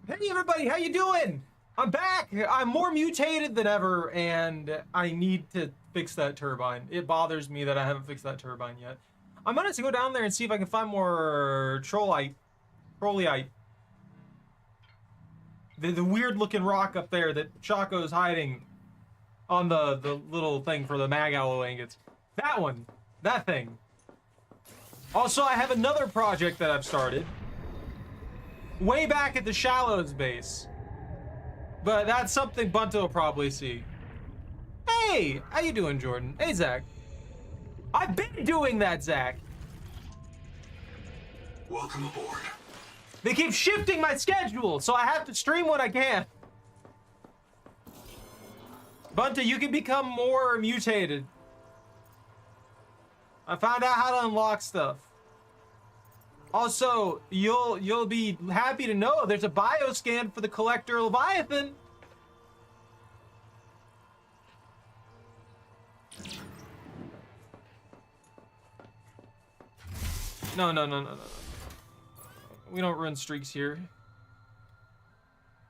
Hey everybody, how you doing? I'm back. I'm more mutated than ever, and I need to fix that turbine. It bothers me that I haven't fixed that turbine yet. I'm gonna go down there and see if I can find more trollite. The weird looking rock up there that Chaco's hiding on the little thing for the mag alloy ingots. That one. That thing. Also, I have another project that I've started. Way back at the Shallows base. But that's something Bunto will probably see. Hey! How you doing, Jordan? Hey, Zach. I've been doing that, Zach. Welcome aboard. They keep shifting my schedule, so I have to stream when I can. Bunto, you can become more mutated. I found out how to unlock stuff. Also, you'll be happy to know there's a bioscan for the Collector Leviathan. No. We don't run streaks here.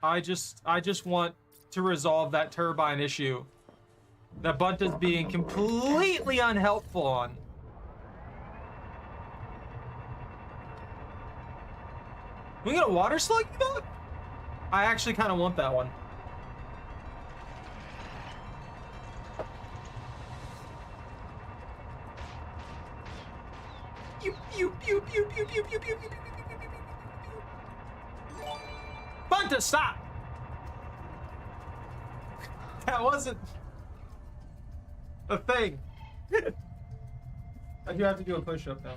I just want to resolve that turbine issue that Bunta's being completely unhelpful on. We get a water slug, you know? I actually kind of want that one. Bunta, stop! That wasn't a thing. I do have to do a push-up now.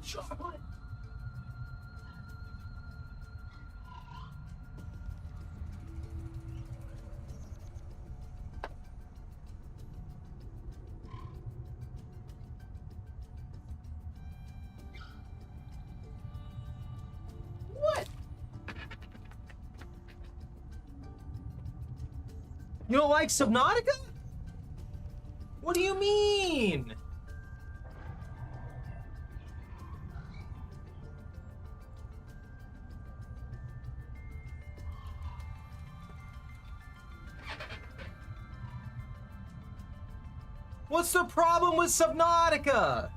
Chocolate. What? You don't like Subnautica? What do you mean? What's the problem with Subnautica?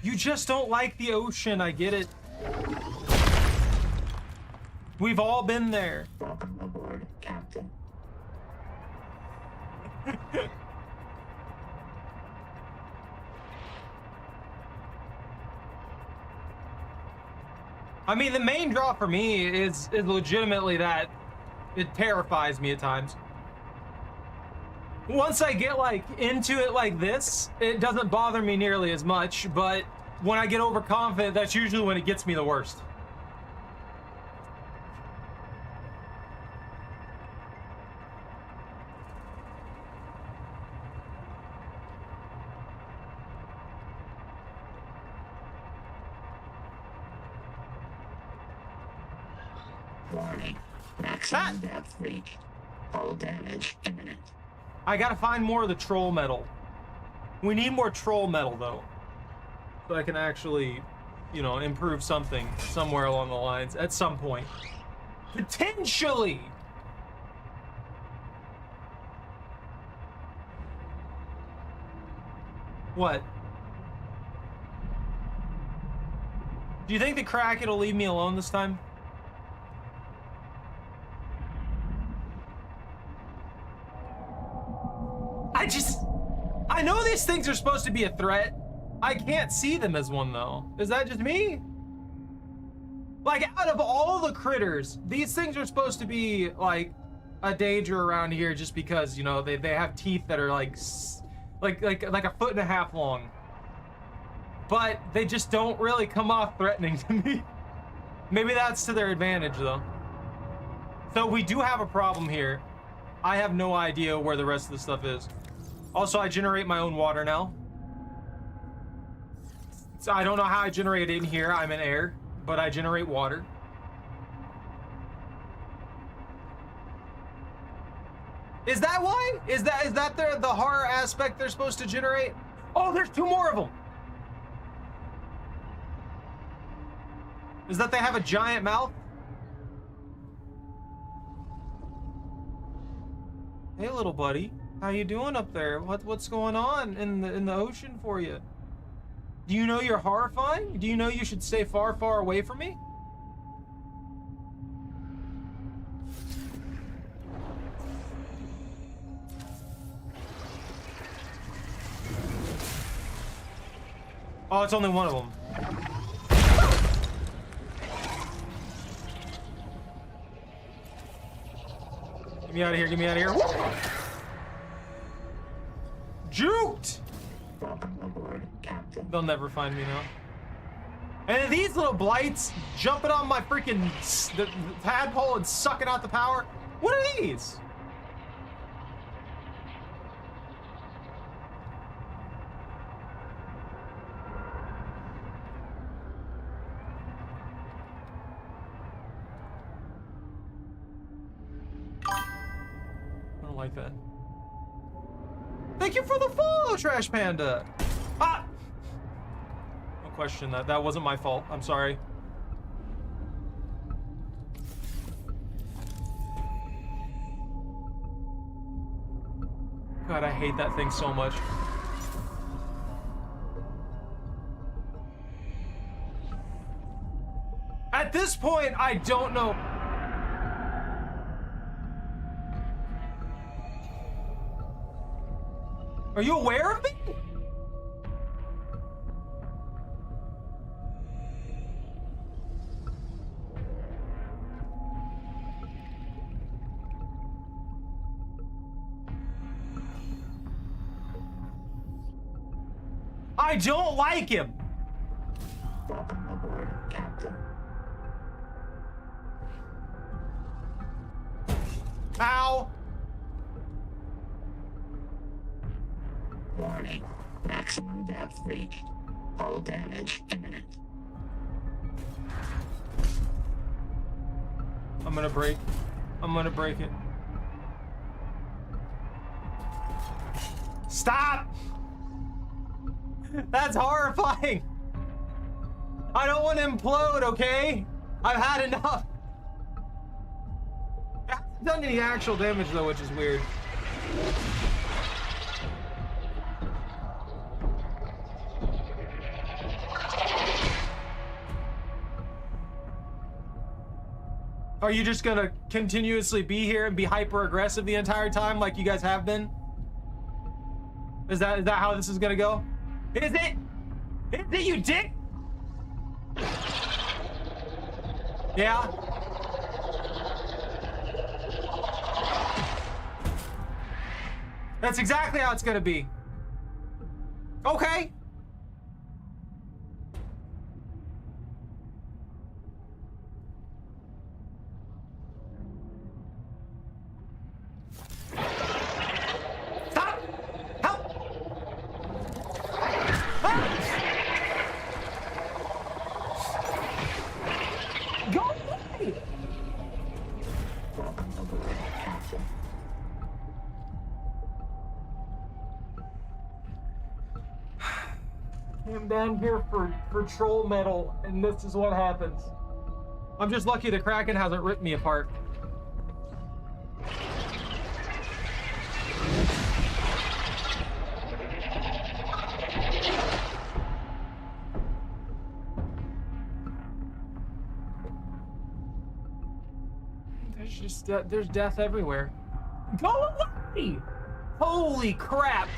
You just don't like the ocean, I get it. We've all been there. Welcome aboard, Captain. I mean, the main draw for me is legitimately that it terrifies me at times. Once I get like into it like this, it doesn't bother me nearly as much, but when I get overconfident, that's usually when it gets me the worst. Warning. Maximum depth reached. Hull damage imminent. I gotta find more of the troll metal. We need more troll metal though, so I can actually, you know, improve something somewhere along the lines at some point. Potentially! What? Do you think the Kraken will leave me alone this time? I know these things are supposed to be a threat. I can't see them as one though. Is that just me? Like, out of all the critters, these things are supposed to be like a danger around here just because, you know, they have teeth that are like a foot and a half long. But they just don't really come off threatening to me. Maybe that's to their advantage though. So we do have a problem here. I have no idea where the rest of the stuff is. Also, I generate my own water now. So I don't know how I generate it in here. I'm in air, but I generate water. Is that why? Is that the horror aspect they're supposed to generate? Oh, there's 2 more of them. Is that they have a giant mouth? Hey, little buddy, how you doing up there? What's going on in the ocean for you? Do you know you're horrifying? Do you know you should stay far, far away from me? Oh, it's only one of them. Get me out of here, get me out of here. Juked! Welcome aboard, Captain. They'll never find me now. And these little blights jumping on my freaking the tadpole and sucking out the power. What are these? I don't like that. Thank you for the follow, Trash Panda. Ah! No question that. That wasn't my fault. I'm sorry. God, I hate that thing so much. At this point, I don't know. Are you aware of me? I don't like him. Welcome aboard, Captain. Ow. Warning. Maximum depth reached. Hull damage imminent. I'm gonna break. I'm gonna break it. Stop! That's horrifying. I don't want to implode, okay? I've had enough. I haven't done any actual damage though, which is weird. Are you just gonna continuously be here and be hyper aggressive the entire time like you guys have been? Is that how this is gonna go? Is it? Is it, you dick? Yeah? That's exactly how it's gonna be. Okay. Stop! Help! Ah! Go away! Welcome aboard, Captain. I'm down here for troll metal, and this is what happens. I'm just lucky the Kraken hasn't ripped me apart. There's just there's death everywhere. Go away! Holy crap!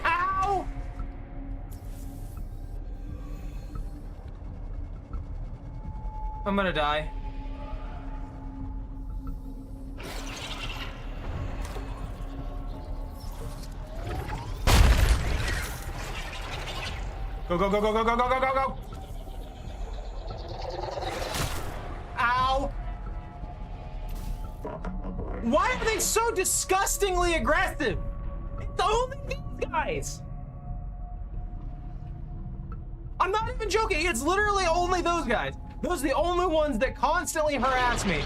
Ow! I'm gonna die. Go, go, go, go, go, go, go, go, go, go! is so disgustingly aggressive? It's only these guys. I'm not even joking. It's literally only those guys. Those are the only ones that constantly harass me.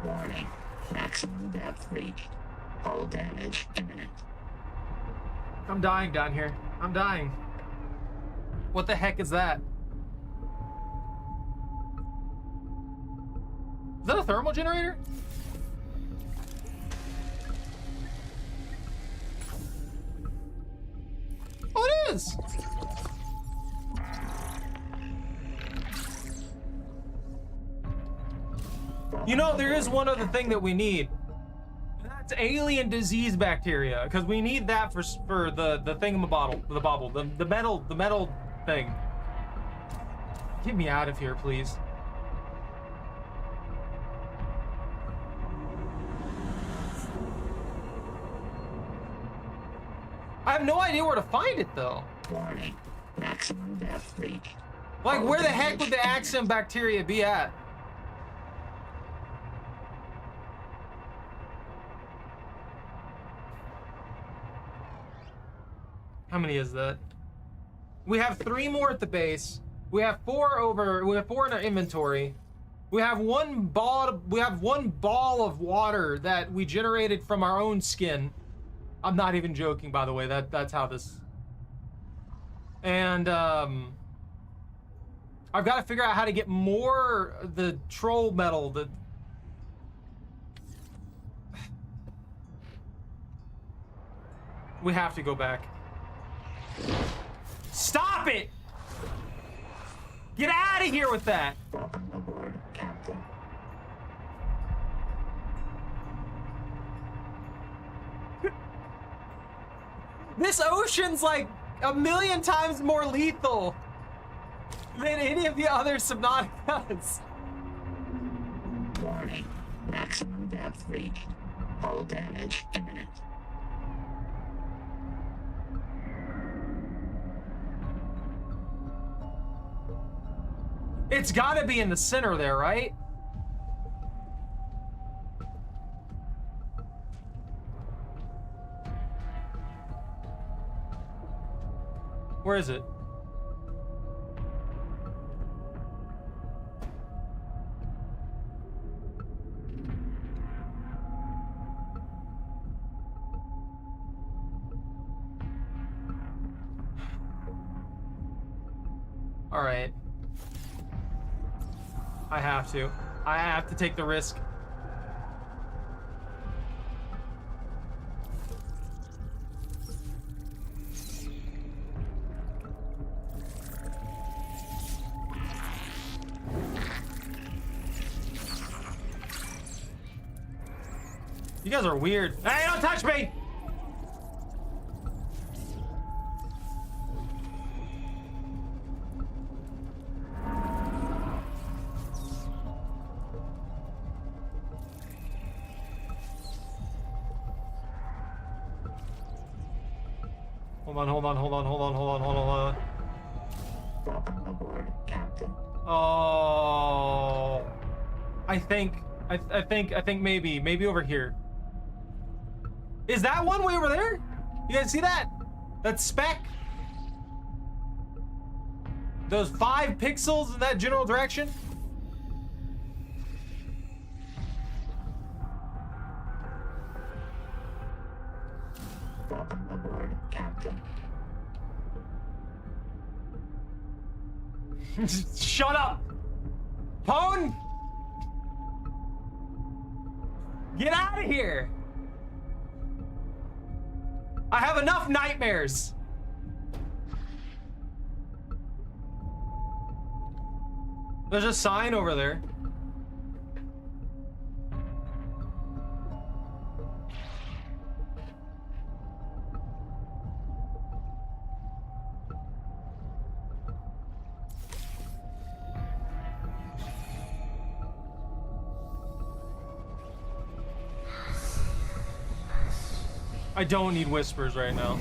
Warning. Maximum depth reached. Hull damage imminent. I'm dying down here. I'm dying. What the heck is that? Is that a thermal generator? Oh, it is! You know, there is one other thing that we need. And that's alien disease bacteria, because we need that for the thingamabobble, the metal thing. Get me out of here, please. I have no idea where to find it, though. Warning. Maximum depth reached. Like, Hull where the heck damage would the imminent. Axiom bacteria be at? How many is that? We have 3 more at the base. We have 4 in our inventory. We have one ball of water that we generated from our own skin. I'm not even joking, by the way. That's how this. And I've got to figure out how to get more the troll metal. We have to go back. Stop it! Get out of here with that! Welcome aboard, Captain. This ocean's like a million times more lethal than any of the other Subnauticas. Warning. Maximum depth reached. Hull damage imminent. It's gotta be in the center there, right? Where is it? All right. I have to take the risk. You guys are weird. Hey, don't touch me! Hold on. Welcome aboard, Captain. Oh, I think maybe over here. Is that one way over there? You guys see that? That speck? Those 5 pixels in that general direction? Welcome aboard, Captain. Shut up! Pwn! Get out of here! I have enough nightmares. There's a sign over there. I don't need whispers right now.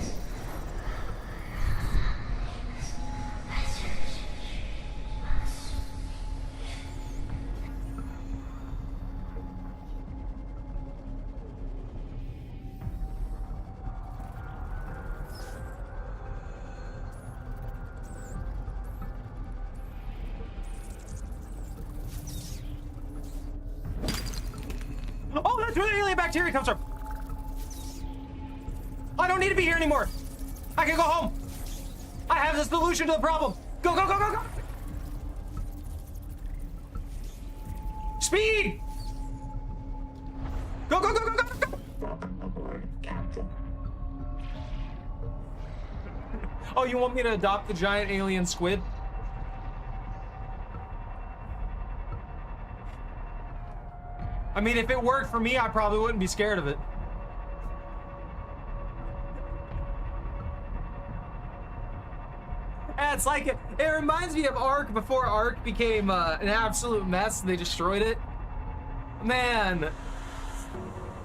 bacteria comes from? I don't need to be here anymore. I can go home. I have the solution to the problem. Go, go, go, go, go. Speed. Go, go, go, go, go, go. Welcome aboard, Captain. Oh, you want me to adopt the giant alien squid? I mean, if it worked for me, I probably wouldn't be scared of it. Yeah, it's like, it reminds me of Ark before Ark became an absolute mess. They destroyed it. Man,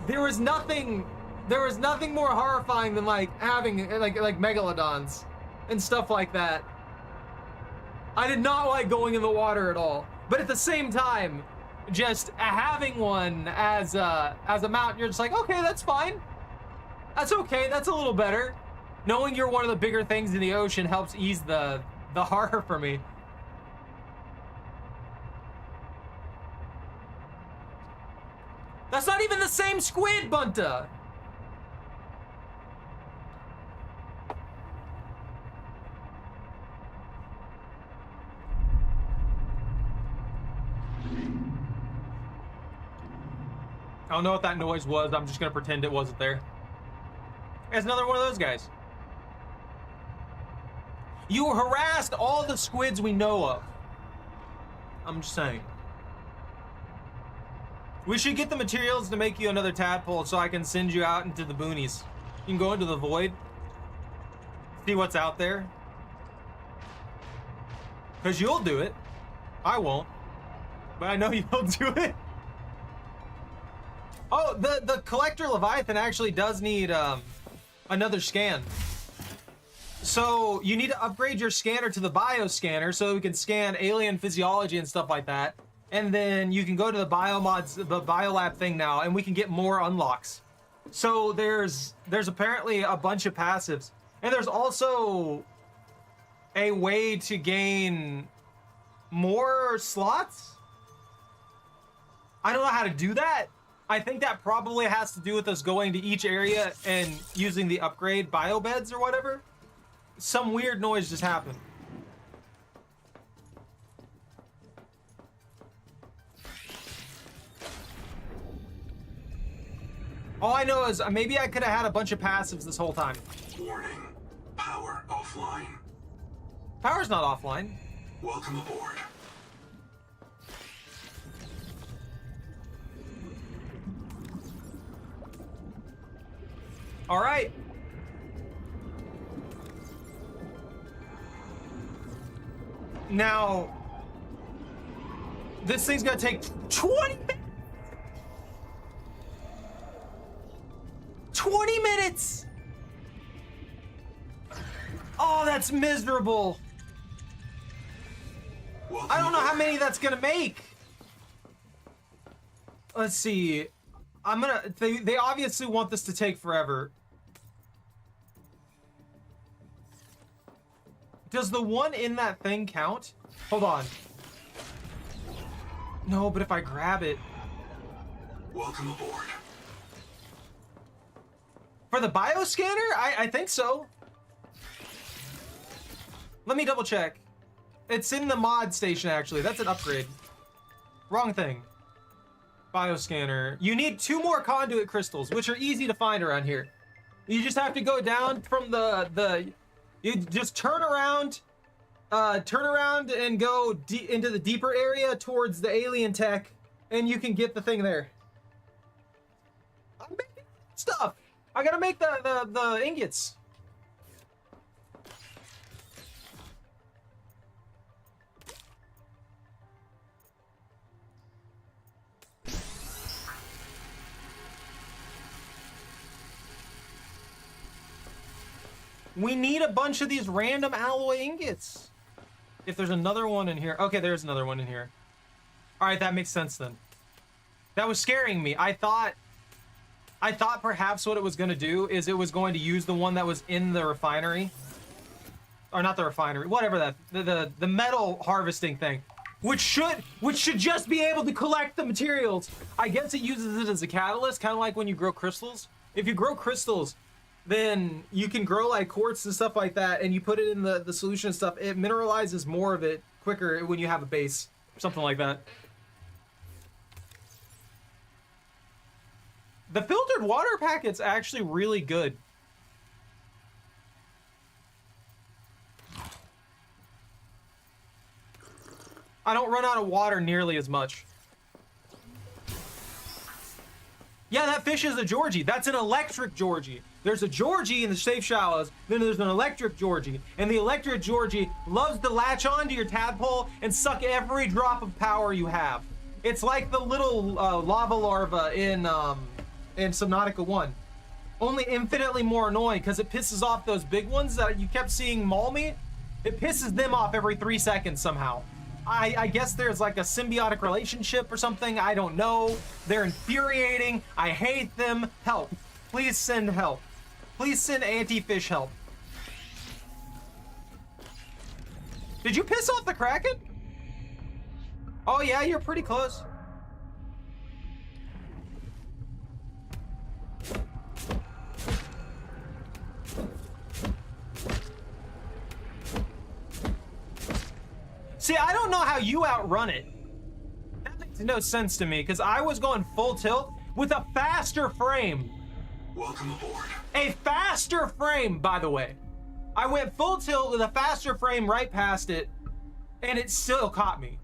there was nothing more horrifying than like having like megalodons and stuff like that. I did not like going in the water at all. But at the same time, just having one as a mount, you're just like, okay, that's fine. That's okay, that's a little better. Knowing you're one of the bigger things in the ocean helps ease the horror for me. That's not even the same squid, Bunta. I don't know what that noise was. I'm just gonna pretend it wasn't there. It's another one of those guys. You harassed all the squids we know of. I'm just saying. We should get the materials to make you another tadpole so I can send you out into the boonies. You can go into the void. See what's out there. Because you'll do it. I won't. But I know you'll do it. Oh, the collector Leviathan actually does need another scan. So you need to upgrade your scanner to the bioscanner so we can scan alien physiology and stuff like that. And then you can go to the biomods, the biolab thing now, and we can get more unlocks. So there's apparently a bunch of passives. And there's also a way to gain more slots. I don't know how to do that. I think that probably has to do with us going to each area and using the upgrade biobeds or whatever. Some weird noise just happened. All I know is maybe I could have had a bunch of passives this whole time. Warning. Power offline. Power's not offline. Welcome aboard. All right. Now, this thing's gonna take 20 minutes. 20 minutes. Oh, that's miserable. Welcome I don't know how aboard. many that's gonna make. Let's see. They obviously want this to take forever. Does the one in that thing count? Hold on. No, but if I grab it. Welcome aboard. For the bioscanner? I think so. Let me double check. It's in the mod station, actually. That's an upgrade. Wrong thing. Bioscanner. You need 2 more conduit crystals, which are easy to find around here. You just have to go down from you just turn around and go into the deeper area towards the alien tech, and you can get the thing there. I'm making stuff. I gotta make the ingots. We need a bunch of these random alloy ingots. If there's another one in here. Okay, there's another one in here. All right, that makes sense then. That was scaring me. I thought perhaps what it was going to do is it was going to use the one that was in the refinery. Or not the refinery, whatever that, the metal harvesting thing. which should just be able to collect the materials. I guess it uses it as a catalyst, kind of like when you grow crystals. If you grow crystals, then you can grow like quartz and stuff like that, and you put it in the solution and stuff. It mineralizes more of it quicker when you have a base, something like that. The filtered water packet's actually really good. I don't run out of water nearly as much. Yeah, that fish is a Georgie. That's an electric Georgie. There's a Georgie in the safe shallows, then there's an electric Georgie. And the electric Georgie loves to latch onto your tadpole and suck every drop of power you have. It's like the little lava larva in Subnautica 1. Only infinitely more annoying because it pisses off those big ones that you kept seeing maul me. It pisses them off every 3 seconds somehow. I guess there's like a symbiotic relationship or something. I don't know. They're infuriating. I hate them. Help. Please send help. Please send anti-fish help. Did you piss off the Kraken? Oh yeah, you're pretty close. See, I don't know how you outrun it. That makes no sense to me, because I was going full tilt with a faster frame. Welcome aboard. A faster frame, by the way. I went full tilt with a faster frame right past it, and it still caught me.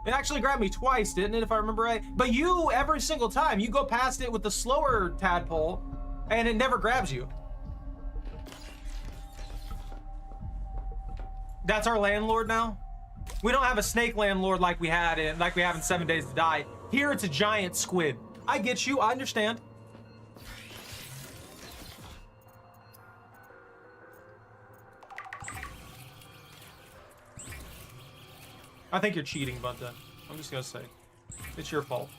It actually grabbed me twice, didn't it, if I remember right? But you, every single time, you go past it with the slower tadpole, and it never grabs you. That's our landlord now? We don't have a snake landlord like we have in 7 Days to Die. Here it's a giant squid. I get you, I understand. I think you're cheating, Bunta. I'm just gonna say. It's your fault.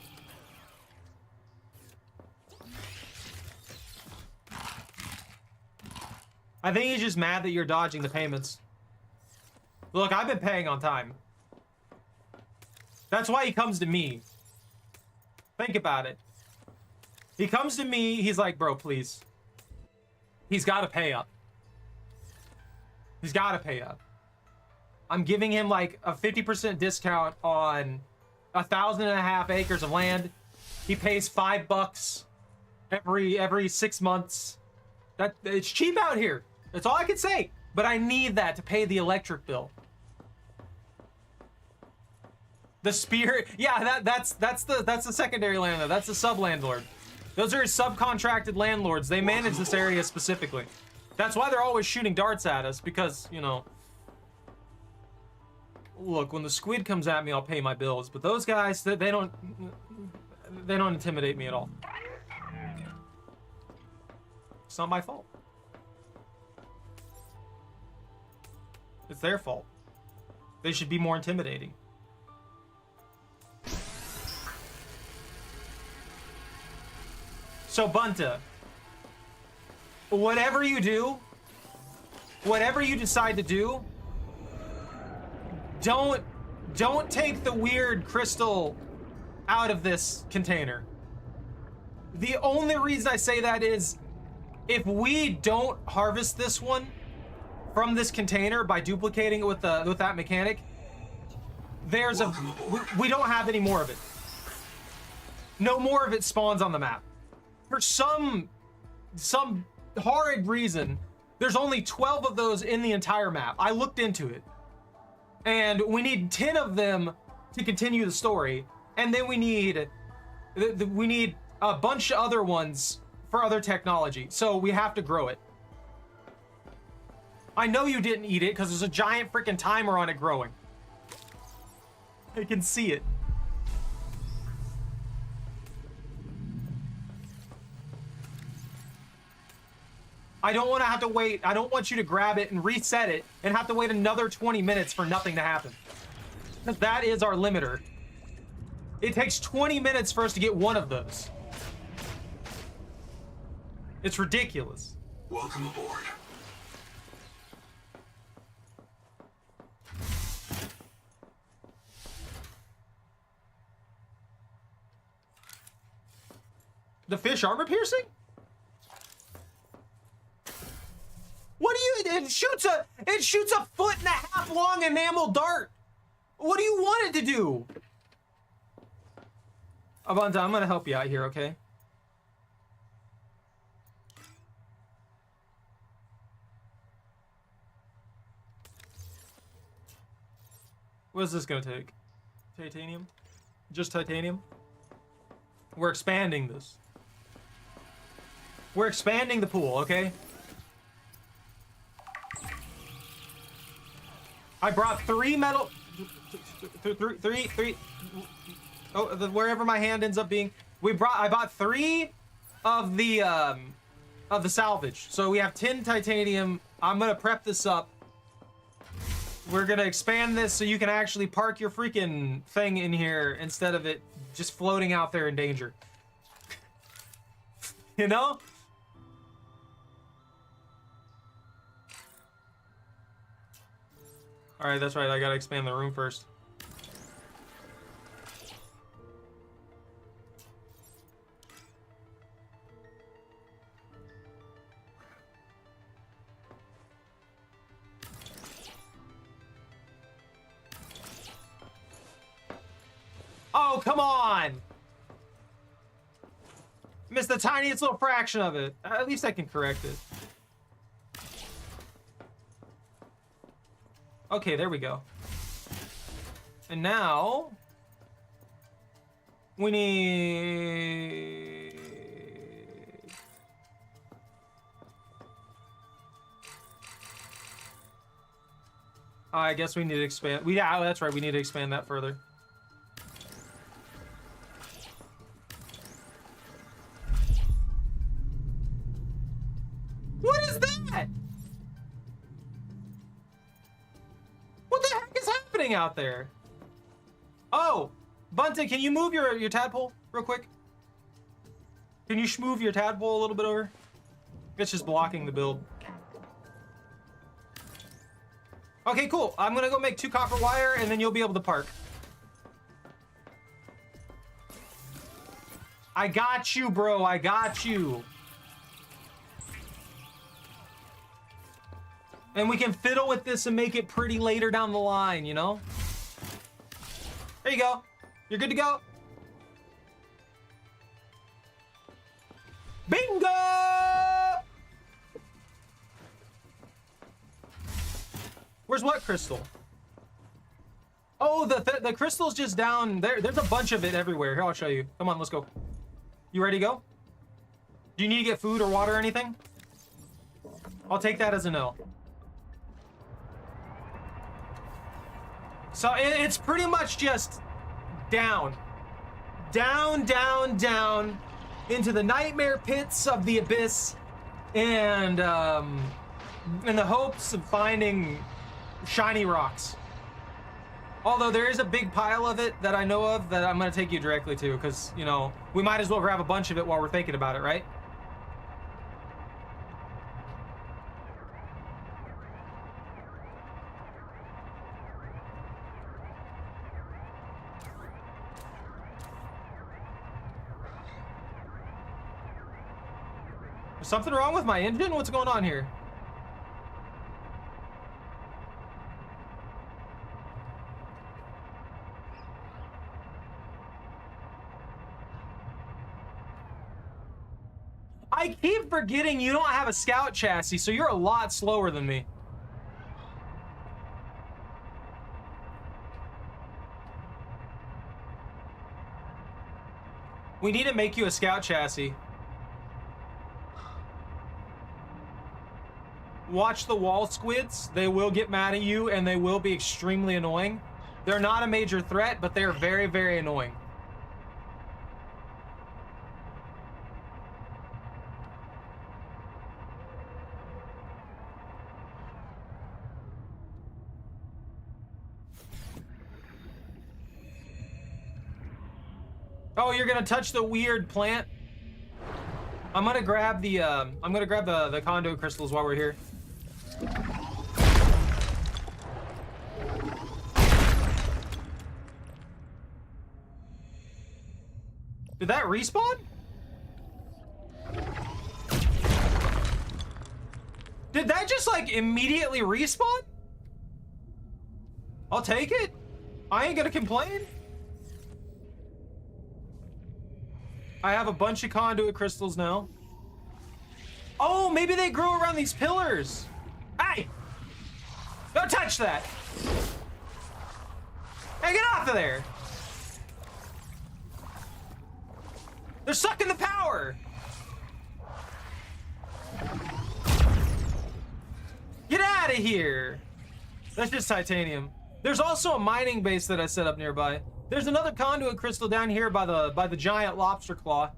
I think he's just mad that you're dodging the payments. Look, I've been paying on time. That's why he comes to me. Think about it. He comes to me, he's like, bro, please. He's gotta pay up. He's gotta pay up. I'm giving him like a 50% discount on 1,500 acres of land. He pays $5 every 6 months. It's cheap out here. That's all I can say. But I need that to pay the electric bill. The spirit, yeah, that's the secondary landlord. That's the sub landlord. Those are subcontracted landlords. They manage this area specifically. That's why they're always shooting darts at us, because, you know. Look, when the squid comes at me, I'll pay my bills. But those guys, they don't intimidate me at all. It's not my fault. It's their fault. They should be more intimidating. So Bunta, whatever you do, whatever you decide to do, don't take the weird crystal out of this container. The only reason I say that is if we don't harvest this one from this container by duplicating it with that mechanic, we don't have any more of it. No more of it spawns on the map. For some horrid reason, there's only 12 of those in the entire map. I looked into it. And we need 10 of them to continue the story. And then we need a bunch of other ones for other technology. So we have to grow it. I know you didn't eat it because there's a giant freaking timer on it growing. I can see it. I don't want to have to wait. I don't want you to grab it and reset it and have to wait another 20 minutes for nothing to happen. Because that is our limiter. It takes 20 minutes for us to get one of those. It's ridiculous. Welcome aboard. The fish armor piercing? What do you, it shoots a 1.5 long enamel dart. What do you want it to do? Abanta, I'm gonna help you out here, okay? What is this gonna take? Titanium? Just titanium? We're expanding this. We're expanding the pool, okay? I brought 3 metal... Three... Oh, wherever my hand ends up being. I bought 3 of the salvage. So we have 10 titanium. I'm gonna prep this up. We're gonna expand this so you can actually park your freaking thing in here instead of it just floating out there in danger. You know? All right, that's right. I gotta expand the room first. Oh, come on! Missed the tiniest little fraction of it. At least I can correct it. Okay, there we go. And now... we need... I guess we need to expand... yeah, that's right, we need to expand that further. What is that? What the heck is happening out there? Oh, Bunting, can you move your tadpole real quick? Can you move your tadpole a little bit over? It's just blocking the build. Okay, cool. I'm gonna go make 2 copper wire and then you'll be able to park. I got you, bro. I got you. And we can fiddle with this and make it pretty later down the line, you know? There you go. You're good to go. Bingo! Where's what crystal? Oh, the crystal's just down there. There's a bunch of it everywhere. Here, I'll show you. Come on, let's go. You ready to go? Do you need to get food or water or anything? I'll take that as a no. So it's pretty much just down, down, down, down into the nightmare pits of the abyss, and in the hopes of finding shiny rocks. Although there is a big pile of it that I know of that I'm gonna take you directly to, because, you know, we might as well grab a bunch of it while we're thinking about it, right? Is something wrong with my engine? What's going on here? I keep forgetting you don't have a scout chassis, so you're a lot slower than me. We need to make you a scout chassis. Watch the wall squids. They will get mad at you and they will be extremely annoying. They're not a major threat, but they're very, very annoying. Oh, you're gonna touch the weird plant? I'm gonna grab the condo crystals while we're here. Did that respawn? Did that just like immediately respawn? I'll take it. I ain't gonna complain. I have a bunch of conduit crystals now. Oh, maybe they grow around these pillars. Hey! Don't touch that! Hey, get off of there! They're sucking the power! Get out of here! That's just titanium. There's also a mining base that I set up nearby. There's another conduit crystal down here by the giant lobster claw.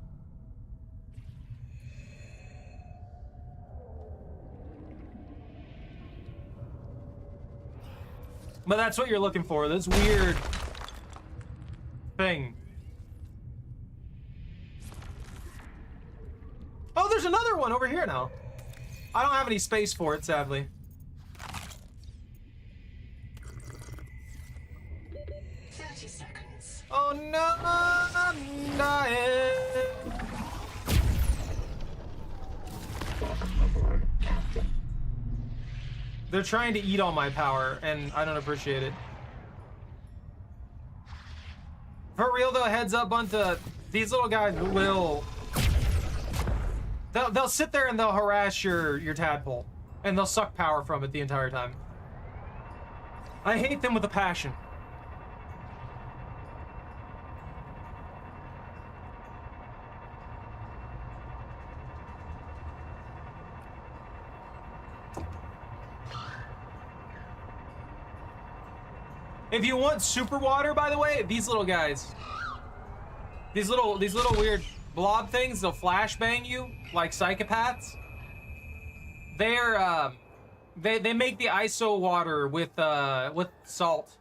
But that's what you're looking for, this weird thing. Oh, there's another one over here now. I don't have any space for it, sadly. 30 seconds. Oh no, I'm dying. Welcome aboard, Captain. They're trying to eat all my power, and I don't appreciate it. For real though, heads up, Bunta, these little guys will... They'll sit there and they'll harass your tadpole, and they'll suck power from it the entire time. I hate them with a passion. If you want super water, by the way, these little guys, these little weird blob things, they'll flashbang you like psychopaths. They're they make the ISO water with salt.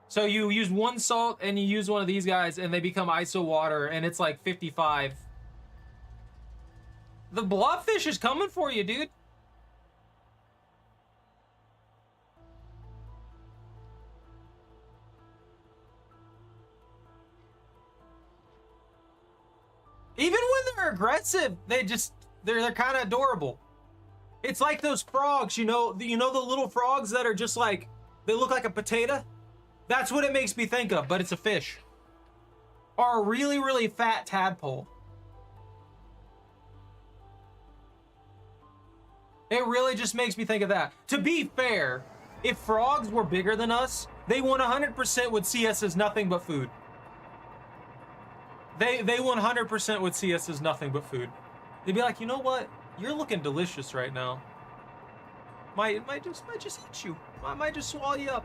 So you use one salt and you use one of these guys and they become ISO water, and it's like 55. The blobfish is coming for you, dude. Even when they're aggressive, they're kind of adorable. It's like those frogs, you know the little frogs that are just like, they look like a potato? That's what it makes me think of, but it's a fish. Or a really, really fat tadpole. It really just makes me think of that. To be fair, if frogs were bigger than us, they 100% would see us as nothing but food. They 100% would see us as nothing but food. They'd be like, you know what? You're looking delicious right now. Might just eat you. I might just swallow you up.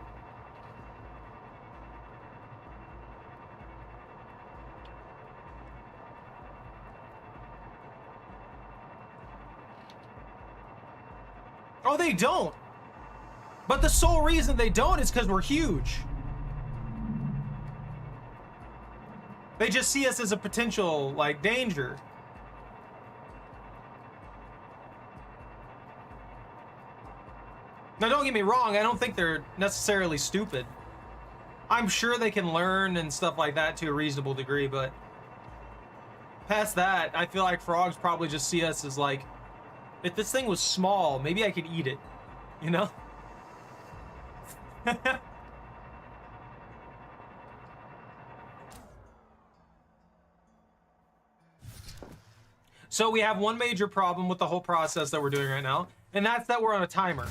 Oh, they don't. But the sole reason they don't is because we're huge. They just see us as a potential, like, danger. Now, don't get me wrong, I don't think they're necessarily stupid. I'm sure they can learn and stuff like that to a reasonable degree, but past that, I feel like frogs probably just see us as like, if this thing was small, maybe I could eat it, you know? So we have one major problem with the whole process that we're doing right now, and that's that we're on a timer.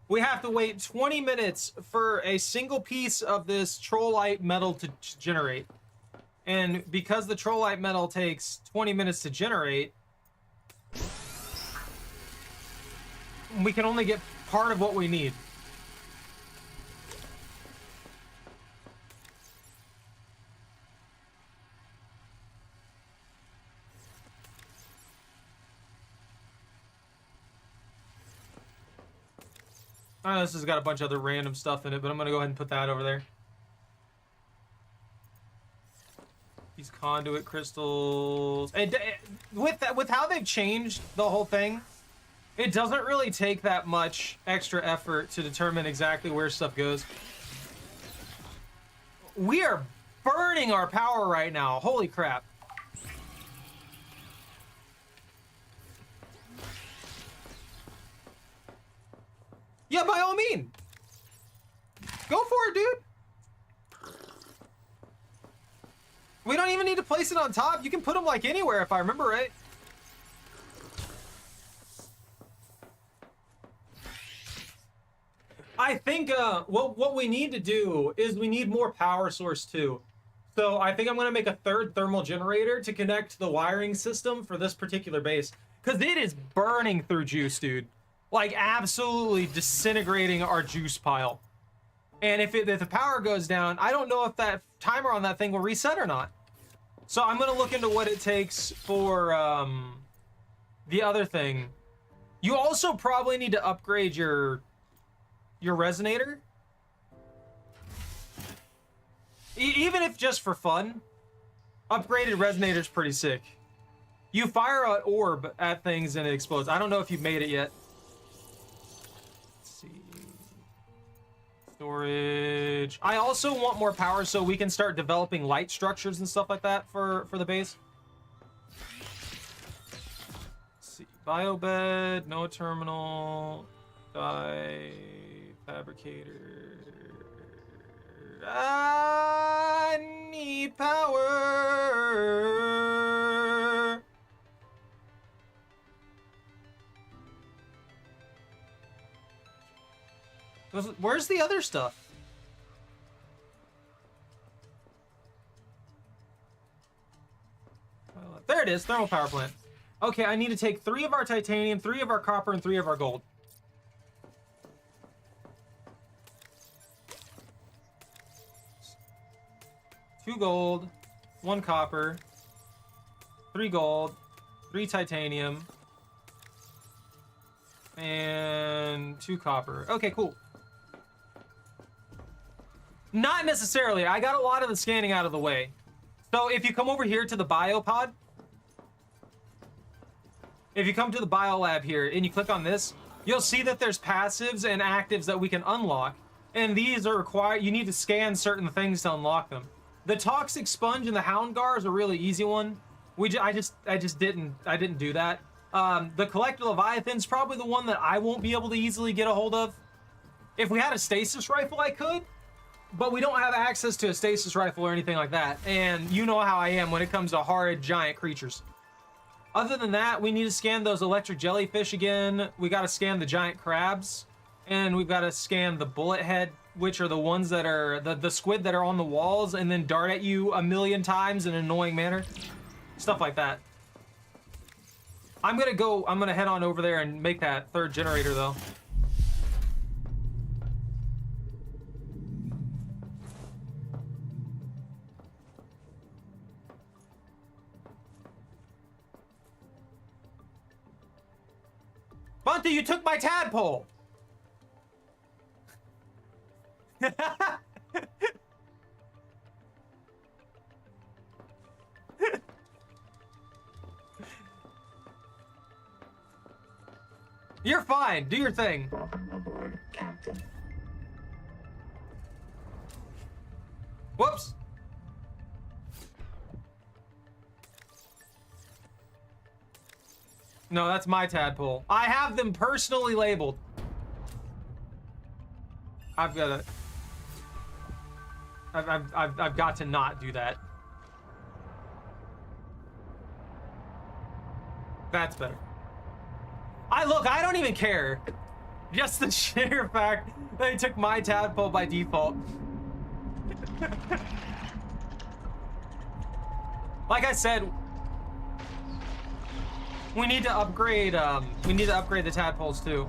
We have to wait 20 minutes for a single piece of this trollite metal to generate. And because the trollite metal takes 20 minutes to generate, we can only get part of what we need. This has got a bunch of other random stuff in it, but I'm gonna go ahead and put that over there. These conduit crystals. And with how they've changed the whole thing, it doesn't really take that much extra effort to determine exactly where stuff goes. We are burning our power right now. Holy crap. Yeah, by all means. Go for it, dude. We don't even need to place it on top. You can put them like anywhere if I remember right. I think what we need to do is we need more power source too. So I think I'm gonna make a third thermal generator to connect to the wiring system for this particular base. Cause it is burning through juice, dude. Like absolutely disintegrating our juice pile. And if the power goes down, I don't know if that timer on that thing will reset or not. So I'm gonna look into what it takes for the other thing. You also probably need to upgrade your resonator. Even if just for fun, upgraded resonator's pretty sick. You fire an orb at things and it explodes. I don't know if you've made it yet. Let's see. Storage. I also want more power so we can start developing light structures and stuff like that for the base. Let's see. Biobed, no terminal, die, fabricator. I need power. Where's the other stuff? There it is, thermal power plant. Okay, I need to take 3 of our titanium, 3 of our copper, and 3 of our gold. Two gold, 1 copper, 3 gold, 3 titanium, and 2 copper. Okay, cool. Not necessarily. I got a lot of the scanning out of the way. So if you come over here to the biopod, if you come to the biolab here and you click on this, you'll see that there's passives and actives that we can unlock. And these are required. You need to scan certain things to unlock them. The toxic sponge and the hound gar is a really easy one. I just didn't do that. The collector leviathan's probably the one that I won't be able to easily get a hold of. If we had a stasis rifle, I could, but we don't have access to a stasis rifle or anything like that. And you know how I am when it comes to horrid giant creatures. Other than that, we need to scan those electric jellyfish again. We got to scan the giant crabs, and we've got to scan the bullet head, which are the ones that are the squid that are on the walls and then dart at you a million times in an annoying manner. Stuff like that. I'm gonna head on over there and make that third generator though. Bunty, you took my tadpole! You're fine. Do your thing. Welcome aboard, Captain. Whoops. No, that's my tadpole. I have them personally labeled. I've got to... I've got to not do that. That's better. I don't even care. Just the sheer fact they took my tadpole by default. Like I said, we need to upgrade the tadpoles too.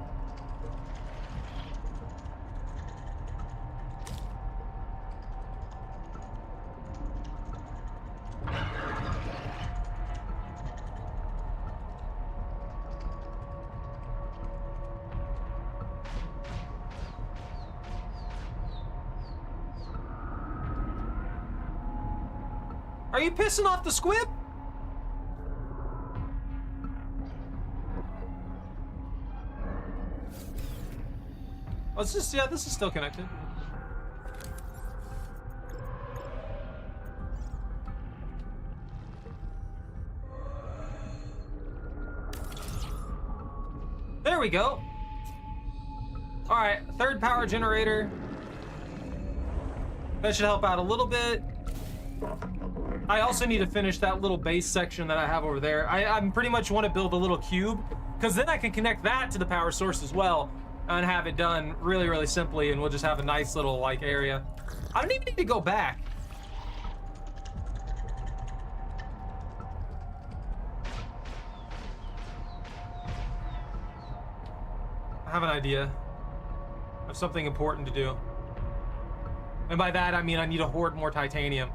Are you pissing off the squib? Let's just, yeah, this is still connected. There we go. All right, third power generator. That should help out a little bit. I also need to finish that little base section that I have over there. I pretty much want to build a little cube, because then I can connect that to the power source as well and have it done really, really simply, and we'll just have a nice little like area. I don't even need to go back. I have an idea of something important to do. And by that, I mean I need to hoard more titanium.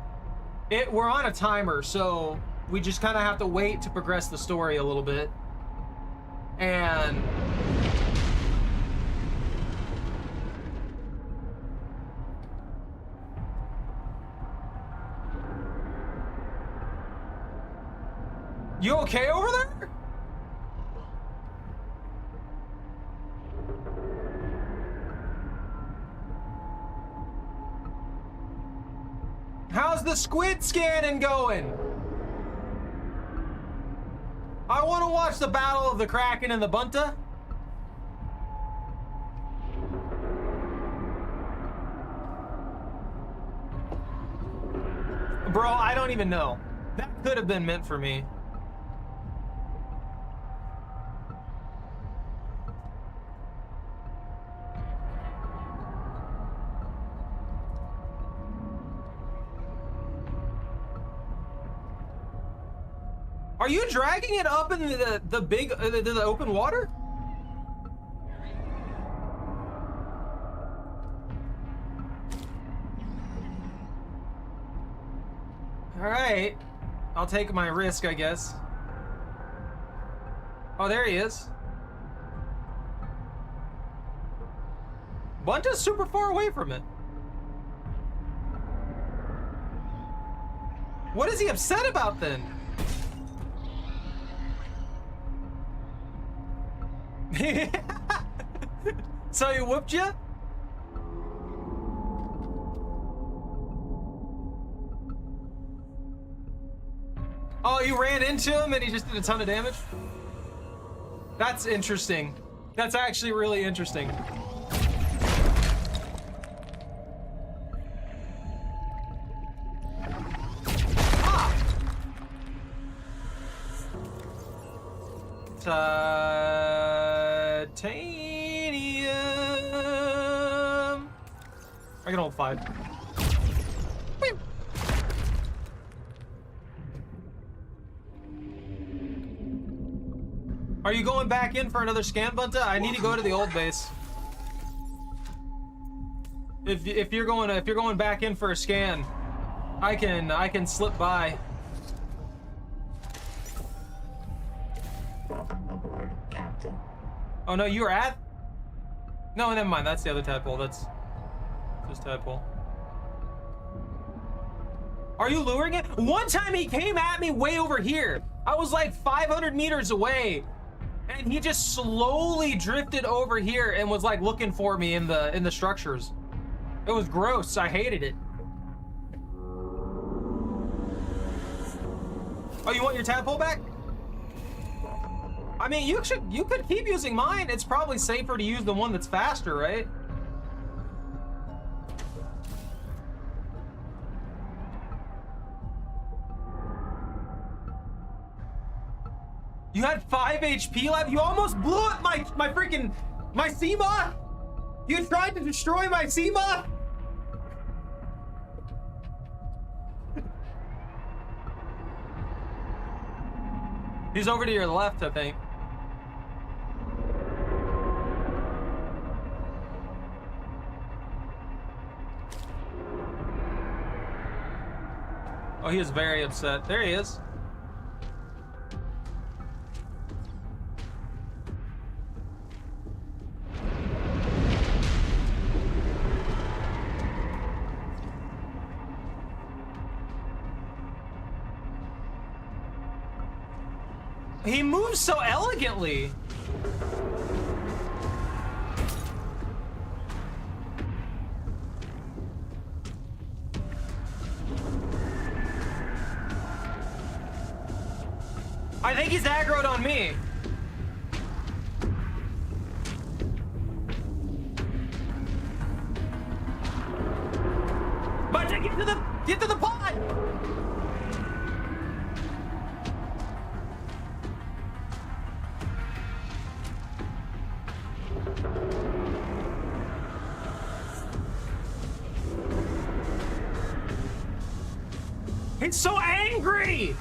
We're on a timer, so we just kind of have to wait to progress the story a little bit. And you okay over there? How's the squid scanning going? I want to watch the battle of the Kraken and the Bunta. Bro, I don't even know. That could have been meant for me. Are you dragging it up in the big the open water? All right, I'll take my risk, I guess. Oh, there he is. Bunta's super far away from it. What is he upset about then? So he whooped you? Oh, you ran into him and he just did a ton of damage? That's interesting. That's actually really interesting. Titanium. I can hold 5. Whee! Are you going back in for another scan, Bunta? I need to go to the old base. If you're going back in for a scan, I can slip by. Oh no, you were at? No, never mind. That's the other tadpole. That's this tadpole. Are you luring it? One time he came at me way over here. I was like 500 meters away, and he just slowly drifted over here and was like looking for me in the structures. It was gross. I hated it. Oh, you want your tadpole back? I mean, you could keep using mine. It's probably safer to use the one that's faster, right? You had 5 HP left. You almost blew up my freaking sea moth. You tried to destroy my sea moth. He's over to your left, I think. Oh, he is very upset. There he is. He moves so elegantly. I think he's aggroed on me. It's so angry!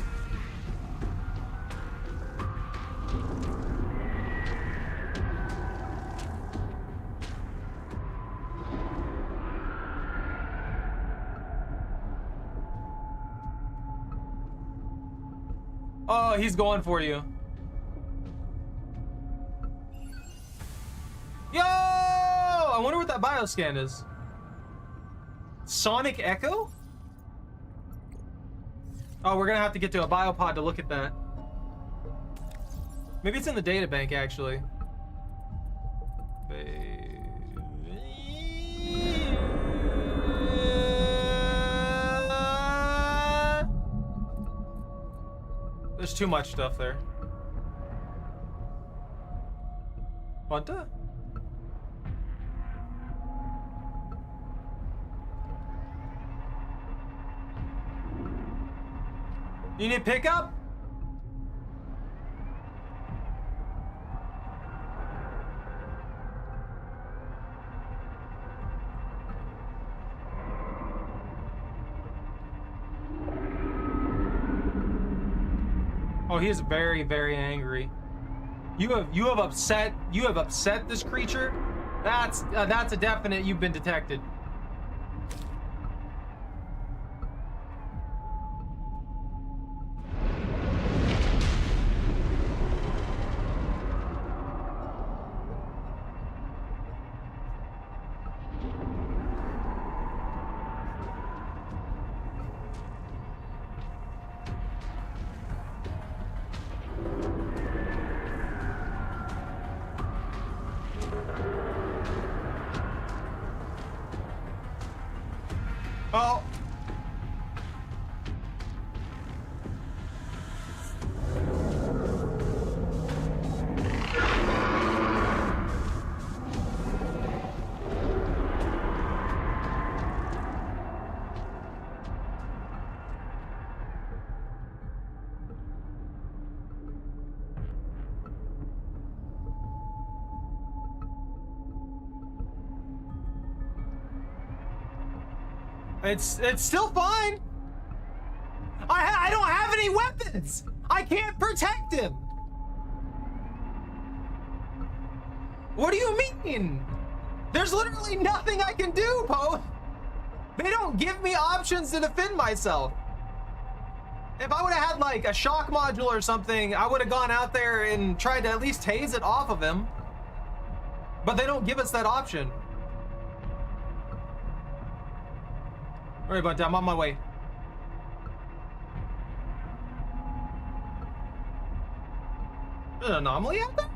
Oh, he's going for you. Yo! I wonder what that bioscan is. Sonic Echo? Oh, we're gonna have to get to a biopod to look at that. Maybe it's in the data bank, actually. There's too much stuff there. Hunter? You need pickup? Oh, he is very, very angry. You have upset this creature. That's a definite you've been detected. Oh. It's still fine. I don't have any weapons. I can't protect him. What do you mean? There's literally nothing I can do, Poe. They don't give me options to defend myself. If I would have had like a shock module or something, I would have gone out there and tried to at least tase it off of him. But they don't give us that option. All right, but I'm on my way. There's an anomaly out there?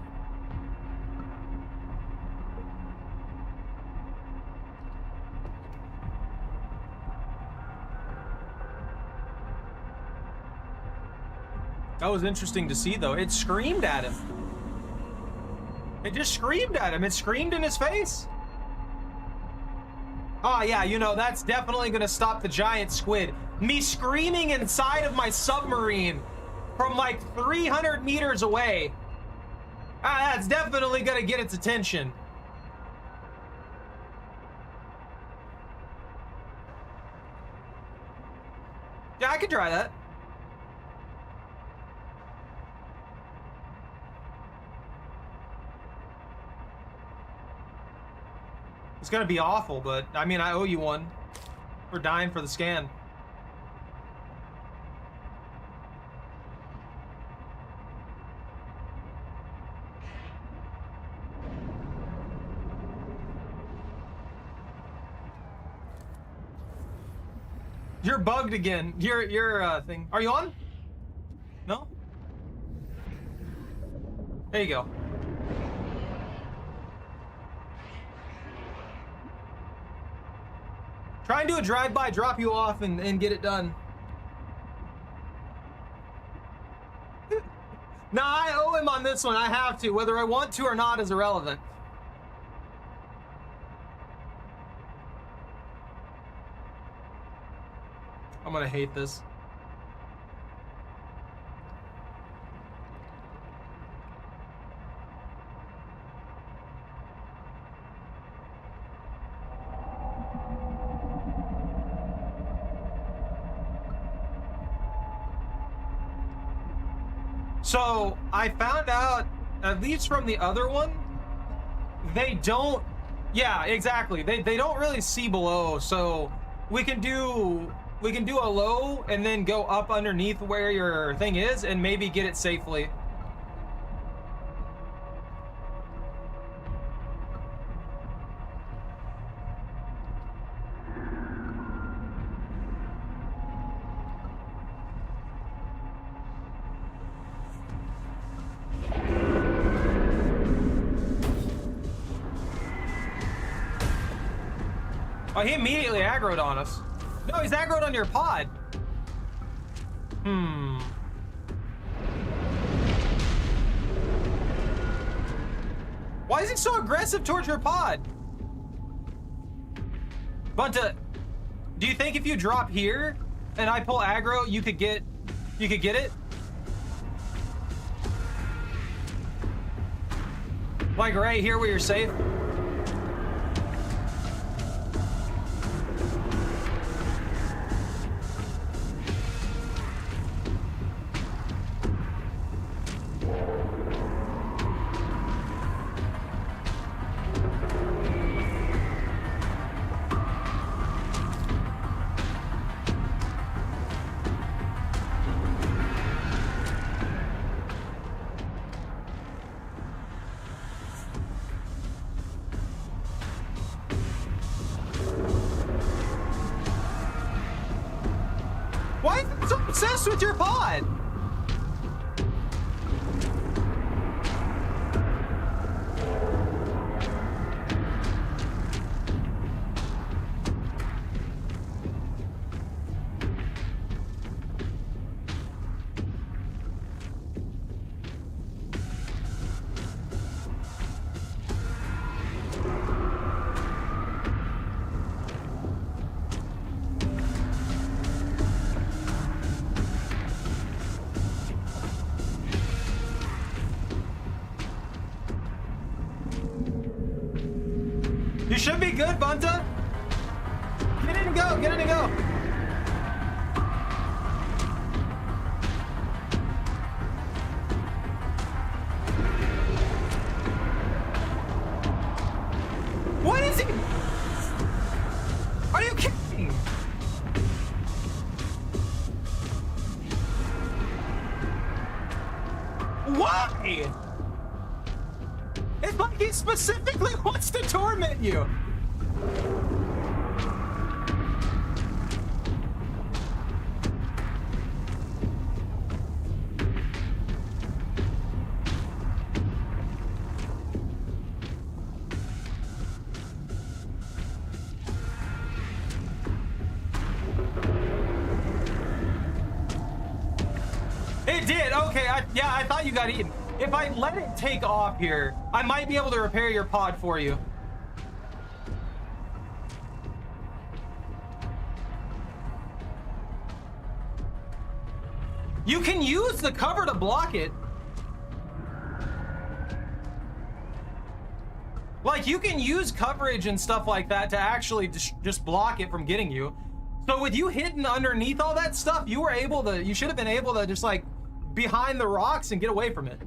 That was interesting to see, though. It screamed at him. It just screamed at him. It screamed in his face. Oh, yeah, you know, that's definitely gonna stop the giant squid. Me screaming inside of my submarine from like 300 meters away. That's definitely gonna get its attention. Yeah, I could try that. It's gonna be awful, but I mean, I owe you one for dying for the scan. You're bugged again. Your thing. Are you on? No? There you go. Try and do a drive-by, drop you off, and get it done. Nah, I owe him on this one. I have to. Whether I want to or not is irrelevant. I'm gonna hate this. So I found out, at least from the other one, they don't, yeah, exactly. They don't really see below. So we can do a low and then go up underneath where your thing is and maybe get it safely. Oh, he immediately aggroed on us. No, he's aggroed on your pod. Why is he so aggressive towards your pod? Bunta, do you think if you drop here and I pull aggro, you could get it? Like right here where you're safe? Why is it so obsessed with your pod? You should be good, Bunta. Get in and go, get in and go. What is he? Are you kidding? Why? It's like he specifically wants to torment you. It did. Okay. I thought you got eaten. If I let it take off here, I might be able to repair your pod for you. You can use the cover to block it. Like, you can use coverage and stuff like that to actually just block it from getting you. So with you hidden underneath all that stuff, you should have been able to just like behind the rocks and get away from it.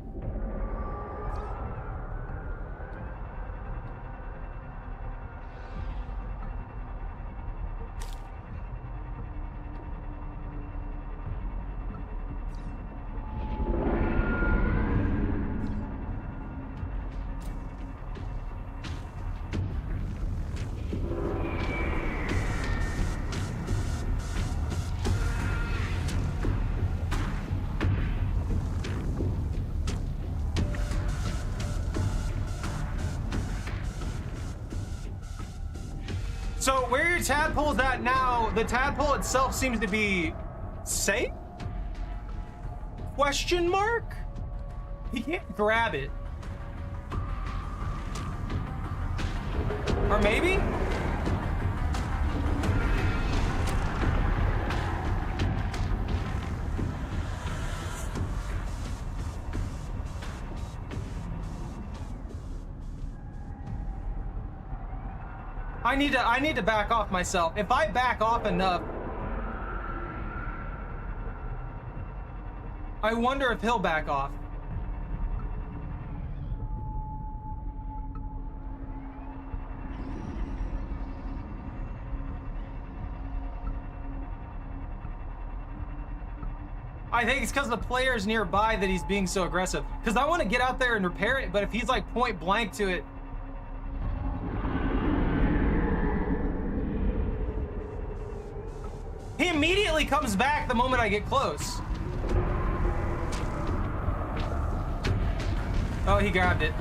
So where your tadpole's at now, the tadpole itself seems to be safe? Question mark? He can't grab it. Or maybe? I need to back off myself. If I back off enough, I wonder if he'll back off. I think it's because the player's nearby that he's being so aggressive. Because I want to get out there and repair it, but if he's like point blank to it. He immediately comes back the moment I get close. Oh, he grabbed it.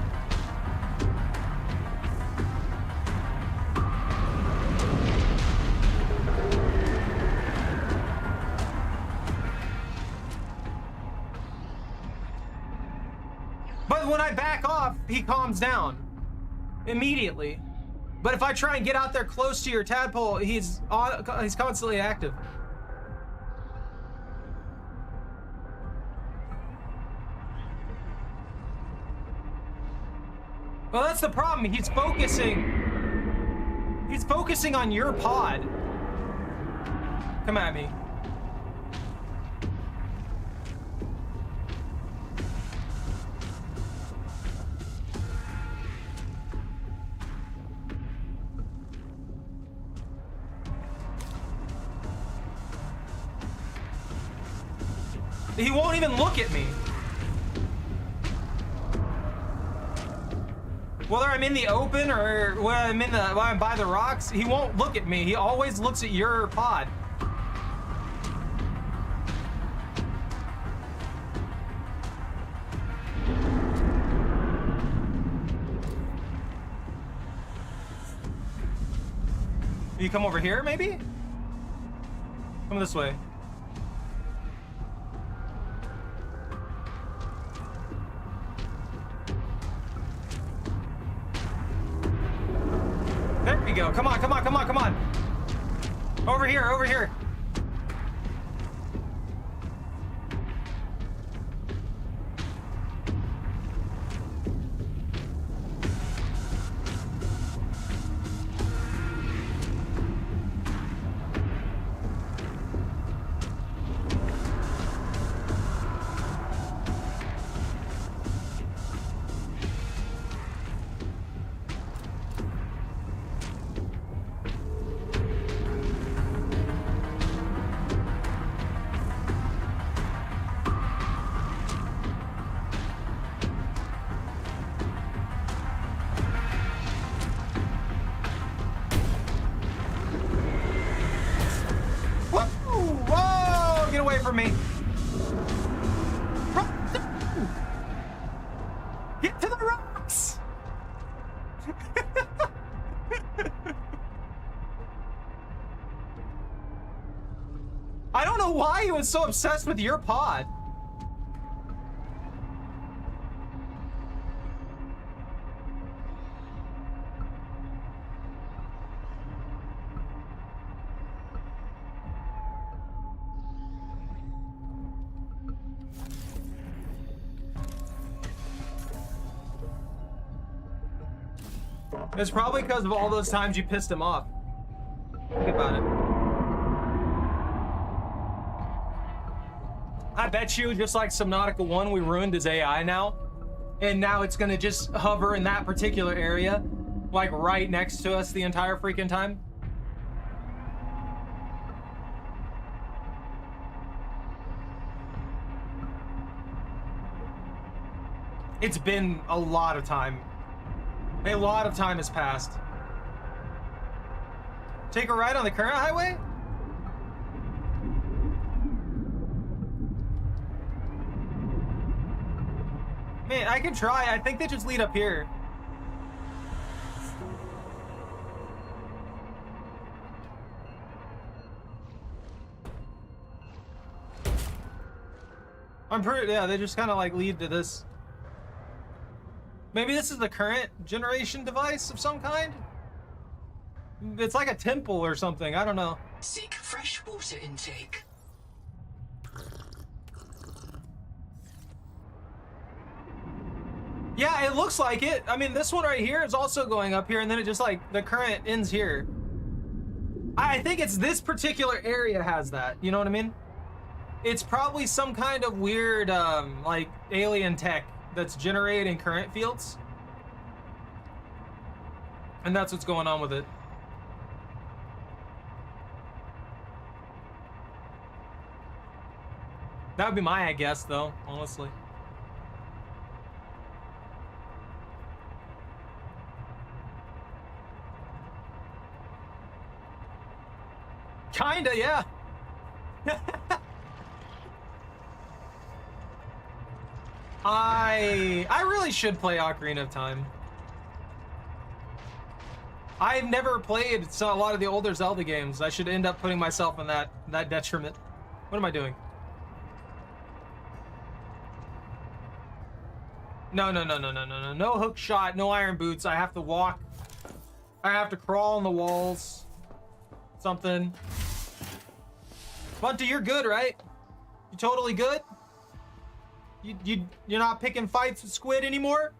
But when I back off, he calms down immediately. But if I try and get out there close to your tadpole, he's constantly active. Well, that's the problem. He's focusing on your pod. Come at me. He won't even look at me. Whether I'm in the open or when I'm by the rocks, he won't look at me. He always looks at your pod. You come over here, maybe? Come this way. There we go. Come on, come on, come on, come on. Over here, over here. From me. Get to the rocks. I don't know why he was so obsessed with your pod. It's probably because of all those times you pissed him off. Think about it. I bet you, just like Subnautica 1, we ruined his AI now. And now it's gonna just hover in that particular area, like right next to us the entire freaking time. It's been a lot of time. A lot of time has passed. Take a ride on the current highway? Man, I can try. I think they just lead up here. I'm pretty, yeah, they just kind of like lead to this. Maybe this is the current generation device of some kind? It's like a temple or something, I don't know. Seek fresh water intake. Yeah, it looks like it. I mean, this one right here is also going up here, and then it just like, the current ends here. I think it's this particular area has that, you know what I mean? It's probably some kind of weird, like, alien tech that's generating current fields. And that's what's going on with it. That would be my guess, though, honestly. Kinda, yeah. I really should play Ocarina of Time. I've never played a lot of the older Zelda games. I should end up putting myself in that detriment. What am I doing? No, no, no, no, no, no, no. No hook shot, no iron boots. I have to walk. I have to crawl on the walls. Something. Bunty, you're good, right? You totally good? You're not picking fights with Squid anymore?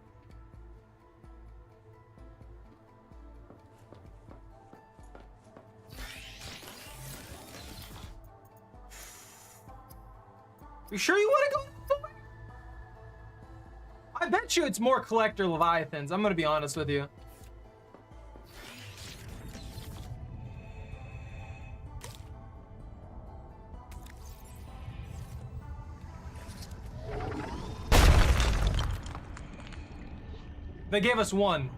You sure you want to go? I bet you it's more collector Leviathans. I'm gonna be honest with you. They gave us one.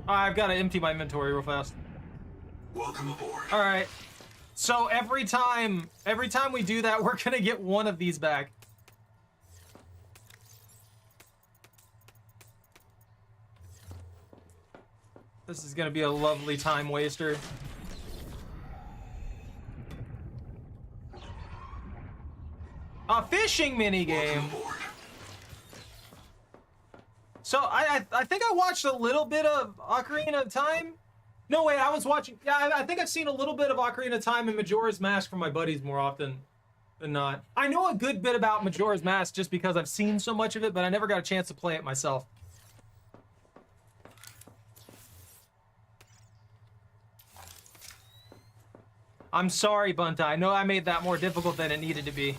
I've got to empty my inventory real fast. Welcome aboard. All right. So every time we do that, we're gonna get one of these back. This is gonna be a lovely time waster. A fishing mini game. So I think I watched a little bit of Ocarina of Time. No, wait, I was watching. Yeah, I think I've seen a little bit of Ocarina of Time and Majora's Mask from my buddies more often than not. I know a good bit about Majora's Mask just because I've seen so much of it, but I never got a chance to play it myself. I'm sorry, Bunta. I know I made that more difficult than it needed to be.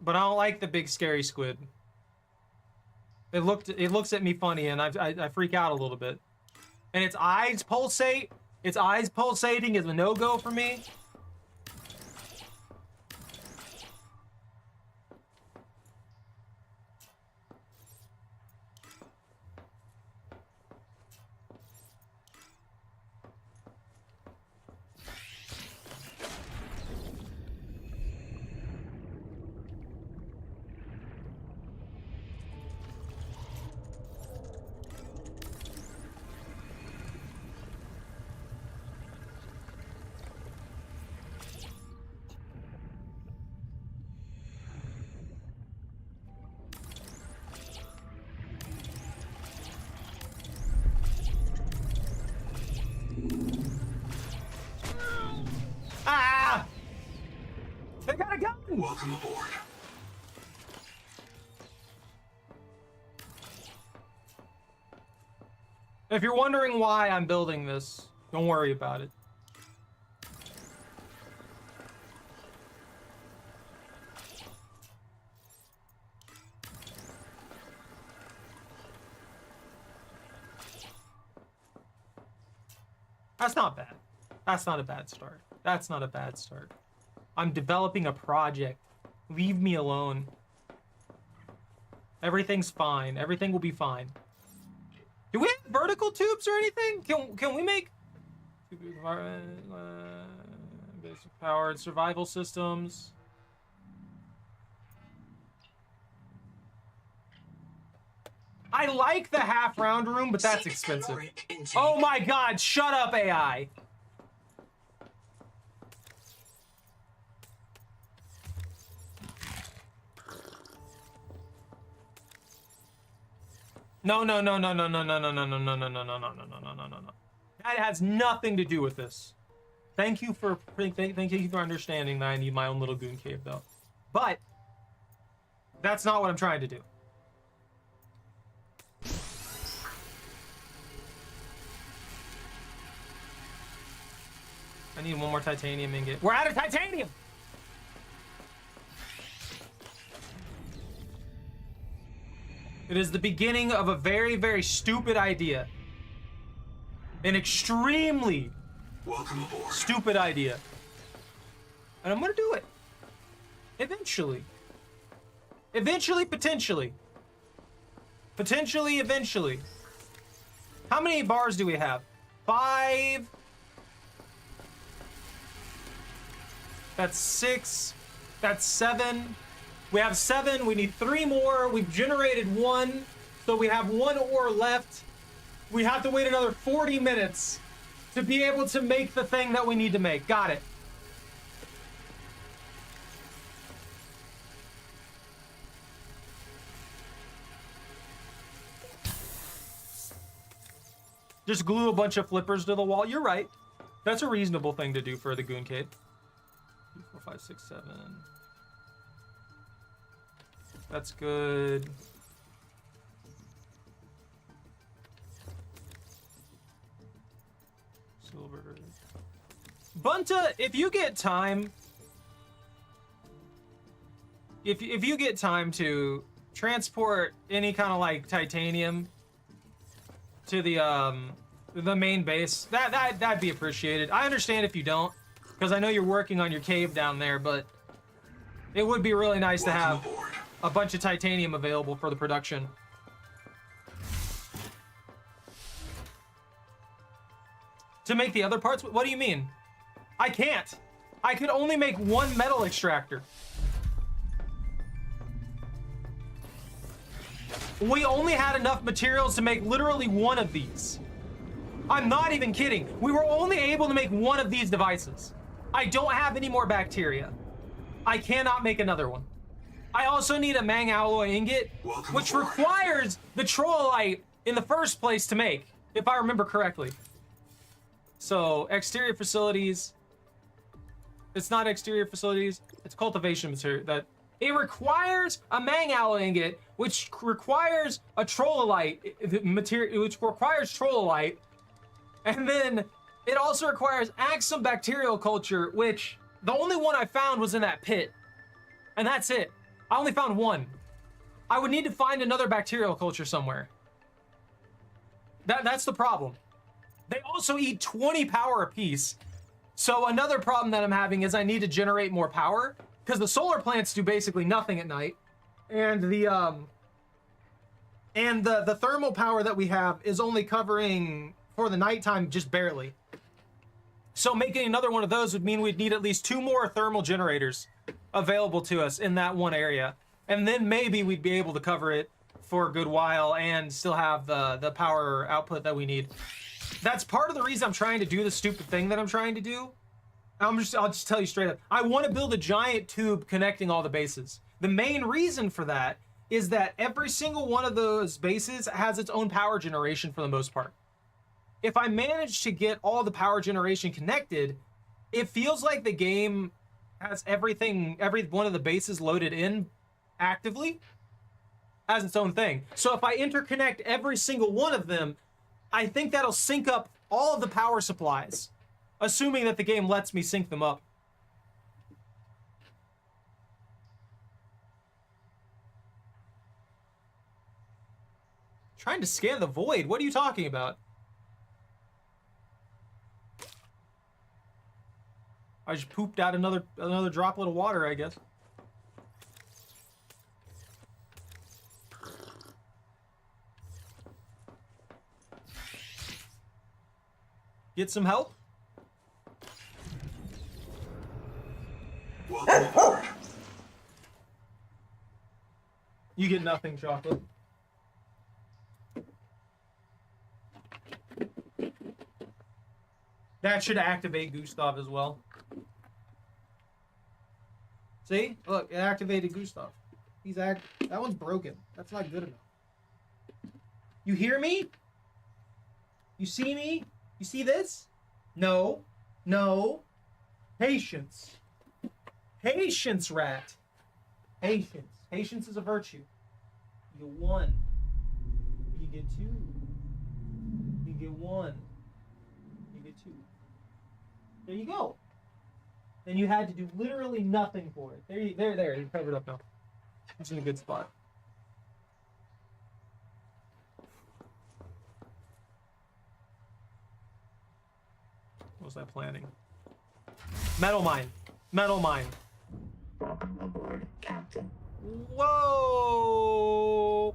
But I don't like the big scary squid. It looks at me funny, and I freak out a little bit. And its eyes pulsate. Its eyes pulsating is a no-go for me. Ah! They got a gun! Welcome aboard. If you're wondering why I'm building this, don't worry about it. That's not bad. That's not a bad start. That's not a bad start. I'm developing a project. Leave me alone. Everything's fine. Everything will be fine. Do we have vertical tubes or anything? Can we make basic powered survival systems? I like the half round room, but that's expensive. Oh my god, shut up, AI. No. That has nothing to do with this. Thank you for understanding that I need my own little goon cave, though. But that's not what I'm trying to do. I need one more titanium ingot. We're out of titanium! It is the beginning of a very, very stupid idea. An extremely Welcome aboard. stupid idea. And I'm gonna do it. Eventually. Eventually, potentially. Potentially, eventually. How many bars do we have? 5. That's 6. That's 7. We have 7. We need 3 more. We've generated 1. So we have 1 ore left. We have to wait another 40 minutes to be able to make the thing that we need to make. Got it. Just glue a bunch of flippers to the wall. You're right. That's a reasonable thing to do for the Gooncade. 2, 4, 5, 6, 7. That's good. Silver. Bunta, if you get time, if you get time to transport any kind of like titanium to the main base, that'd be appreciated. I understand if you don't, because I know you're working on your cave down there, but it would be really nice to have a bunch of titanium available for the production. To make the other parts? What do you mean? I can't. I could only make 1 metal extractor. We only had enough materials to make literally 1 of these. I'm not even kidding. We were only able to make 1 of these devices. I don't have any more bacteria. I cannot make another one. I also need a Mang alloy ingot, which requires the trollite in the first place to make, if I remember correctly. So, exterior facilities. It's not exterior facilities. It's cultivation material. That it requires a Mang alloy ingot, which requires a trollite material, which requires trollite, and then it also requires Axum bacterial culture, which the only one I found was in that pit, and that's it. I only found 1. I would need to find another bacterial culture somewhere. That's the problem. They also eat 20 power apiece. So another problem that I'm having is I need to generate more power, because the solar plants do basically nothing at night, and the thermal power that we have is only covering for the nighttime just barely. So making another one of those would mean we'd need at least 2 more thermal generators available to us in that one area, and then maybe we'd be able to cover it for a good while and still have the power output that we need. That's part of the reason I'm trying to do the stupid thing that I'm trying to do. I'll just tell you straight up. I want to build a giant tube connecting all the bases. The main reason for that is that every single one of those bases has its own power generation for the most part. If I manage to get all the power generation connected, it feels like the game has everything, every one of the bases loaded in actively as its own thing. So if I interconnect every single one of them, I think that'll sync up all of the power supplies, assuming that the game lets me sync them up. Trying to scan the void? What are you talking about? I just pooped out another droplet of water, I guess. Get some help? Welcome aboard. You get nothing, chocolate. That should activate Gustav as well. See? Look, it activated Gustav. That one's broken. That's not good enough. You hear me? You see me? You see this? No. No. Patience. Patience, rat. Patience. Patience is a virtue. You get 1. You get 2. You get 1. You get 2. There you go. And you had to do literally nothing for it. There. You're covered up now. It's in a good spot. What was I planning? Metal mine. Metal mine. Welcome aboard, Captain. Whoa!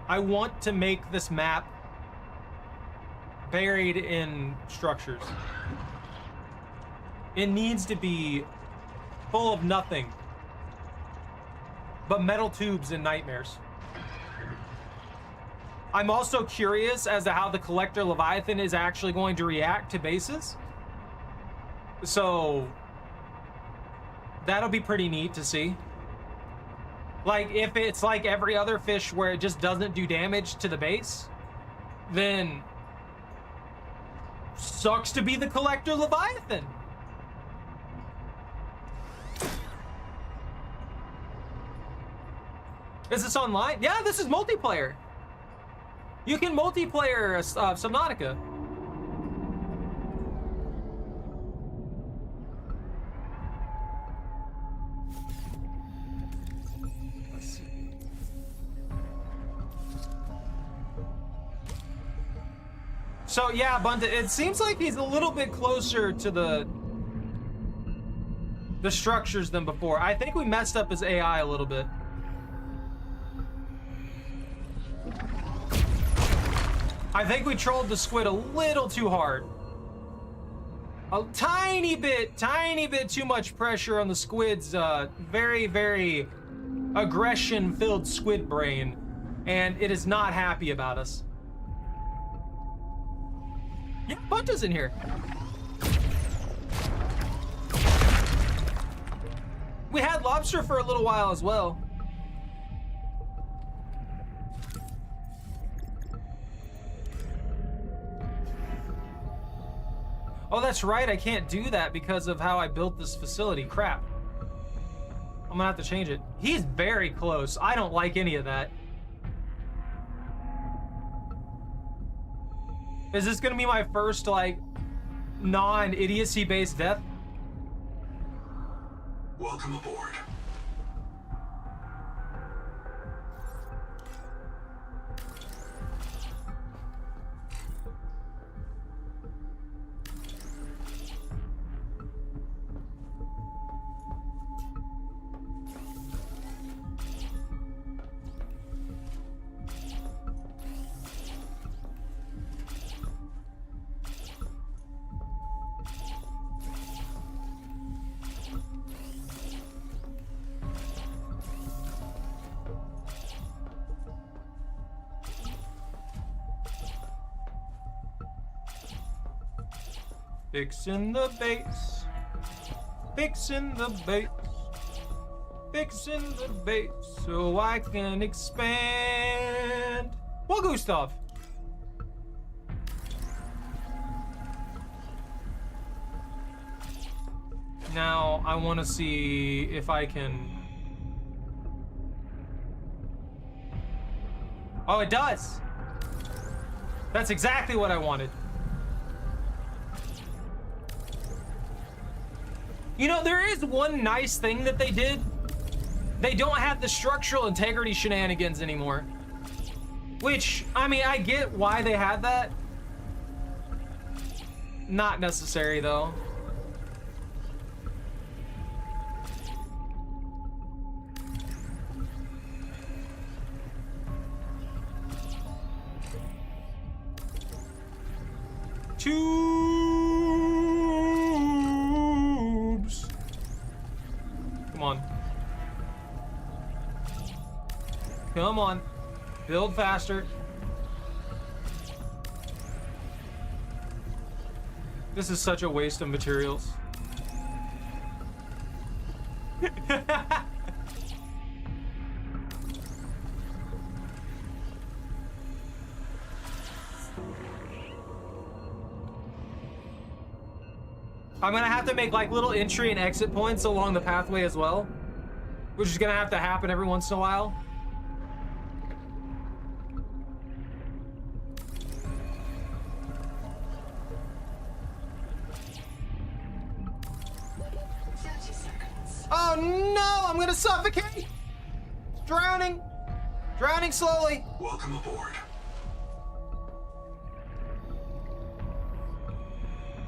I want to make this map buried in structures. It needs to be full of nothing but metal tubes and nightmares. I'm also curious as to how the Collector Leviathan is actually going to react to bases. So that'll be pretty neat to see. Like, if it's like every other fish where it just doesn't do damage to the base, then sucks to be the Collector Leviathan. Is this online? Yeah, this is multiplayer. You can multiplayer Subnautica. Let's see. So yeah, Bannith, it seems like he's a little bit closer to the structures than before. I think we messed up his AI a little bit. I think we trolled the squid a little too hard. A tiny bit too much pressure on the squid's very, very aggression-filled squid brain, and it is not happy about us. Yeah, Bunta's in here. We had lobster for a little while as well. Oh, that's right, I can't do that because of how I built this facility. Crap. I'm gonna have to change it. He's very close. I don't like any of that. Is this gonna be my first, like, non-idiocy-based death? Welcome aboard. Fixing the base, fixing the base, fixing the base so I can expand. Well, Gustav. Now I want to see if I can. Oh, it does. That's exactly what I wanted. You know, there is one nice thing that they did. They don't have the structural integrity shenanigans anymore. Which, I mean, I get why they had that. Not necessary, though. Tubes. Come on. Come on. Build faster. This is such a waste of materials. I'm gonna have to make like little entry and exit points along the pathway as well, which is gonna have to happen every once in a while. Oh no, I'm gonna suffocate! Drowning! Drowning slowly. Welcome aboard.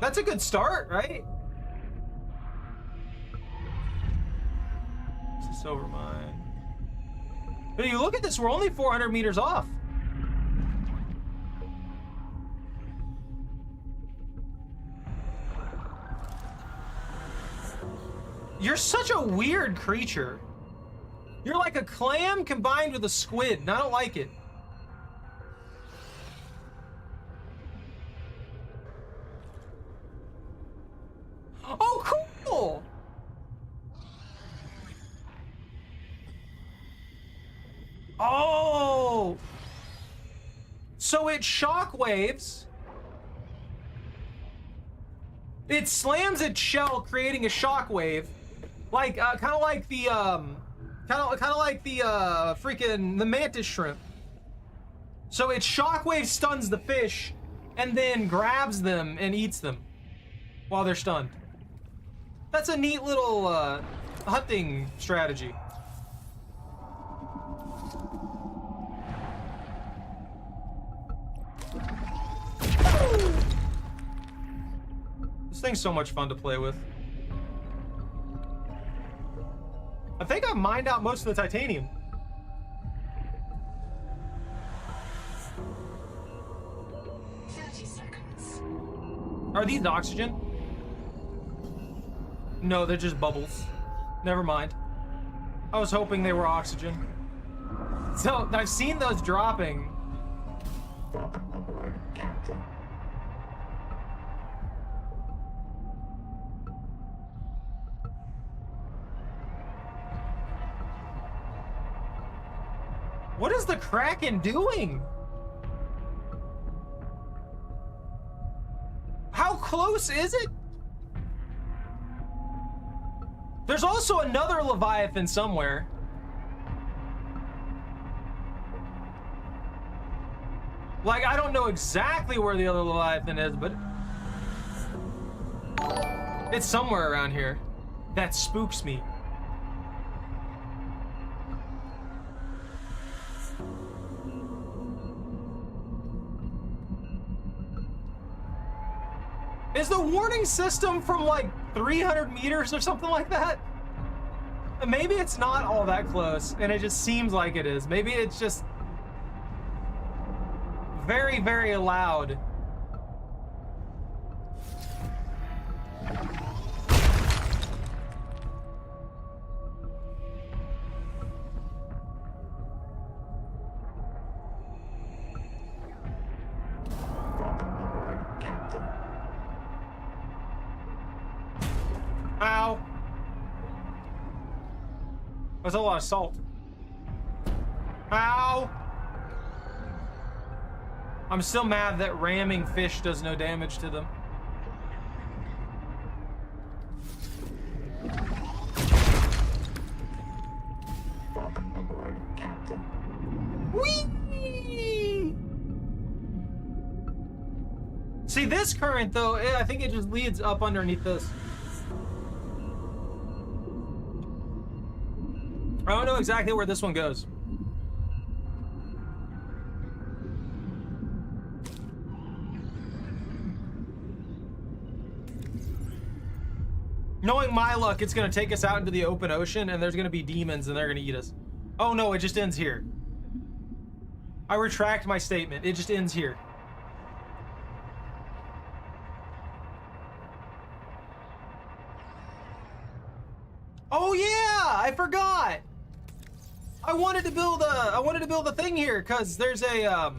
That's a good start, right? It's a silver mine. But you look at this, we're only 400 meters off. You're such a weird creature. You're like a clam combined with a squid, and I don't like it. Oh, cool! Oh! So it shockwaves. It slams its shell, creating a shockwave, like kind of like the freaking the mantis shrimp. So its shockwave stuns the fish, and then grabs them and eats them while they're stunned. That's a neat little hunting strategy. This thing's so much fun to play with. I think I've mined out most of the titanium. Are these oxygen? No, they're just bubbles. Never mind. I was hoping they were oxygen. So, I've seen those dropping. Welcome aboard, Captain. What is the Kraken doing? How close is it? There's also another Leviathan somewhere. Like, I don't know exactly where the other Leviathan is, but it's somewhere around here. That spooks me. Is the warning system from like 300 meters or something like that? Maybe it's not all that close and it just seems like it is. Maybe it's just very, very loud. Ow. That's a lot of salt. Ow. I'm still mad that ramming fish does no damage to them. Welcome aboard, Captain. Whee! See, this current, though, I think it just leads up underneath this. I don't know exactly where this one goes. Knowing my luck, it's gonna take us out into the open ocean and there's gonna be demons and they're gonna eat us. Oh no, it just ends here. I retract my statement. It just ends here. Oh yeah, I forgot. I wanted to build a thing here because there's a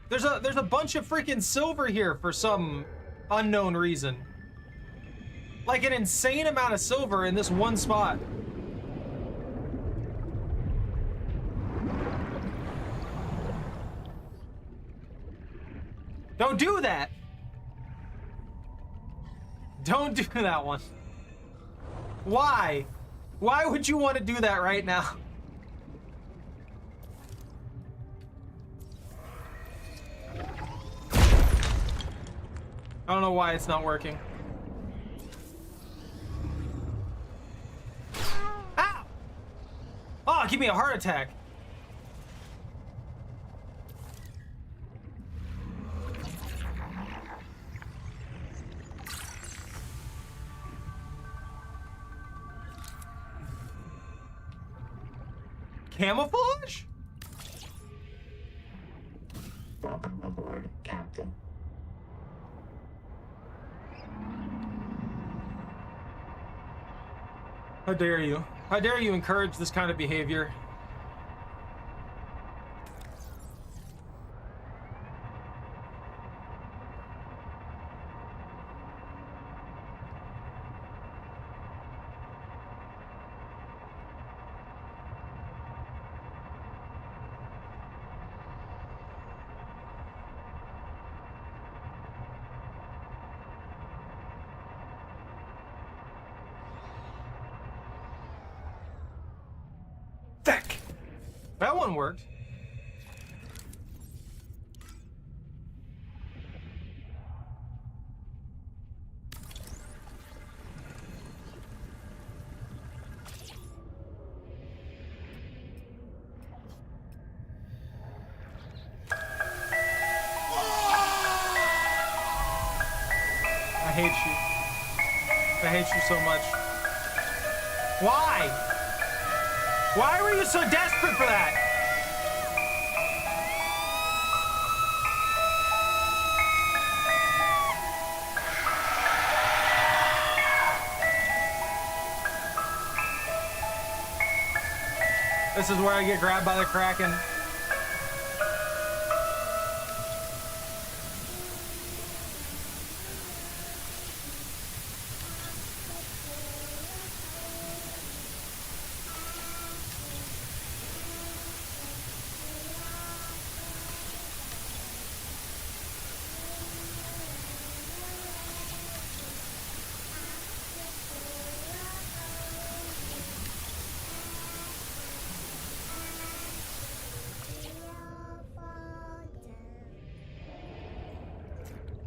there's a bunch of freaking silver here for some unknown reason. Like an insane amount of silver in this one spot. Don't do that. Don't do that one. Why? Why would you want to do that right now? I don't know why it's not working. give me a heart attack. Camouflage? Welcome aboard, Captain. How dare you? How dare you encourage this kind of behavior? That one worked. I hate you. I hate you so much. Why? Why were you so desperate for that? This is where I get grabbed by the Kraken.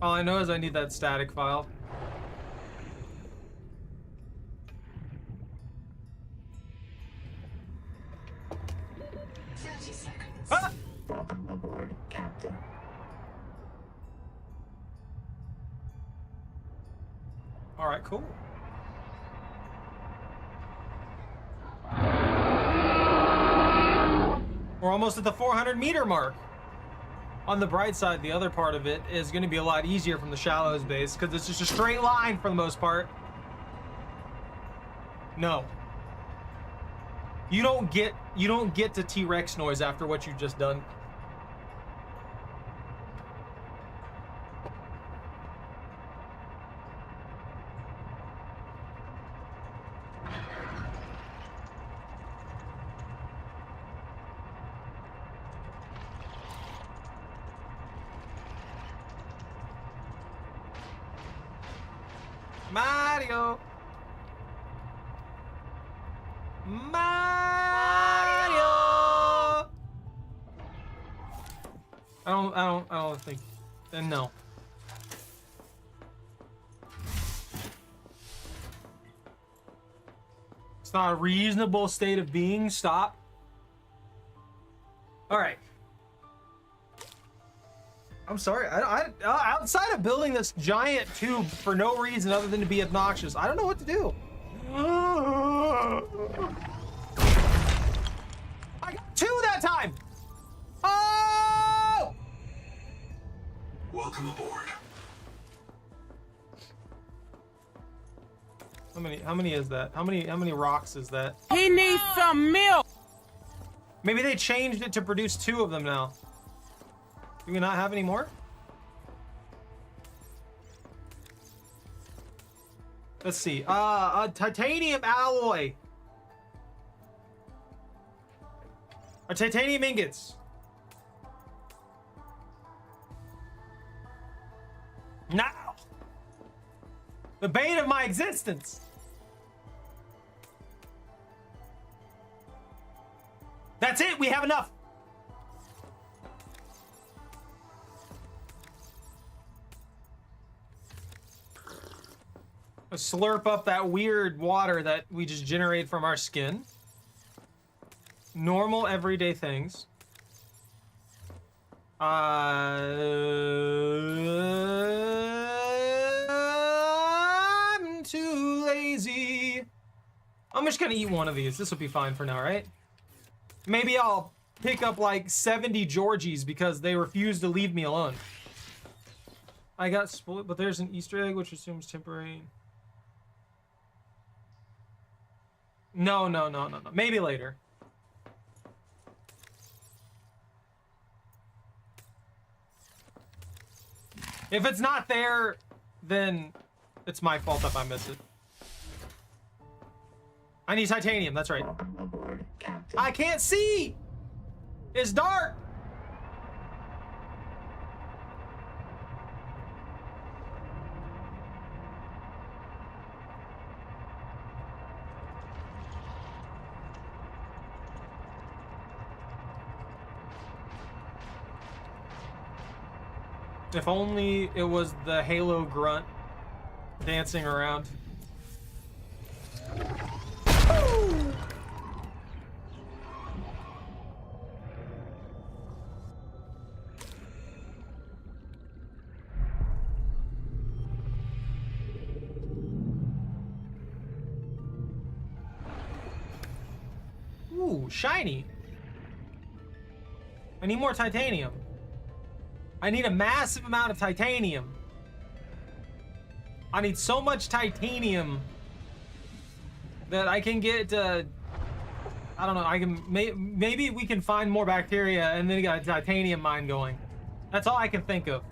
All I know is I need that static file. Ah! Welcome aboard, Captain. All right, cool. We're almost at the 400-meter mark. On the bright side, the other part of it is going to be a lot easier from the shallows base because it's just a straight line for the most part. No. You don't get to T-Rex noise after what you've just done. Mario. I don't think. No. It's not a reasonable state of being. Stop. All right. I'm sorry. Outside of building this giant tube for no reason other than to be obnoxious, I don't know what to do. I got two that time. Oh! Welcome aboard. How many is that? How many rocks is that? He needs some milk. Maybe they changed it to produce two of them now. Do we not have any more? Let's see. A titanium alloy. Or titanium ingots. Now. The bane of my existence. That's it. We have enough. Slurp up that weird water that we just generate from our skin. Normal everyday things. I'm too lazy. I'm just gonna eat one of these. This will be fine for now, right? Maybe I'll pick up like 70 Georgies because they refuse to leave me alone. I got split, but there's an Easter egg which assumes temporary. No. Maybe later. If it's not there, then it's my fault if I miss it. I need titanium, that's right. Welcome aboard, Captain. I can't see! It's dark! If only it was the Halo grunt dancing around. Ooh, shiny. I need more titanium. I need a massive amount of titanium. I need so much titanium that I can get, I don't know, I can, maybe we can find more bacteria and then get a titanium mine going. That's all I can think of.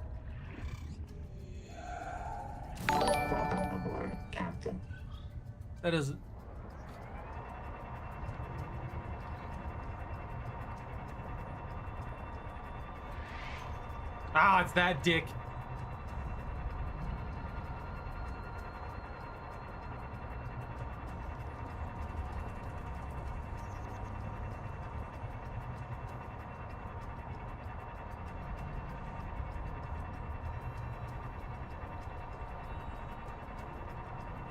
Welcome aboard, Captain. That is... Ah, it's that dick.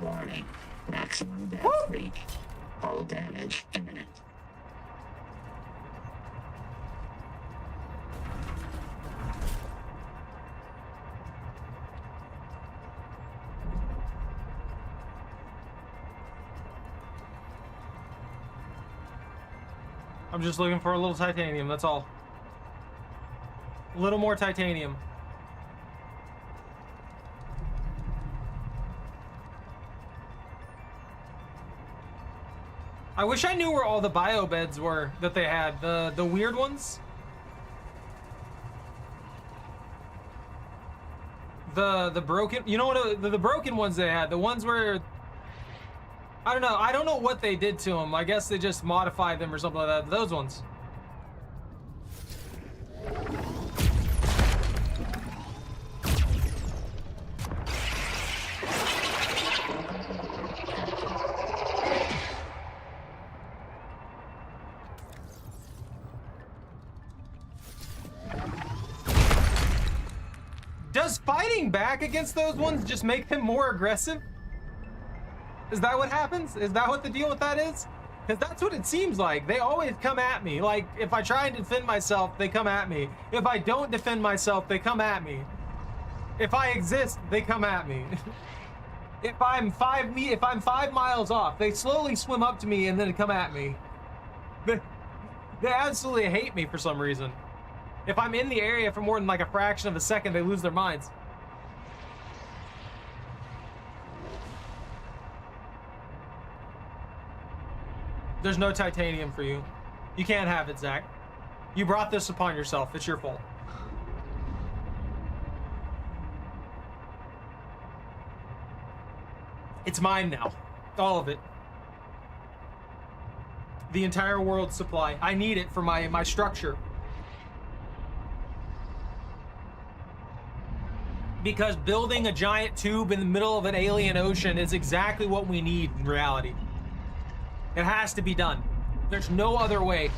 Warning. Maximum depth reach. Hull damage imminent. I'm just looking for a little titanium, that's all. A little more titanium. I wish I knew where all the bio beds were that they had, the weird ones. The broken, you know what, the broken ones they had, the ones where, I don't know what they did to them. I guess they just modified them or something like that. Those ones. Does fighting back against those ones just make them more aggressive? Is that what happens? Is that what the deal with that is? Because that's what it seems like. They always come at me. Like, if I try and defend myself, they come at me. If I don't defend myself, they come at me. If I exist, they come at me. If I'm 5 miles off, they slowly swim up to me and then come at me. They absolutely hate me for some reason. If I'm in the area for more than like a fraction of a second, they lose their minds. There's no titanium for you. You can't have it, Zach. You brought this upon yourself. It's your fault. It's mine now. All of it. The entire world's supply. I need it for my structure. Because building a giant tube in the middle of an alien ocean is exactly what we need in reality. It has to be done. There's no other way.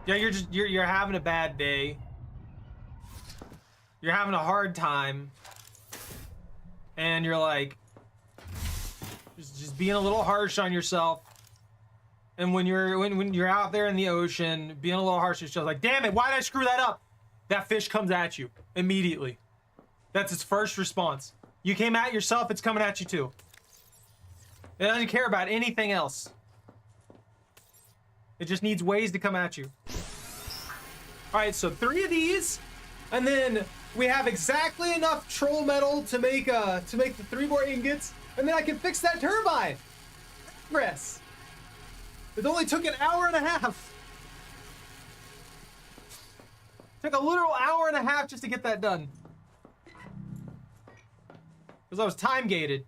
Yeah, you're having a bad day. You're having a hard time. and you're like, just being a little harsh on yourself. And when you're out there in the ocean, being a little harsh on yourself, like, damn it, why did I screw that up? That fish comes at you immediately. That's its first response. You came at yourself, it's coming at you too. It doesn't care about anything else. It just needs ways to come at you. All right, so 3 of these, and then we have exactly enough troll metal to make the 3 more ingots, and then I can fix that turbine. Progress. It only took an hour and a half. Took a literal hour and a half just to get that done. Because I was time gated.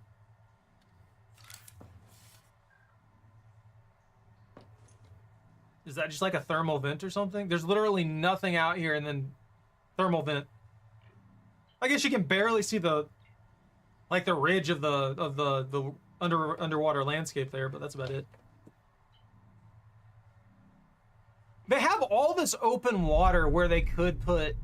Is that just like a thermal vent or something? There's literally nothing out here and then thermal vent. I guess you can barely see the ridge of the underwater landscape there, but that's about it. They have all this open water where they could put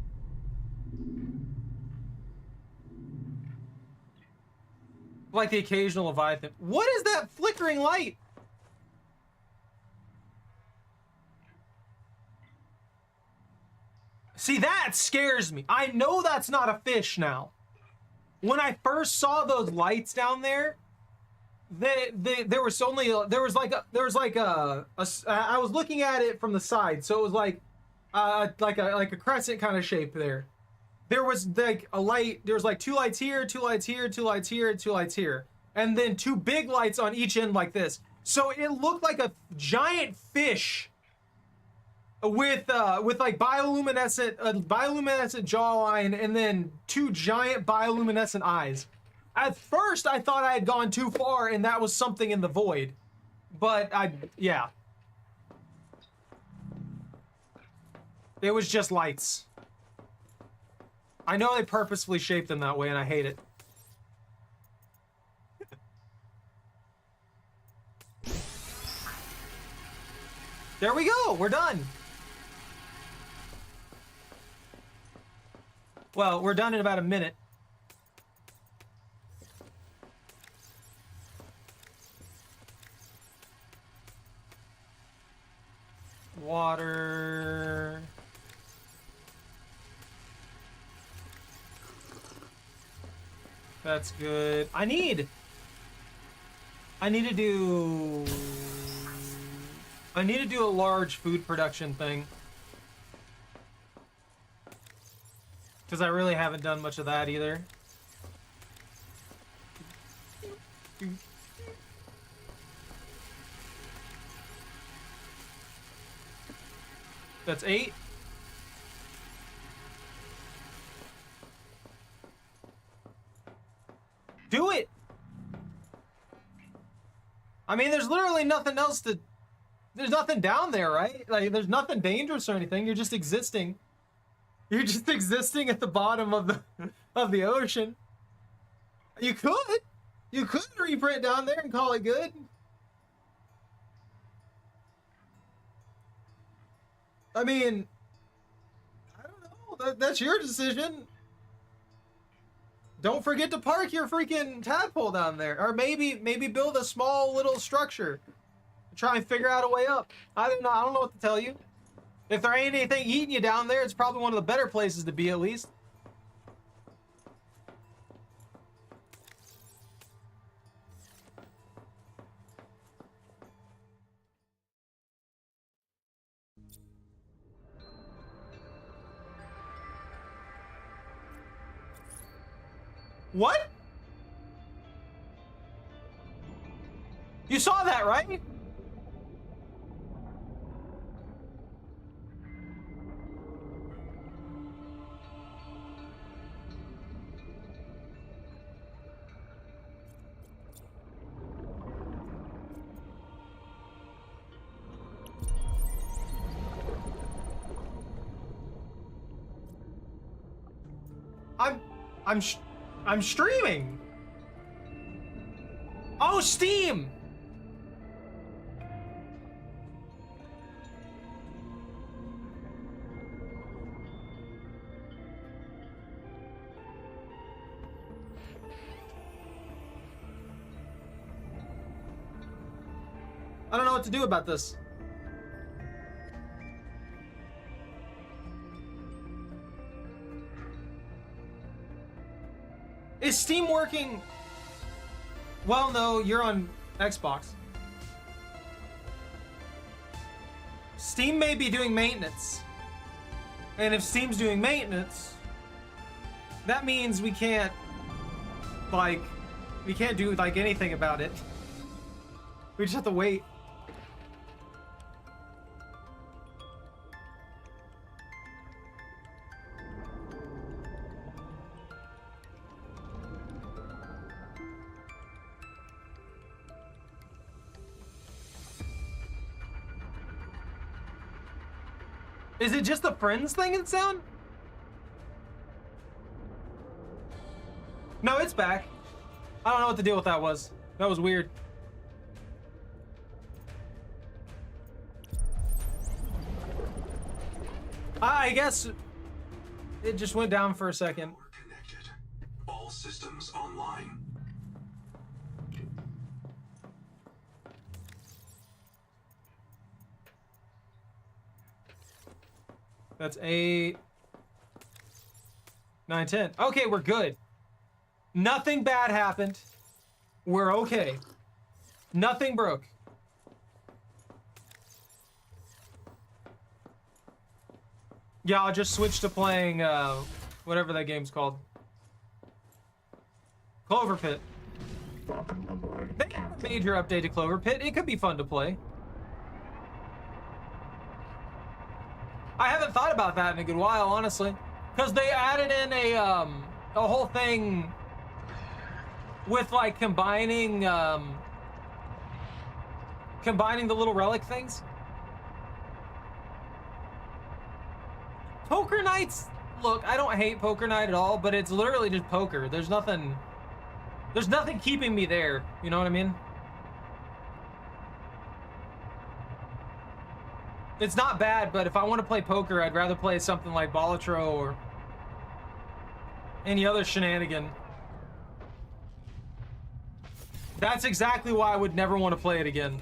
like the occasional Leviathan. What is that flickering light? See, that scares me. I know that's not a fish now. When I first saw those lights down there, I was looking at it from the side, so it was like a crescent kind of shape there. There was like a light. There was like 2 lights here, 2 lights here, 2 lights here, 2 lights here, and then 2 big lights on each end like this. So it looked like a giant fish with like bioluminescent jawline, and then 2 giant bioluminescent eyes. At first, I thought I had gone too far, and that was something in the void. But yeah. It was just lights. I know they purposefully shaped them that way, and I hate it. There we go, we're done. Well, we're done in about a minute. Water. That's good. I need to do a large food production thing. Because I really haven't done much of that either. That's 8. Do it! I mean, there's literally nothing else to... There's nothing down there, right? Like, there's nothing dangerous or anything. You're just existing. You're just existing at the bottom of the ocean. You could reprint down there and call it good. I mean, I don't know. That's your decision. Don't forget to park your freaking tadpole down there, or maybe build a small little structure. Try and figure out a way up. I don't know what to tell you. If there ain't anything eating you down there, it's probably one of the better places to be, at least. What? You saw that, right? I'm streaming. Oh, Steam. I don't know what to do about this. Is Steam working? Well, no, you're on Xbox. Steam may be doing maintenance. And if Steam's doing maintenance, that means we can't, like, we can't do, like, anything about it. We just have to wait. Is it just the friends thing in sound? No, it's back. I don't know what the deal with that was. That was weird. I guess it just went down for a second. We're connected. All systems online. That's 8, 9, 10. Okay, we're good. Nothing bad happened. We're okay. Nothing broke. Yeah, I'll just switch to playing whatever that game's called. Clover Pit. Welcome aboard, They have a Captain. major update to Clover Pit. It could be fun to play. I haven't thought about that in a good while, honestly, because they added in a whole thing with like combining the little relic things. Poker nights. Look, I don't hate poker night at all, but it's literally just poker. There's nothing keeping me there. You know what I mean? It's not bad, but if I want to play poker, I'd rather play something like Balatro or any other shenanigan. That's exactly why I would never want to play it again.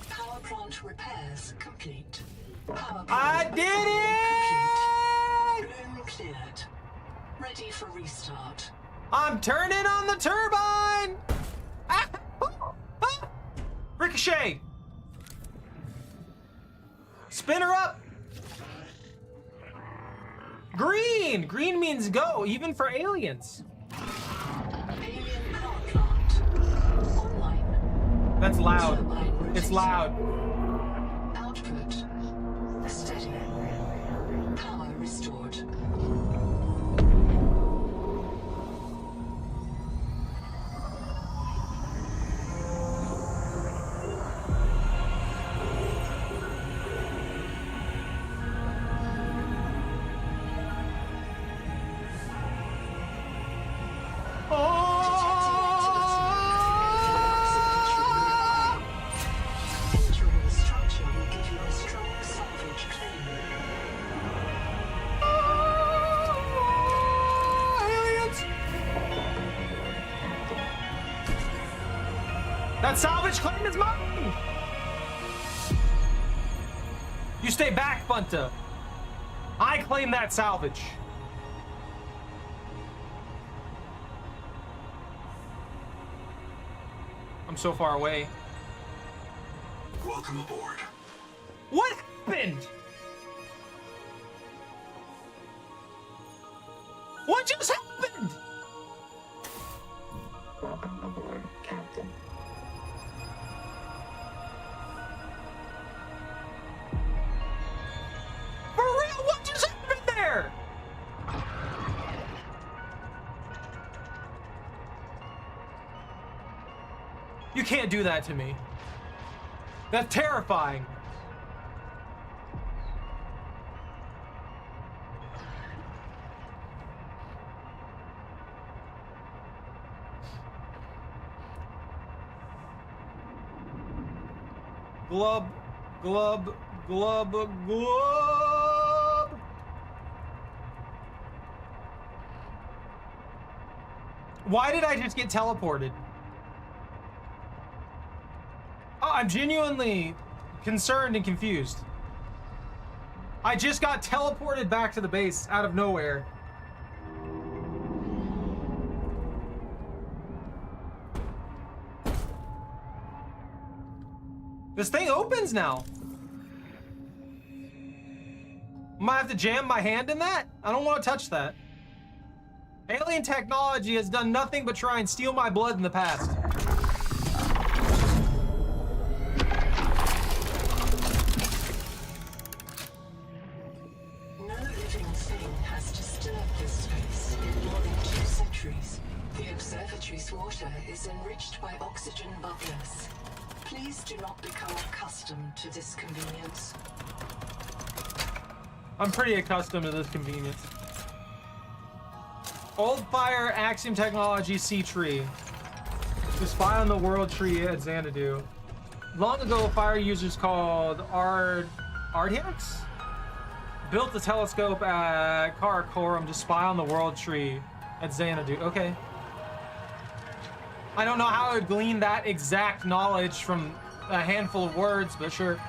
Power plant repairs complete. Power I plant did it! Bloom cleared. Ready for restart. I'm turning on the turbine! Ah! Ah! Ricochet! Spin her up! Green! Green means go, even for aliens. Alien power plant online. That's loud. Turbine It's rotating. loud. Output steady. Power restored. Entering the structure will give you a strong salvage claim. Aliens! That salvage claim is mine! You stay back, Bunta. I claim that salvage. I'm so far away. Welcome aboard. What happened? What just happened? Welcome aboard, Captain. For real, what just happened there? You can't do that to me. That's terrifying. Glub, glub, glub, glub. Why did I just get teleported? Oh, I'm genuinely concerned and confused. I just got teleported back to the base out of nowhere. This thing opens now. Might have to jam my hand in that? I don't want to touch that. Alien technology has done nothing but try and steal my blood in the past. No living thing has disturbed this space in more than 2 centuries. The observatory's water is enriched by oxygen bubblers. Please do not become accustomed to this convenience. I'm pretty accustomed to this convenience. Old Fire Axiom Technology Sea Tree. To spy on the world tree at Xanadu. Long ago, fire users called Ardiacs built a telescope at Karakorum to spy on the world tree at Xanadu. Okay. I don't know how I would glean that exact knowledge from a handful of words, but sure.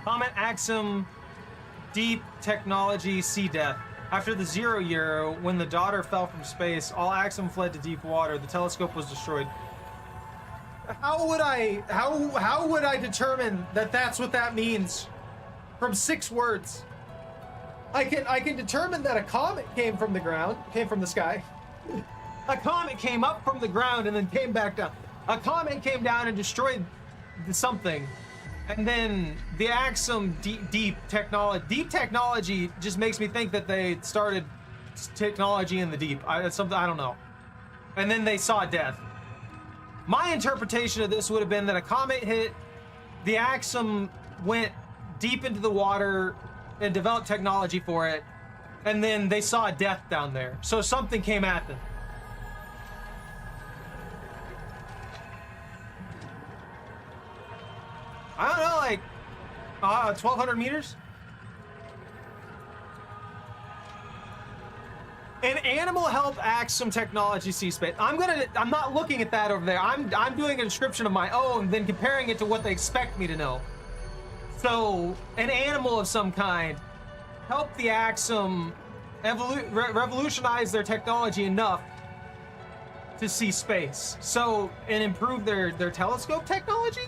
Comet Axiom Deep Technology Sea Death. After the 0 year, when the daughter fell from space, all Axiom fled to deep water. The telescope was destroyed. How would I determine that that's what that means from 6 words? I can determine that a comet came from the sky. A comet came up from the ground and then came back down. A comet came down and destroyed something. And then the Axiom deep technology just makes me think that they started technology in the deep. It's something I don't know. And then they saw death. My interpretation of this would have been that a comet hit, the Axiom went deep into the water and developed technology for it, and then they saw death down there. So something came at them. I don't know, like 1,200 meters? An animal help Axiom Technology Sea Space. I'm not looking at that over there. I'm doing a description of my own, then comparing it to what they expect me to know. So, an animal of some kind helped the Axiom revolutionize their technology enough to see space. So, and improve their telescope technology?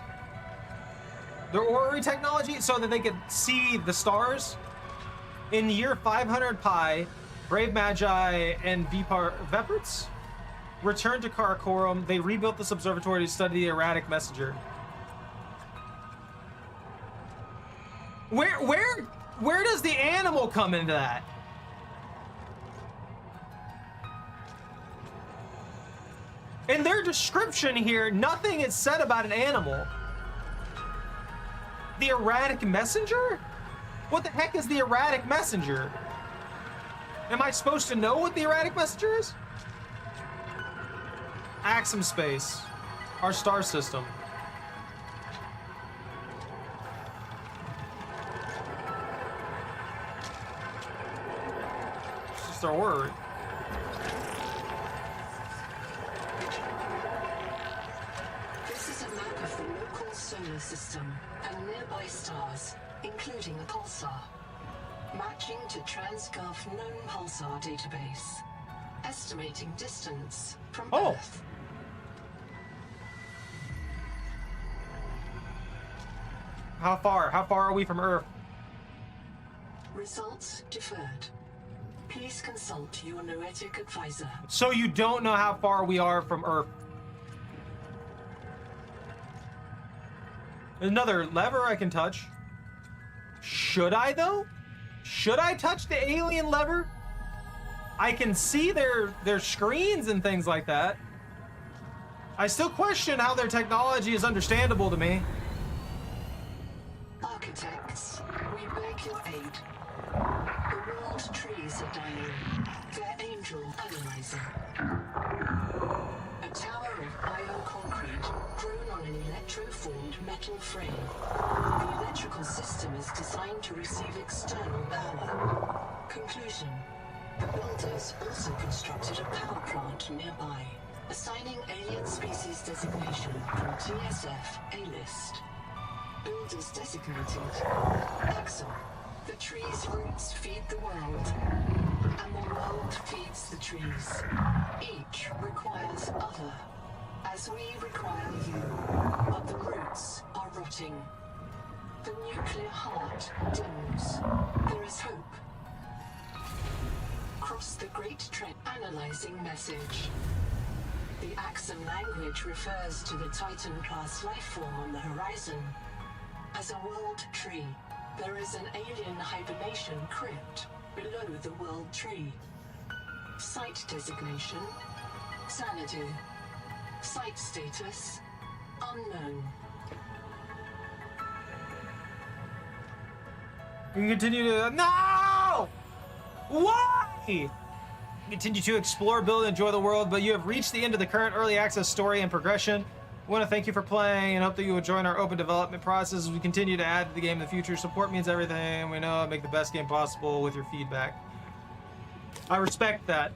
Their orrery technology, so that they could see the stars. In the year 500 Pi, Brave Magi and Veperts returned to Karakorum. They rebuilt this observatory to study the erratic messenger. Where does the animal come into that? In their description here, nothing is said about an animal. The erratic messenger? What the heck is the erratic messenger? Am I supposed to know what the erratic messenger is? Axiom Space, our star system. It's just our word. This is a map of the local solar system and nearby stars, including a pulsar. Matching to TransGov known pulsar database. Estimating distance from Earth. How far? How far are we from Earth? Results deferred. Please consult your noetic advisor. So you don't know how far we are from Earth. Another lever I can touch. Should I though? Should I touch the alien lever? I can see their screens and things like that. I still question how their technology is understandable to me. Architects, we beg your aid. The world trees are dying. Their angel analyzing. A tower of bioconcrete grown on an electro-formed metal frame. The electrical system is designed to receive external power. Conclusion. The builders also constructed a power plant nearby. Assigning alien species designation from TSF A-list. Builders designated. Axel. The tree's roots feed the world, and the world feeds the trees. Each requires other, as we require you. But the roots are rotting. The nuclear heart dims. There is hope. Cross the Great Trend. Analyzing message. The Axum language refers to the Titan-class lifeform on the horizon. As a world tree, there is an alien hibernation crypt below the world tree. Site designation: Xanadu. Site status: unknown. You can continue to... No! Why? Continue to explore, build, and enjoy the world, but you have reached the end of the current early access story and progression. We want to thank you for playing and hope that you will join our open development process as we continue to add to the game in the future. Support means everything. We know make the best game possible with your feedback. I respect that.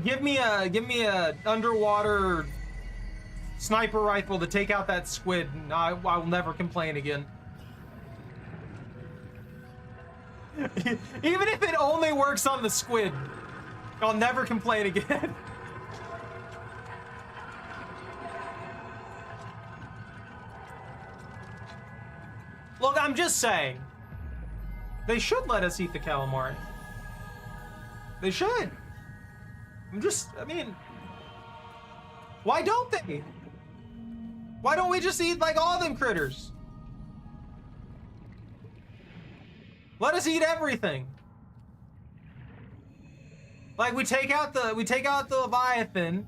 Give me a underwater sniper rifle to take out that squid, and I will never complain again. Even if it only works on the squid, I'll never complain again. Look, I'm just saying. They should let us eat the calamari. They should. I mean, why don't they? Why don't we just eat like all them critters? Let us eat everything. Like we take out the Leviathan,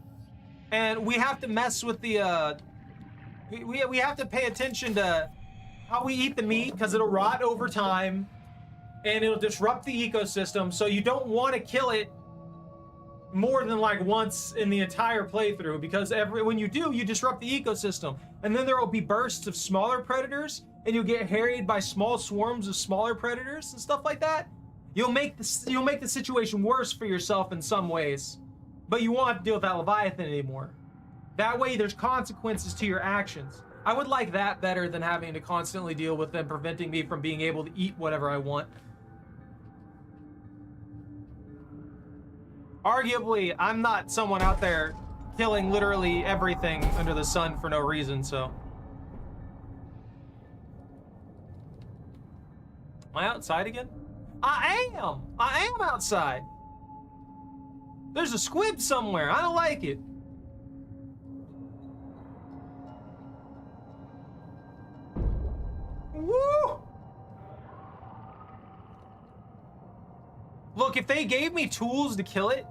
and we have to mess with the we have to pay attention to how we eat the meat because it'll rot over time and it'll disrupt the ecosystem. So you don't want to kill it more than like once in the entire playthrough, because when you do, you disrupt the ecosystem, and then there will be bursts of smaller predators, and you'll get harried by small swarms of smaller predators and stuff like that. You'll make the situation worse for yourself in some ways, but you won't have to deal with that Leviathan anymore. That way, there's consequences to your actions. I would like that better than having to constantly deal with them preventing me from being able to eat whatever I want. Arguably, I'm not someone out there killing literally everything under the sun for no reason, so. Am I outside again? I am outside. There's a squib somewhere. I don't like it. Woo! Look, if they gave me tools to kill it,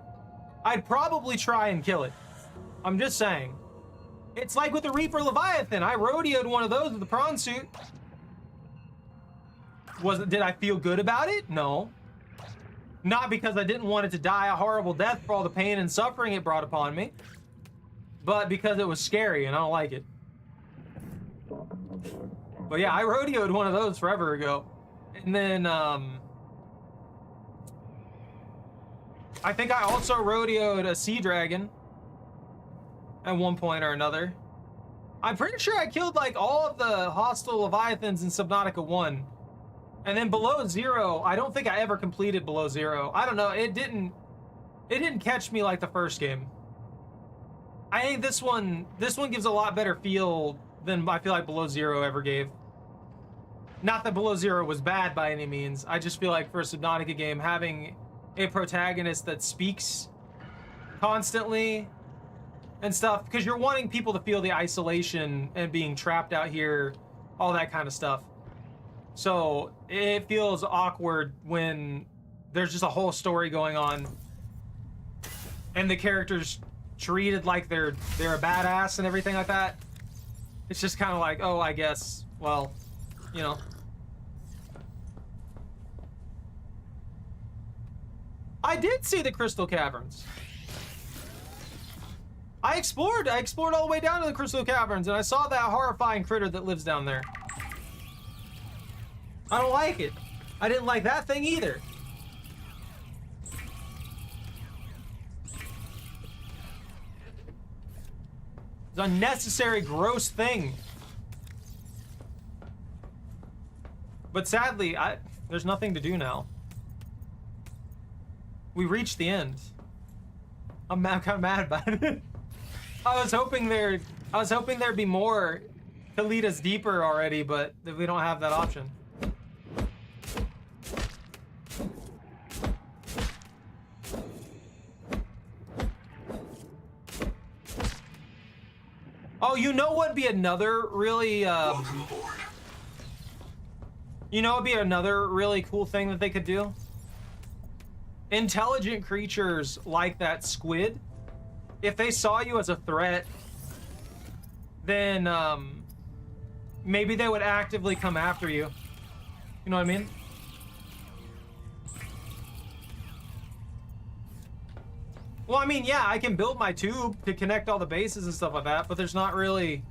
I'd probably try and kill it. I'm just saying. It's like with the Reaper Leviathan. I rodeoed one of those with the prawn suit. Did I feel good about it? No. Not because I didn't want it to die a horrible death for all the pain and suffering it brought upon me, but because it was scary and I don't like it. But yeah, I rodeoed one of those forever ago. And then, I think I also rodeoed a sea dragon at one point or another. I'm pretty sure I killed like all of the hostile Leviathans in Subnautica 1. And then Below Zero, I don't think I ever completed Below Zero. I don't know, it didn't catch me like the first game. I think this one gives a lot better feel than I feel like Below Zero ever gave. Not that Below Zero was bad by any means. I just feel like for a Subnautica game, having a protagonist that speaks constantly and stuff, because you're wanting people to feel the isolation and being trapped out here, all that kind of stuff. So it feels awkward when there's just a whole story going on and the characters treated like they're a badass and everything like that. It's just kind of like, oh, I guess, well, you know. I did see the Crystal Caverns. I explored all the way down to the Crystal Caverns, and I saw that horrifying critter that lives down there. I don't like it. I didn't like that thing either. It's an unnecessary, gross thing. But sadly, there's nothing to do now. We reached the end. I'm kind of mad about it. I was hoping there'd be more to lead us deeper already, but we don't have that option. Oh, you know what'd be another really Welcome aboard. you know what'd be another really cool thing that they could do? Intelligent creatures like that squid, if they saw you as a threat, then maybe they would actively come after you. You know what I mean? Well, I mean, yeah, I can build my tube to connect all the bases and stuff like that, but there's not really...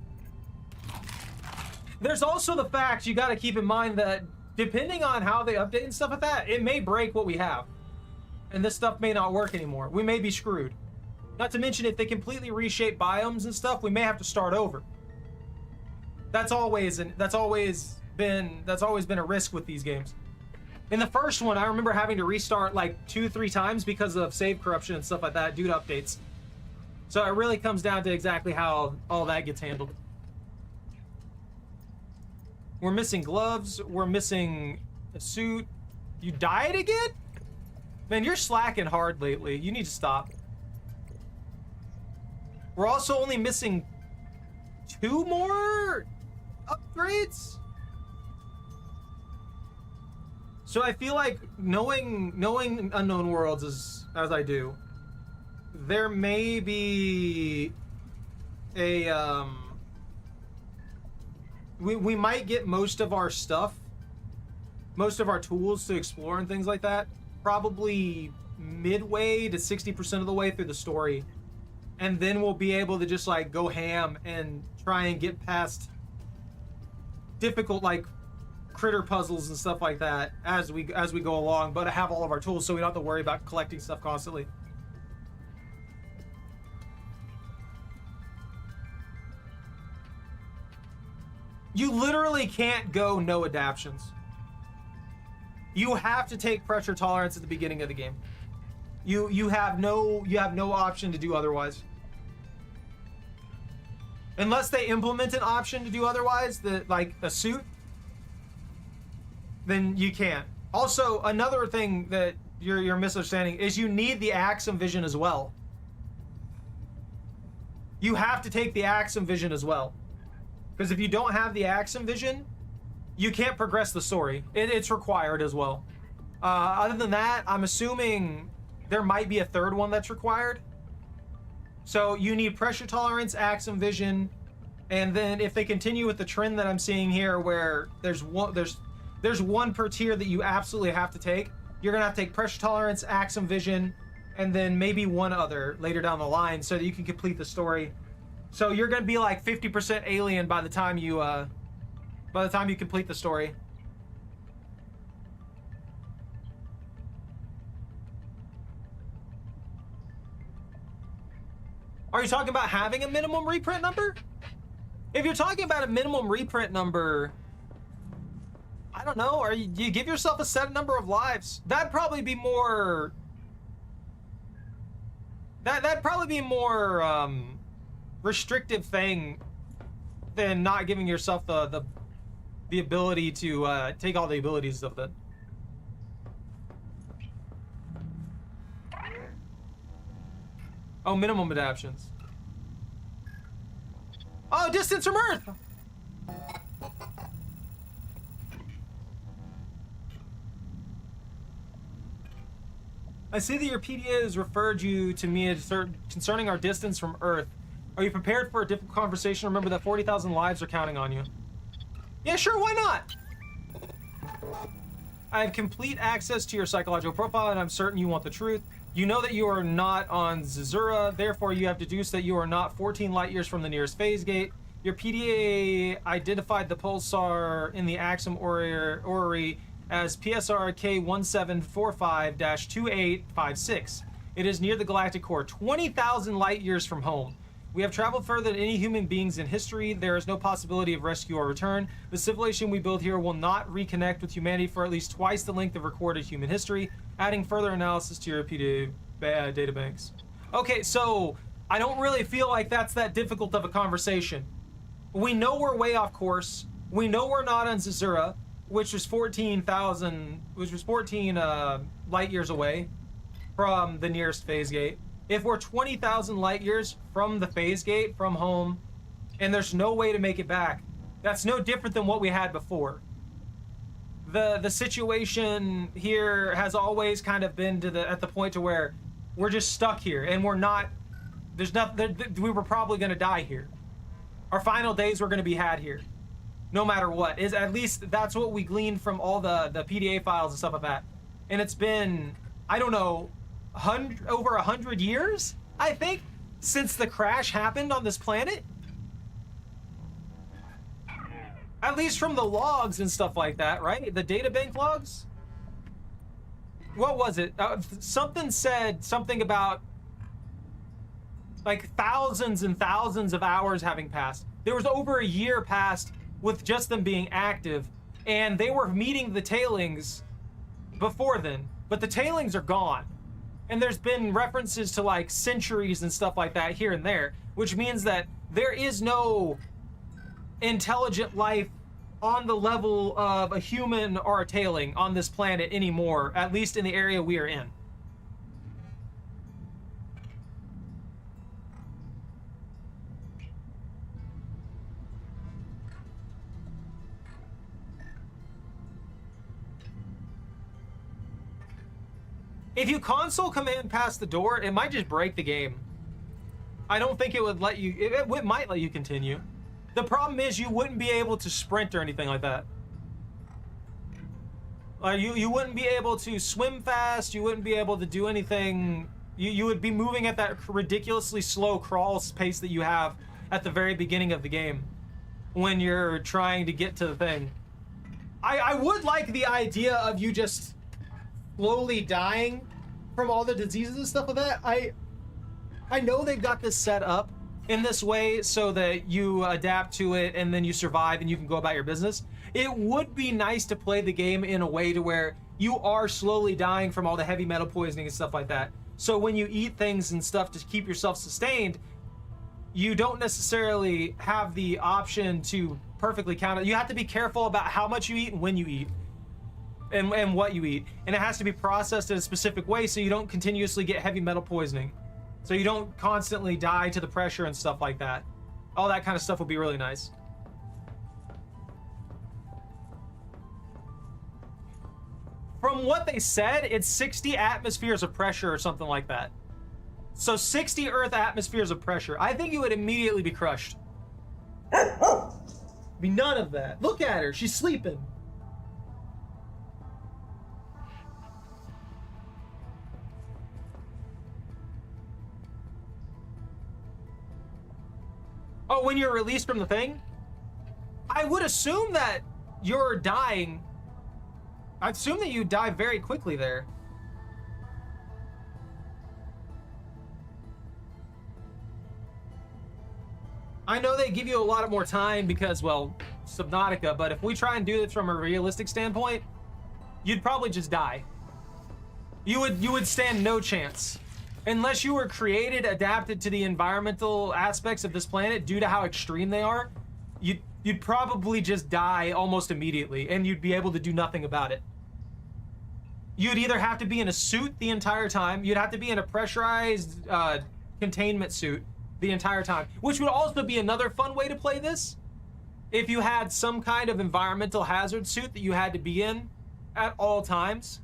There's also the fact you got to keep in mind that depending on how they update and stuff like that, it may break what we have. And this stuff may not work anymore. We may be screwed. Not to mention, if they completely reshape biomes and stuff, we may have to start over. That's always been a risk with these games. In the first one, I remember having to restart like 2-3 times because of save corruption and stuff like that due to updates. So it really comes down to exactly how all that gets handled. We're missing gloves. We're missing a suit. You died again? Man, you're slacking hard lately. You need to stop. We're also only missing 2 more upgrades? So I feel like knowing Unknown Worlds as I do, there may be a we might get most of our stuff, most of our tools to explore and things like that, probably midway to 60% of the way through the story, and then we'll be able to just like go ham and try and get past difficult like critter puzzles and stuff like that as we go along, but I have all of our tools so we don't have to worry about collecting stuff constantly. You literally can't go no adaptions. You have to take pressure tolerance at the beginning of the game. You have no option to do otherwise. Unless they implement an option to do otherwise, like a suit, then you can't. Also, another thing that you're misunderstanding is you need the Axum vision as well. You have to take the Axum vision as well. Because if you don't have the Axum vision, you can't progress the story. It's required as well. Other than that, I'm assuming there might be a third one that's required. So you need pressure tolerance, Axum vision, and then if they continue with the trend that I'm seeing here where there's one per tier that you absolutely have to take, you're gonna have to take pressure tolerance, Axum vision, and then maybe one other later down the line so that you can complete the story. So you're gonna be like 50% alien by the time you complete the story. Are you talking about having a minimum reprint number? If you're talking about a minimum reprint number, I don't know, or you give yourself a set number of lives. That'd probably be more... That'd probably be more restrictive thing than not giving yourself the ability to take all the abilities of it. Oh, minimum adaptions. Oh, distance from Earth! I see that your PDA has referred you to me concerning our distance from Earth. Are you prepared for a difficult conversation? Remember that 40,000 lives are counting on you. Yeah, sure, why not? I have complete access to your psychological profile, and I'm certain you want the truth. You know that you are not on Zazura, therefore you have deduced that you are not 14 light years from the nearest phase gate. Your PDA identified the pulsar in the Axum orrery as PSR K1745-2856. It is near the galactic core, 20,000 light years from home. We have traveled further than any human beings in history. There is no possibility of rescue or return. The civilization we build here will not reconnect with humanity for at least twice the length of recorded human history, adding further analysis to your databanks. Okay, so I don't really feel like that's that difficult of a conversation. We know we're way off course. We know we're not on Zazura, which was 14 light years away from the nearest phase gate. If we're 20,000 light years from the phase gate, from home, and there's no way to make it back, that's no different than what we had before. The situation here has always kind of been at the point to where we're just stuck here, and we were probably going to die here. Our final days were going to be had here, no matter what. At least that's what we gleaned from all the PDA files and stuff like that. And it's been, I don't know, over 100 years, I think, since the crash happened on this planet. At least from the logs and stuff like that, right? The databank logs? What was it? Something said something about like thousands and thousands of hours having passed. There was over a year passed with just them being active, and they were meeting the tailings before then, but the tailings are gone. And there's been references to like centuries and stuff like that here and there, which means that there is no intelligent life on the level of a human or a tailing on this planet anymore, at least in the area we are in. If you console command past the door, it might just break the game. I don't think it would let you, it might let you continue. The problem is you wouldn't be able to sprint or anything like that. You wouldn't be able to swim fast, you wouldn't be able to do anything. You would be moving at that ridiculously slow crawl pace that you have at the very beginning of the game when you're trying to get to the thing. I would like the idea of you just slowly dying from all the diseases and stuff like that. I know they've got this set up in this way so that you adapt to it and then you survive and you can go about your business. It would be nice to play the game in a way to where you are slowly dying from all the heavy metal poisoning and stuff like that. So when you eat things and stuff to keep yourself sustained, you don't necessarily have the option to perfectly count it. You have to be careful about how much you eat and when you eat. And what you eat, and it has to be processed in a specific way so you don't continuously get heavy metal poisoning, so you don't constantly die to the pressure and stuff like that. All that kind of stuff would be really nice. From what they said, it's 60 atmospheres of pressure or something like that. So 60 Earth atmospheres of pressure. I think you would immediately be crushed. Be none of that. Look at her, she's sleeping. Oh, when you're released from the thing? I would assume that you're dying. I'd assume that you die very quickly there. I know they give you a lot more time because, well, Subnautica, but if we try and do this from a realistic standpoint, you'd probably just die. You would stand no chance. Unless you were created, adapted to the environmental aspects of this planet due to how extreme they are, you'd probably just die almost immediately, and you'd be able to do nothing about it. You'd either have to be in a suit the entire time, you'd have to be in a pressurized containment suit the entire time, which would also be another fun way to play this. If you had some kind of environmental hazard suit that you had to be in at all times,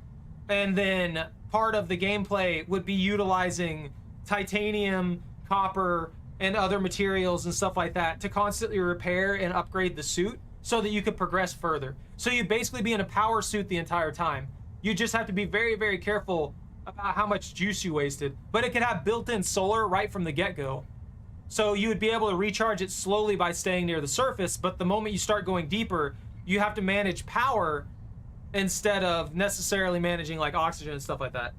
and then part of the gameplay would be utilizing titanium, copper, and other materials and stuff like that to constantly repair and upgrade the suit so that you could progress further. So you'd basically be in a power suit the entire time. You just have to be very, very careful about how much juice you wasted. But it could have built-in solar right from the get-go. So you would be able to recharge it slowly by staying near the surface, but the moment you start going deeper, you have to manage power instead of necessarily managing like oxygen and stuff like that.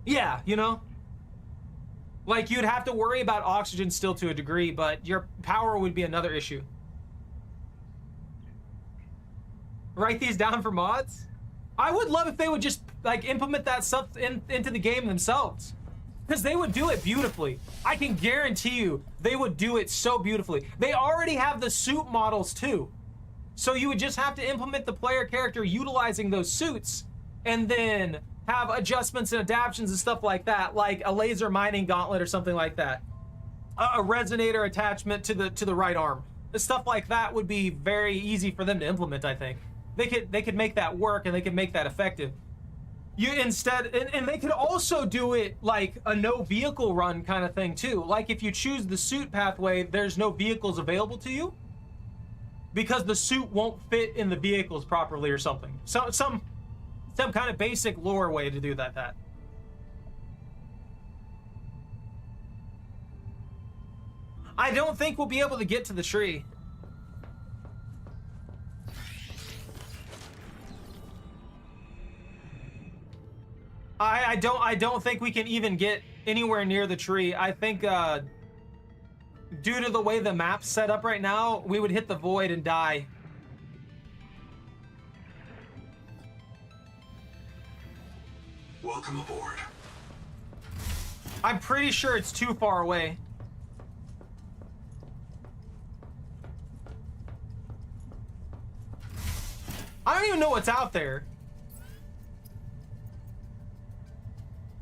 Yeah, you know? Like, you'd have to worry about oxygen still to a degree, but your power would be another issue. Write these down for mods? I would love if they would just, like, implement that stuff into the game themselves. Because they would do it beautifully. I can guarantee you they would do it so beautifully. They already have the suit models, too. So you would just have to implement the player character utilizing those suits, and then have adjustments and adaptions and stuff like that, like a laser mining gauntlet or something like that. A resonator attachment to the right arm. Stuff like that would be very easy for them to implement, I think. They could make that work, and they could make that effective. You instead, and they could also do it like a no vehicle run kind of thing too. Like if you choose the suit pathway, there's no vehicles available to you because the suit won't fit in the vehicles properly or something. Some kind of basic lore way to do that. I don't think we'll be able to get to the tree. I don't think we can even get anywhere near the tree. I think due to the way the map's set up right now, we would hit the void and die. Welcome aboard. I'm pretty sure it's too far away. I don't even know what's out there.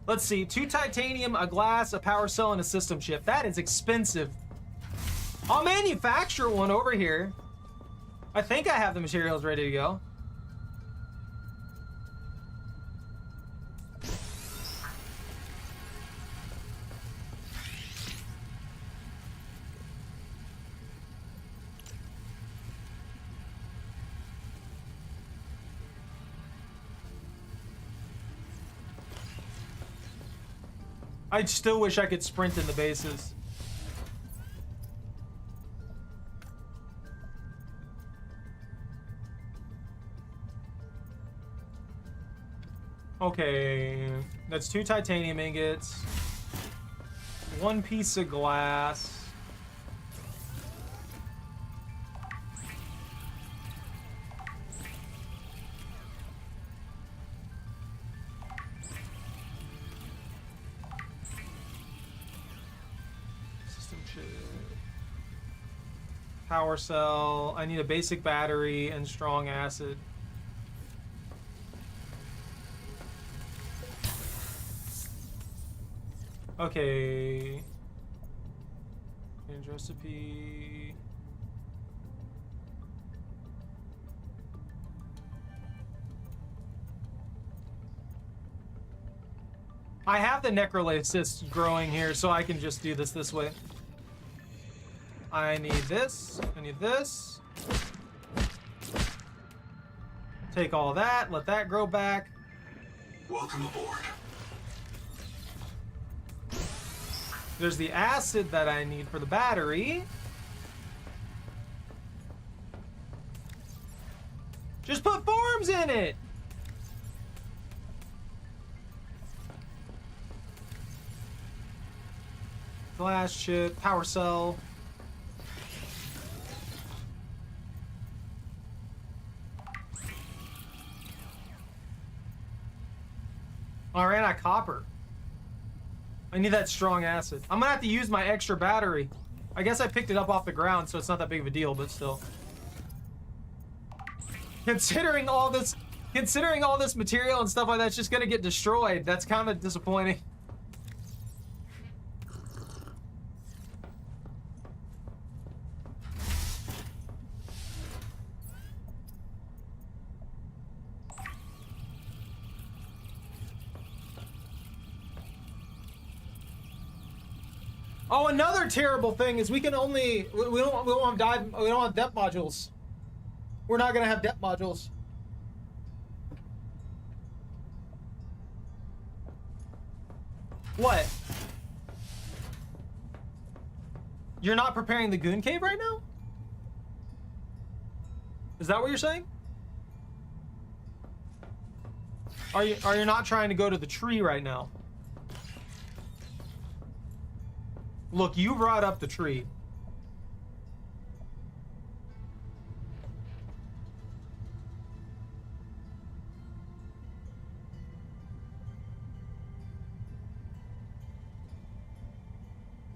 Let's see, 2 titanium, a glass, a power cell, and a system chip. That is expensive. I'll manufacture one over here. I think I have the materials ready to go. I still wish I could sprint in the bases. Okay, that's 2 titanium ingots, 1 piece of glass. Power cell. I need a basic battery and strong acid. Okay. Change recipe. I have the necrolysis growing here, so I can just do this way. I need this. I need this. Take all that. Let that grow back. Welcome aboard. There's the acid that I need for the battery. Just put forms in it. Glass chip, power cell. I ran out of copper. I need that strong acid. I'm gonna have to use my extra battery. I guess I picked it up off the ground, so it's not that big of a deal, but still. Considering all this material and stuff like that's just gonna get destroyed, that's kind of disappointing. Oh, another terrible thing is we don't have depth modules. We're not gonna have depth modules. What? You're not preparing the goon cave right now? Is that what you're saying? Are you not trying to go to the tree right now? Look, you brought up the tree.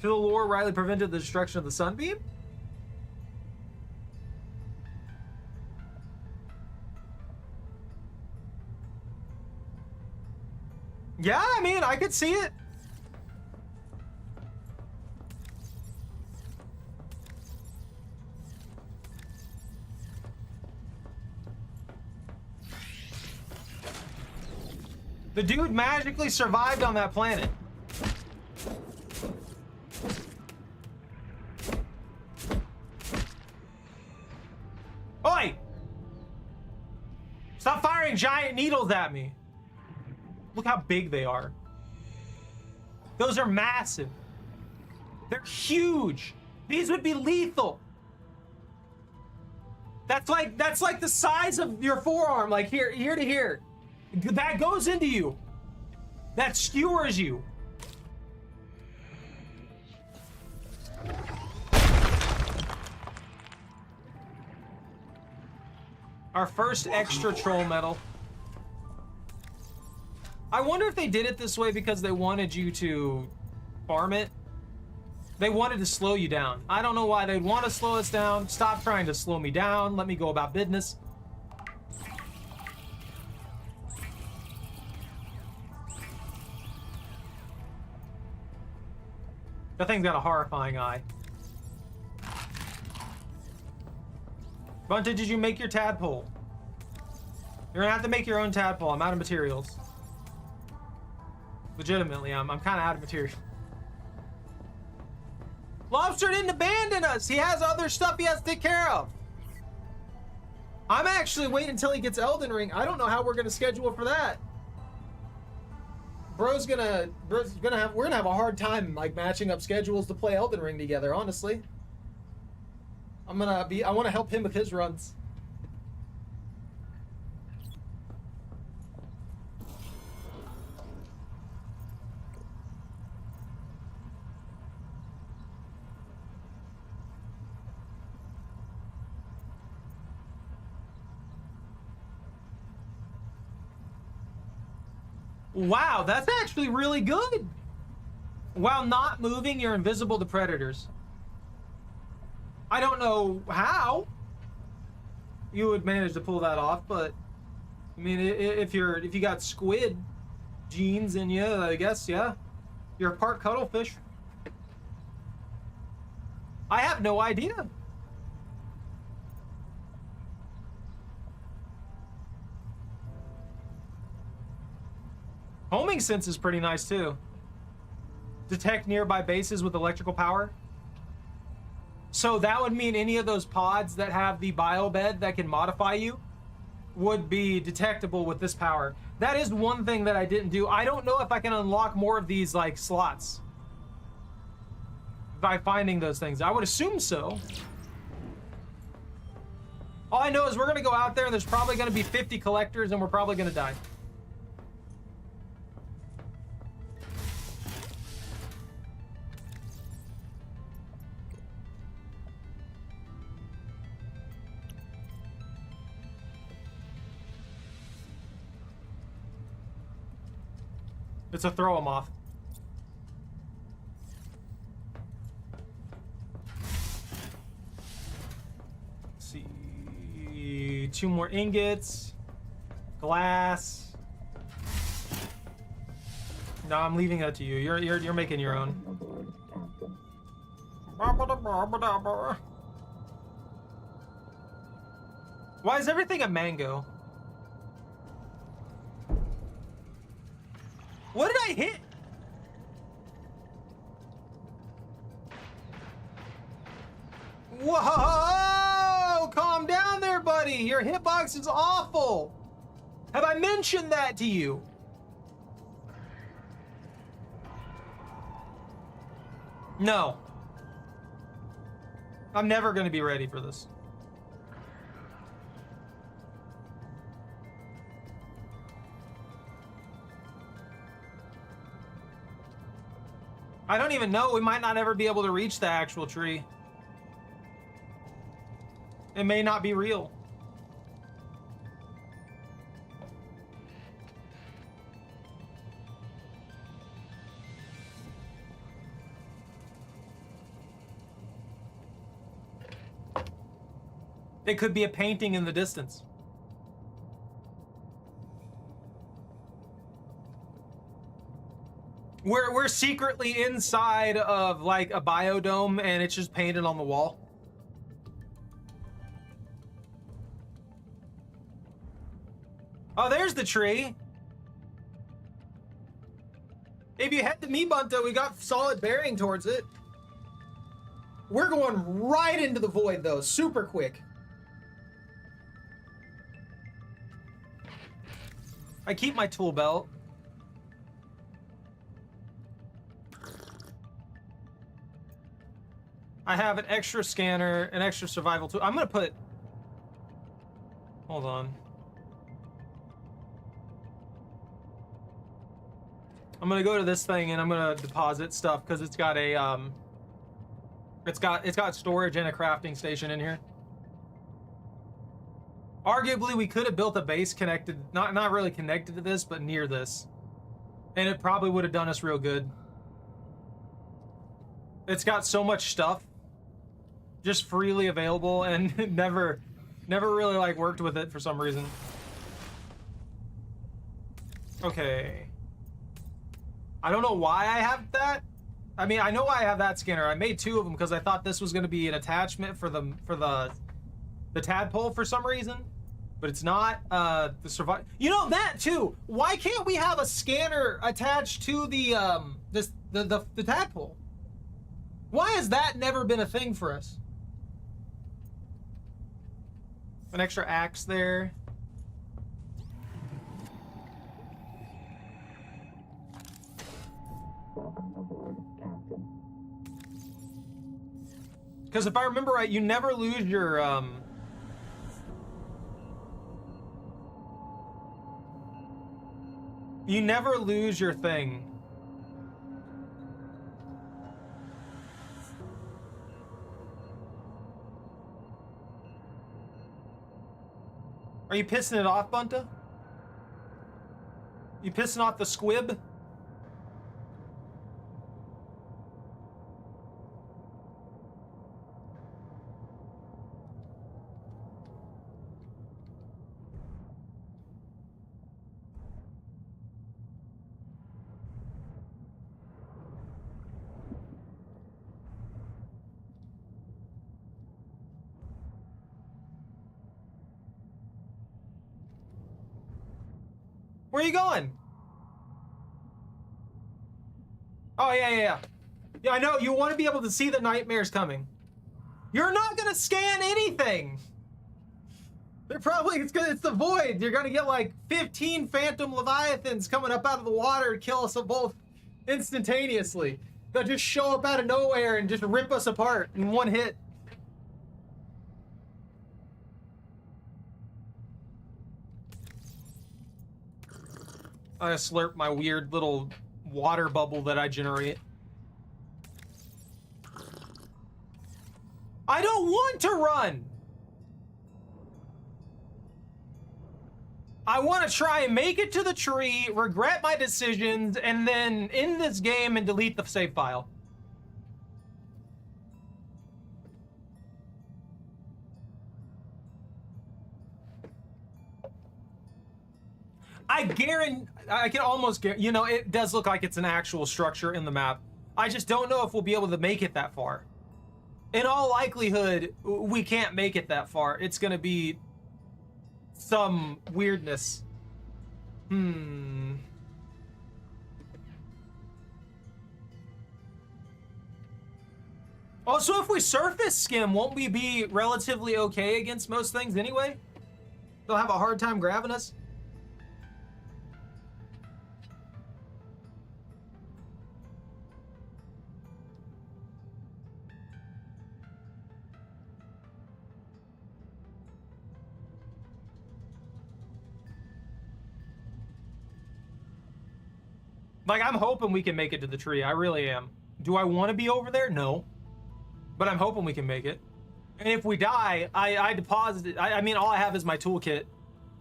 To the lore, Riley prevented the destruction of the sunbeam? Yeah, I mean, I could see it. The dude magically survived on that planet. Oi! Stop firing giant needles at me. Look how big they are. Those are massive. They're huge. These would be lethal. That's like the size of your forearm, like here to here. That goes into you. That skewers you. Our first extra troll medal. I wonder if they did it this way because they wanted you to farm it. They wanted to slow you down. I don't know why they'd want to slow us down. Stop trying to slow me down. Let me go about business. That thing's got a horrifying eye. Bunta, did you make your tadpole? You're gonna have to make your own tadpole. I'm out of materials. Legitimately, I'm kind of out of material. Lobster didn't abandon us. He has other stuff he has to take care of. I'm actually waiting until he gets Elden Ring. I don't know how we're gonna schedule for that. We're gonna have a hard time like matching up schedules to play Elden Ring together, honestly. I want to help him with his runs. Wow, that's actually really good. While not moving, you're invisible to predators. I don't know how you would manage to pull that off, but I mean, if you got squid genes in you, I guess, yeah. You're a part cuttlefish. I have no idea. Homing sense is pretty nice too. Detect nearby bases with electrical power. So that would mean any of those pods that have the biobed that can modify you would be detectable with this power. That is one thing that I didn't do. I don't know if I can unlock more of these like slots by finding those things. I would assume so. All I know is we're gonna go out there and there's probably gonna be 50 collectors and we're probably gonna die. It's a throw 'em off. Let's see, 2 more ingots, glass. No, I'm leaving that to you. You're making your own. Why is everything a mango? What did I hit? Whoa! Calm down there, buddy. Your hitbox is awful. Have I mentioned that to you? No. I'm never going to be ready for this. I don't even know. We might not ever be able to reach the actual tree. It may not be real. It could be a painting in the distance. We're secretly inside of like a biodome and it's just painted on the wall. Oh, there's the tree. If you head to me, Bunta, we got solid bearing towards it. We're going right into the void though, super quick. I keep my tool belt. I have an extra scanner, an extra survival tool. I'm gonna put... Hold on. I'm gonna go to this thing and I'm gonna deposit stuff because it's got a it's got storage and a crafting station in here. Arguably, we could have built a base connected, not really connected to this, but near this. And it probably would have done us real good. It's got so much stuff just freely available and never really like worked with it for some reason. Okay. I don't know why I have that. I mean, I know why I have that scanner. I made 2 of them because I thought this was going to be an attachment for the tadpole for some reason, but it's not. The survive. You know that too. Why can't we have a scanner attached to the the tadpole? Why has that never been a thing for us? An extra axe there. Because if I remember right, you never lose your you never lose your thing. Are you pissing it off, Bunta? You pissing off the squib? Where are you going? Oh, yeah. Yeah, I know. You want to be able to see the nightmares coming. You're not going to scan anything. They're probably, it's the void. You're going to get like 15 phantom leviathans coming up out of the water and kill us both instantaneously. They'll just show up out of nowhere and just rip us apart in one hit. I slurp my weird little water bubble that I generate. I don't want to run! I want to try and make it to the tree, regret my decisions, and then end this game and delete the save file. I can almost guarantee, you know, it does look like it's an actual structure in the map. I just don't know if we'll be able to make it that far. In all likelihood, we can't make it that far. It's gonna be some weirdness. Also, if we surface skim, won't we be relatively okay against most things anyway? They'll have a hard time grabbing us. Like, I'm hoping we can make it to the tree. I really am. Do I want to be over there? No. But I'm hoping we can make it. And if we die, I deposit it. I mean, all I have is my toolkit,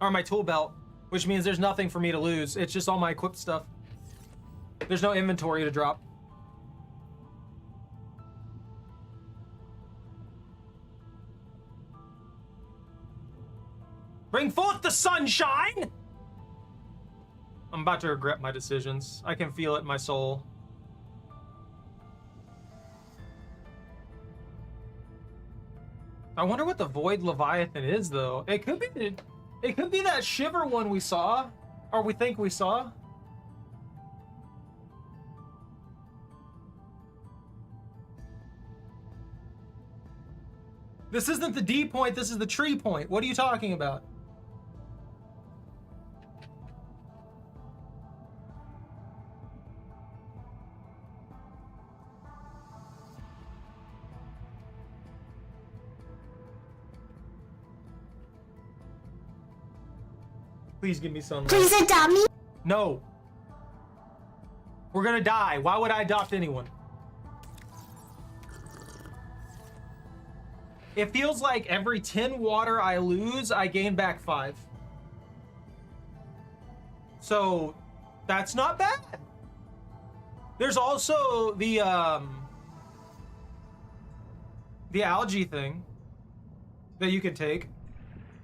or my tool belt, which means there's nothing for me to lose. It's just all my equipped stuff. There's no inventory to drop. Bring forth the sunshine! I'm about to regret my decisions. I can feel it in my soul. I wonder what the Void Leviathan is, though. It could be that Shiver one we saw, or we think we saw. This isn't the D point, this is the tree point. What are you talking about? Please give me sunlight. Please adopt me. No. We're gonna die. Why would I adopt anyone? It feels like every 10 water I lose, I gain back 5. So that's not bad. There's also the algae thing that you can take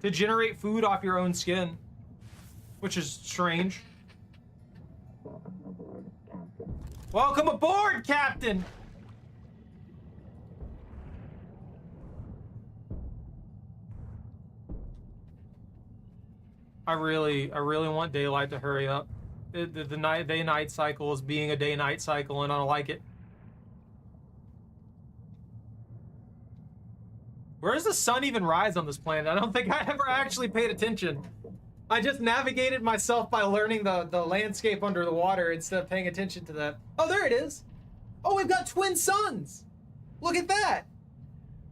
to generate food off your own skin, which is strange. Welcome aboard, Captain! I really want daylight to hurry up. The day-night cycle is being a day-night cycle, and I don't like it. Where does the sun even rise on this planet? I don't think I ever actually paid attention. I just navigated myself by learning the landscape under the water instead of paying attention to that. Oh, there it is. Oh, we've got twin suns. Look at that.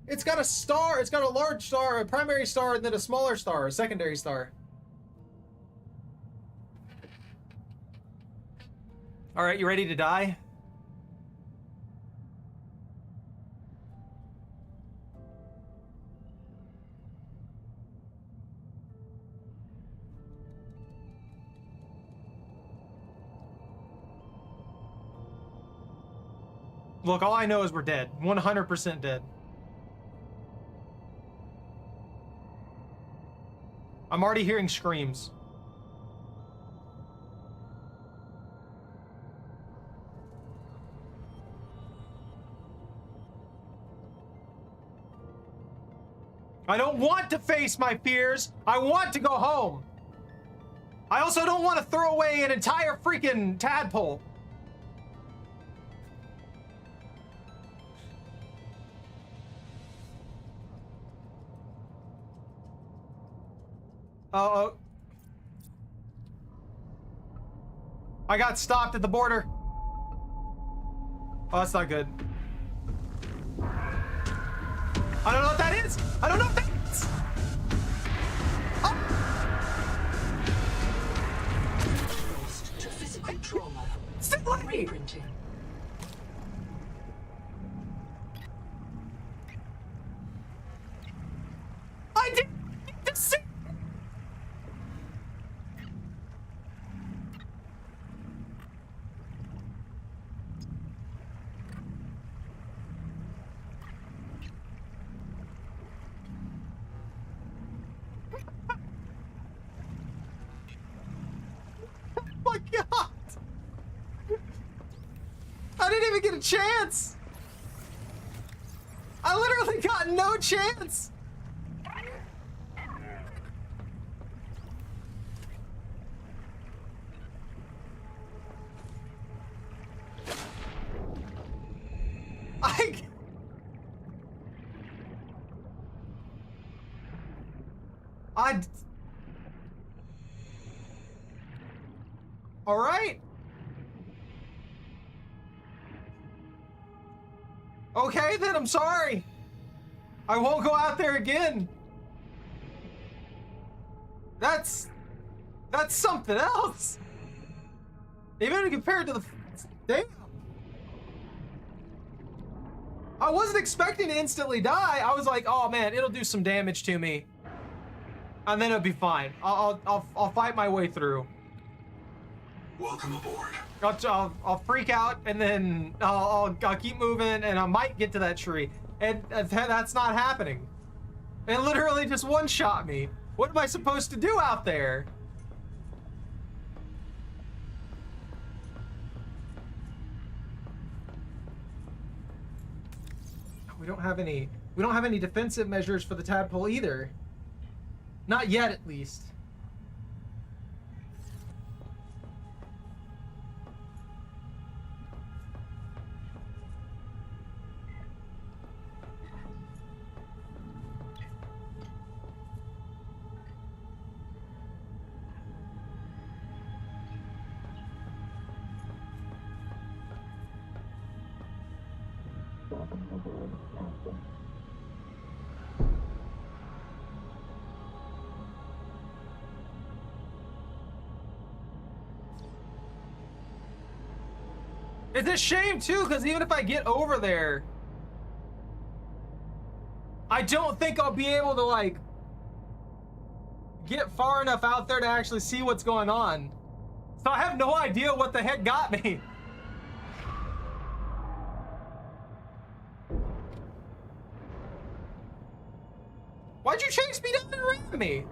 It's got a star. It's got a large star, a primary star, and then a smaller star, a secondary star. All right, you ready to die? Look, all I know is we're dead. 100% dead. I'm already hearing screams. I don't want to face my fears. I want to go home. I also don't want to throw away an entire freaking tadpole. Uh-oh. I got stopped at the border. Oh, that's not good. I don't know what that is. I don't know what that is. Oh. Exposed to physical trauma. Stay. Reprinting. I didn't need to see. My God! I didn't even get a chance! I literally got no chance! All right. Okay, then I'm sorry. I won't go out there again. That's something else. Even compared to the damn. I wasn't expecting to instantly die. I was like, oh man, it'll do some damage to me, and then it'll be fine. I'll fight my way through. Welcome aboard. I'll freak out, and then I'll keep moving, and I might get to that tree, and that's not happening. It literally just one-shot me. What am I supposed to do out there? We don't have any defensive measures for the tadpole either. Not yet, at least. It's a shame too, because even if I get over there, I don't think I'll be able to like get far enough out there to actually see what's going on. So I have no idea what the heck got me. Why'd you chase me down and ram me?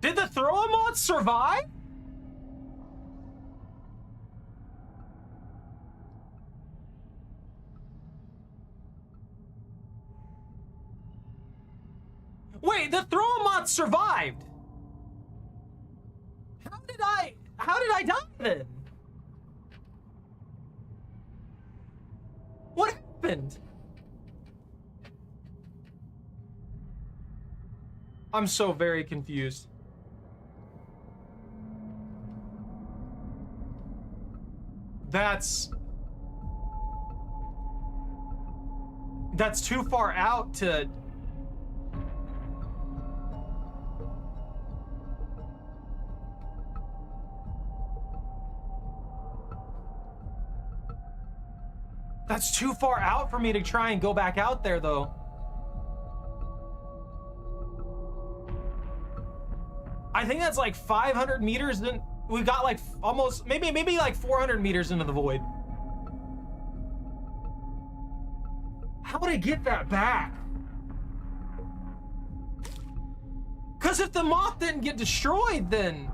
Did the throw-a-moth survive? Wait, the throw-a-moth survived. How did I die then? What happened? I'm so very confused. That's too far out to... That's too far out for me to try and go back out there, though. I think that's like 500 meters. Then we got like almost, maybe like 400 meters into the void. How would I get that back? Because if the moth didn't get destroyed, then...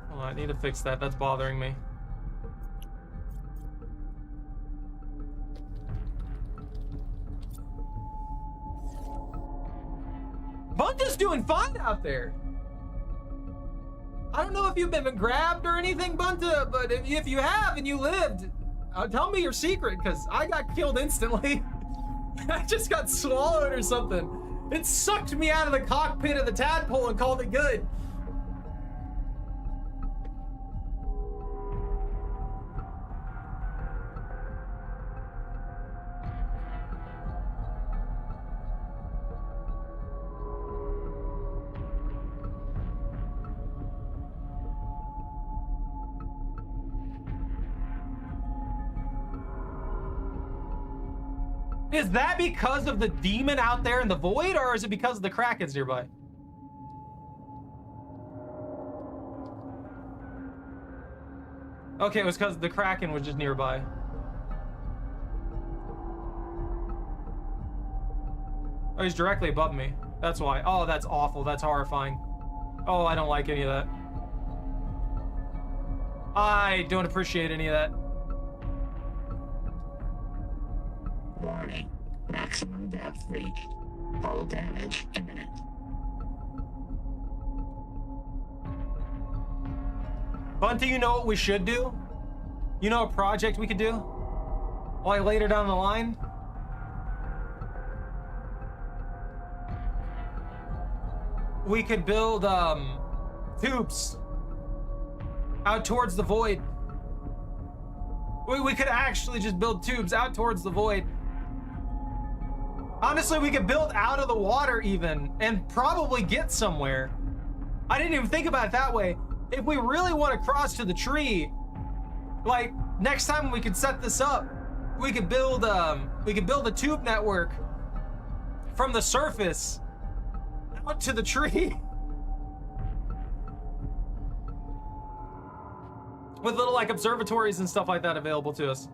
Hold on, I need to fix that. That's bothering me. Bunta's doing fine out there. I don't know if you've been grabbed or anything, Bunta, but if you have and you lived, tell me your secret, because I got killed instantly. I just got swallowed or something. It sucked me out of the cockpit of the tadpole and called it good. Is that because of the demon out there in the void, or is it because of the Krakens nearby? Okay, it was because the Kraken was just nearby. Oh, he's directly above me. That's why. Oh, that's awful. That's horrifying. Oh, I don't like any of that. I don't appreciate any of that. Warning. Maximum depth reached. Hull damage imminent. Bunty, you know what we should do? You know a project we could do? Like later down the line? We could build tubes out towards the void. We could actually just build tubes out towards the void. Honestly, we could build out of the water even and probably get somewhere. I didn't even think about it that way. If we really want to cross to the tree, like next time we could set this up, we could build a tube network from the surface out to the tree with little like observatories and stuff like that available to us.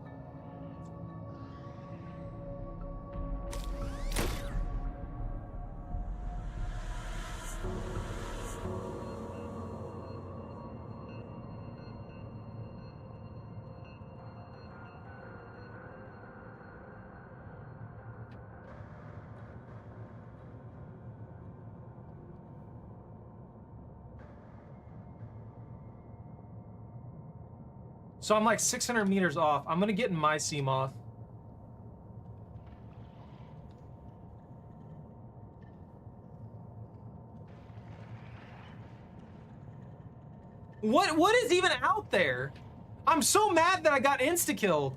So I'm like 600 meters off. I'm gonna get in my Seamoth. What is even out there? I'm so mad that I got insta-killed.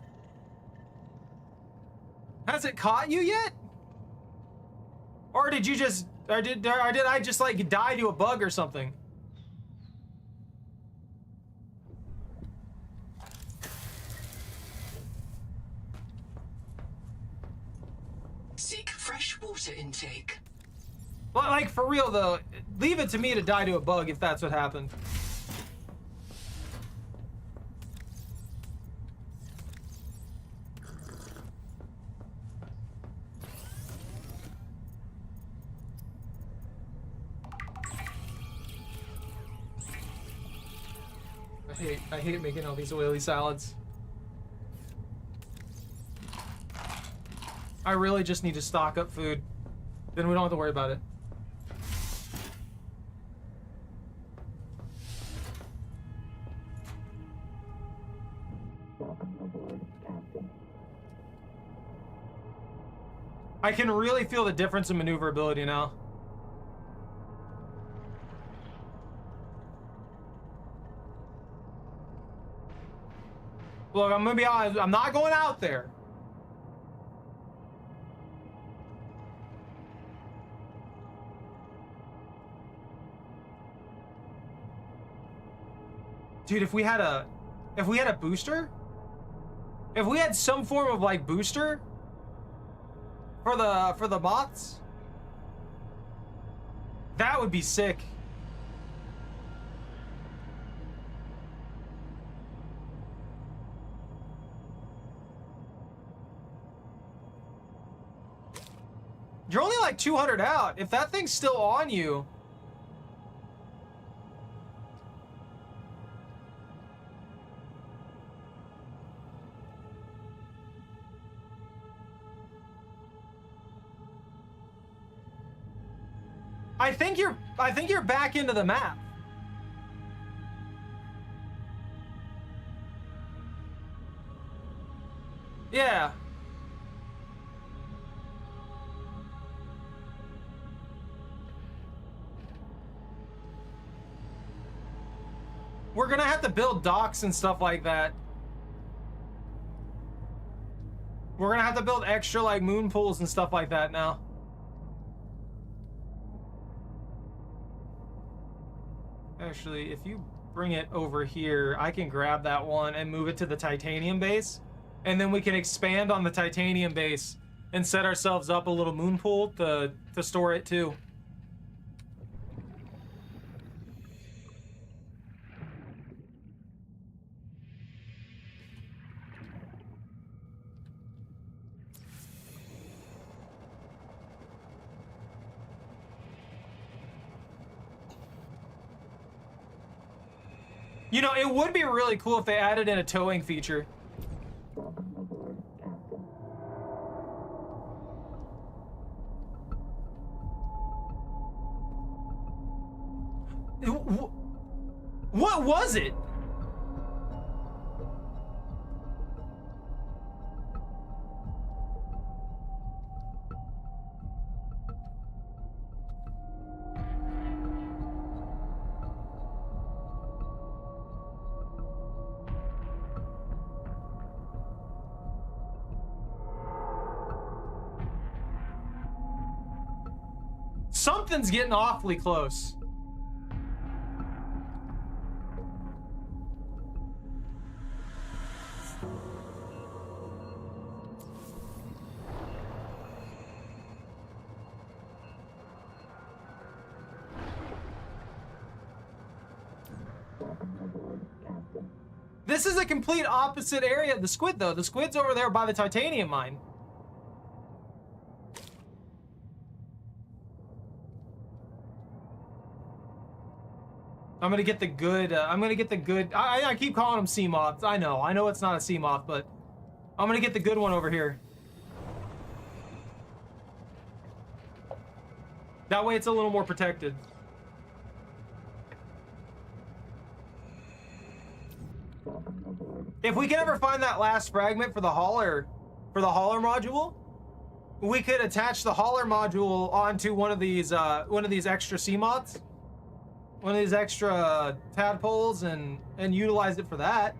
Has it caught you yet? Or did you just, or did I just like die to a bug or something? Seek fresh water intake. But like for real though, leave it to me to die to a bug if that's what happened. I hate making all these oily salads. I really just need to stock up food. Then we don't have to worry about it. I can really feel the difference in maneuverability now. Look, I'm gonna be honest, I'm not going out there. Dude, if we had a booster, if we had some form of like booster for the moths, that would be sick. You're only like 200 out. If that thing's still on you. I think you're back into the map. Yeah. We're gonna have to build docks and stuff like that. We're gonna have to build extra like moon pools and stuff like that now. Actually, if you bring it over here, I can grab that one and move it to the titanium base. And then we can expand on the titanium base and set ourselves up a little moon pool to store it too. You know, it would be really cool if they added in a towing feature. What was it? Something's getting awfully close. This is a complete opposite area of the squid, though. The squid's over there by the titanium mine. I'm gonna get the good, I keep calling them sea moths. I know it's not a sea moth, but I'm gonna get the good one over here. That way it's a little more protected. If we can ever find that last fragment for the hauler module, we could attach the hauler module onto one of these extra sea moths, one of these extra tadpoles, and utilize it for that.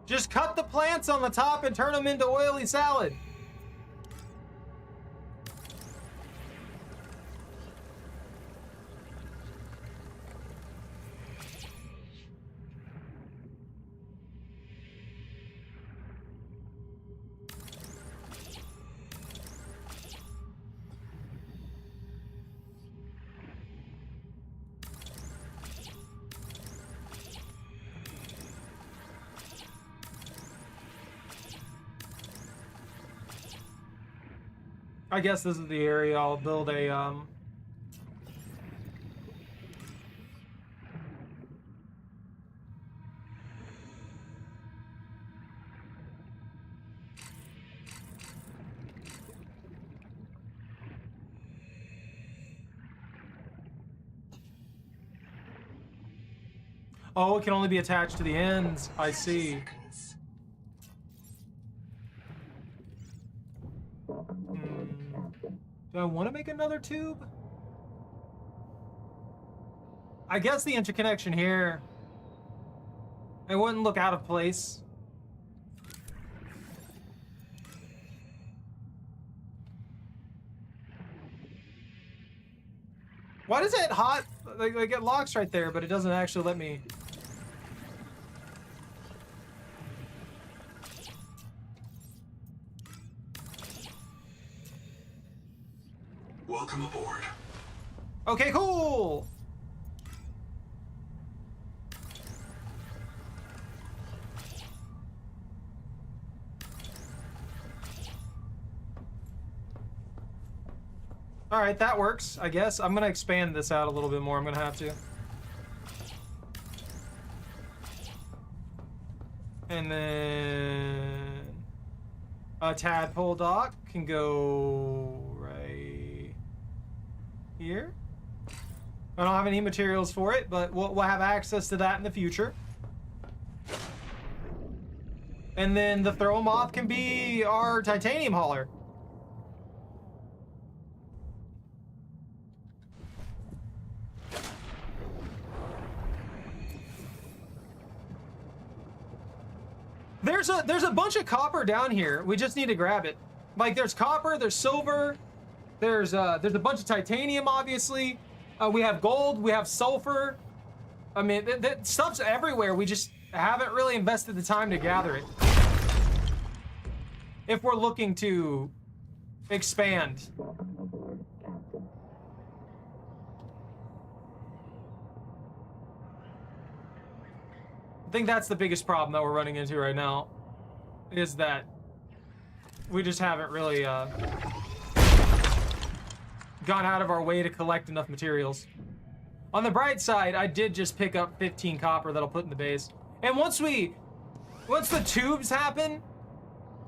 Just cut the plants on the top and turn them into oily salad. I guess this is the area I'll build a, Oh, it can only be attached to the ends. I see. Do I want to make another tube? I guess the interconnection here, it wouldn't look out of place. Why does it hot? Like it locks right there, but it doesn't actually let me. Welcome aboard. Okay, cool. All right, that works, I guess. I'm gonna expand this out a little bit more. I'm gonna have to. And then a tadpole dock can go right here. I don't have any materials for it, but we'll have access to that in the future. And then the throw moth can be our titanium hauler. There's a bunch of copper down here. We just need to grab it. Like there's copper, there's silver, there's a bunch of titanium, obviously. We have gold, we have sulfur. I mean, that stuff's everywhere. We just haven't really invested the time to gather it. If we're looking to expand. I think that's the biggest problem that we're running into right now, is that we just haven't really gone out of our way to collect enough materials. On the bright side, I did just pick up 15 copper that I'll put in the base. And once the tubes happen,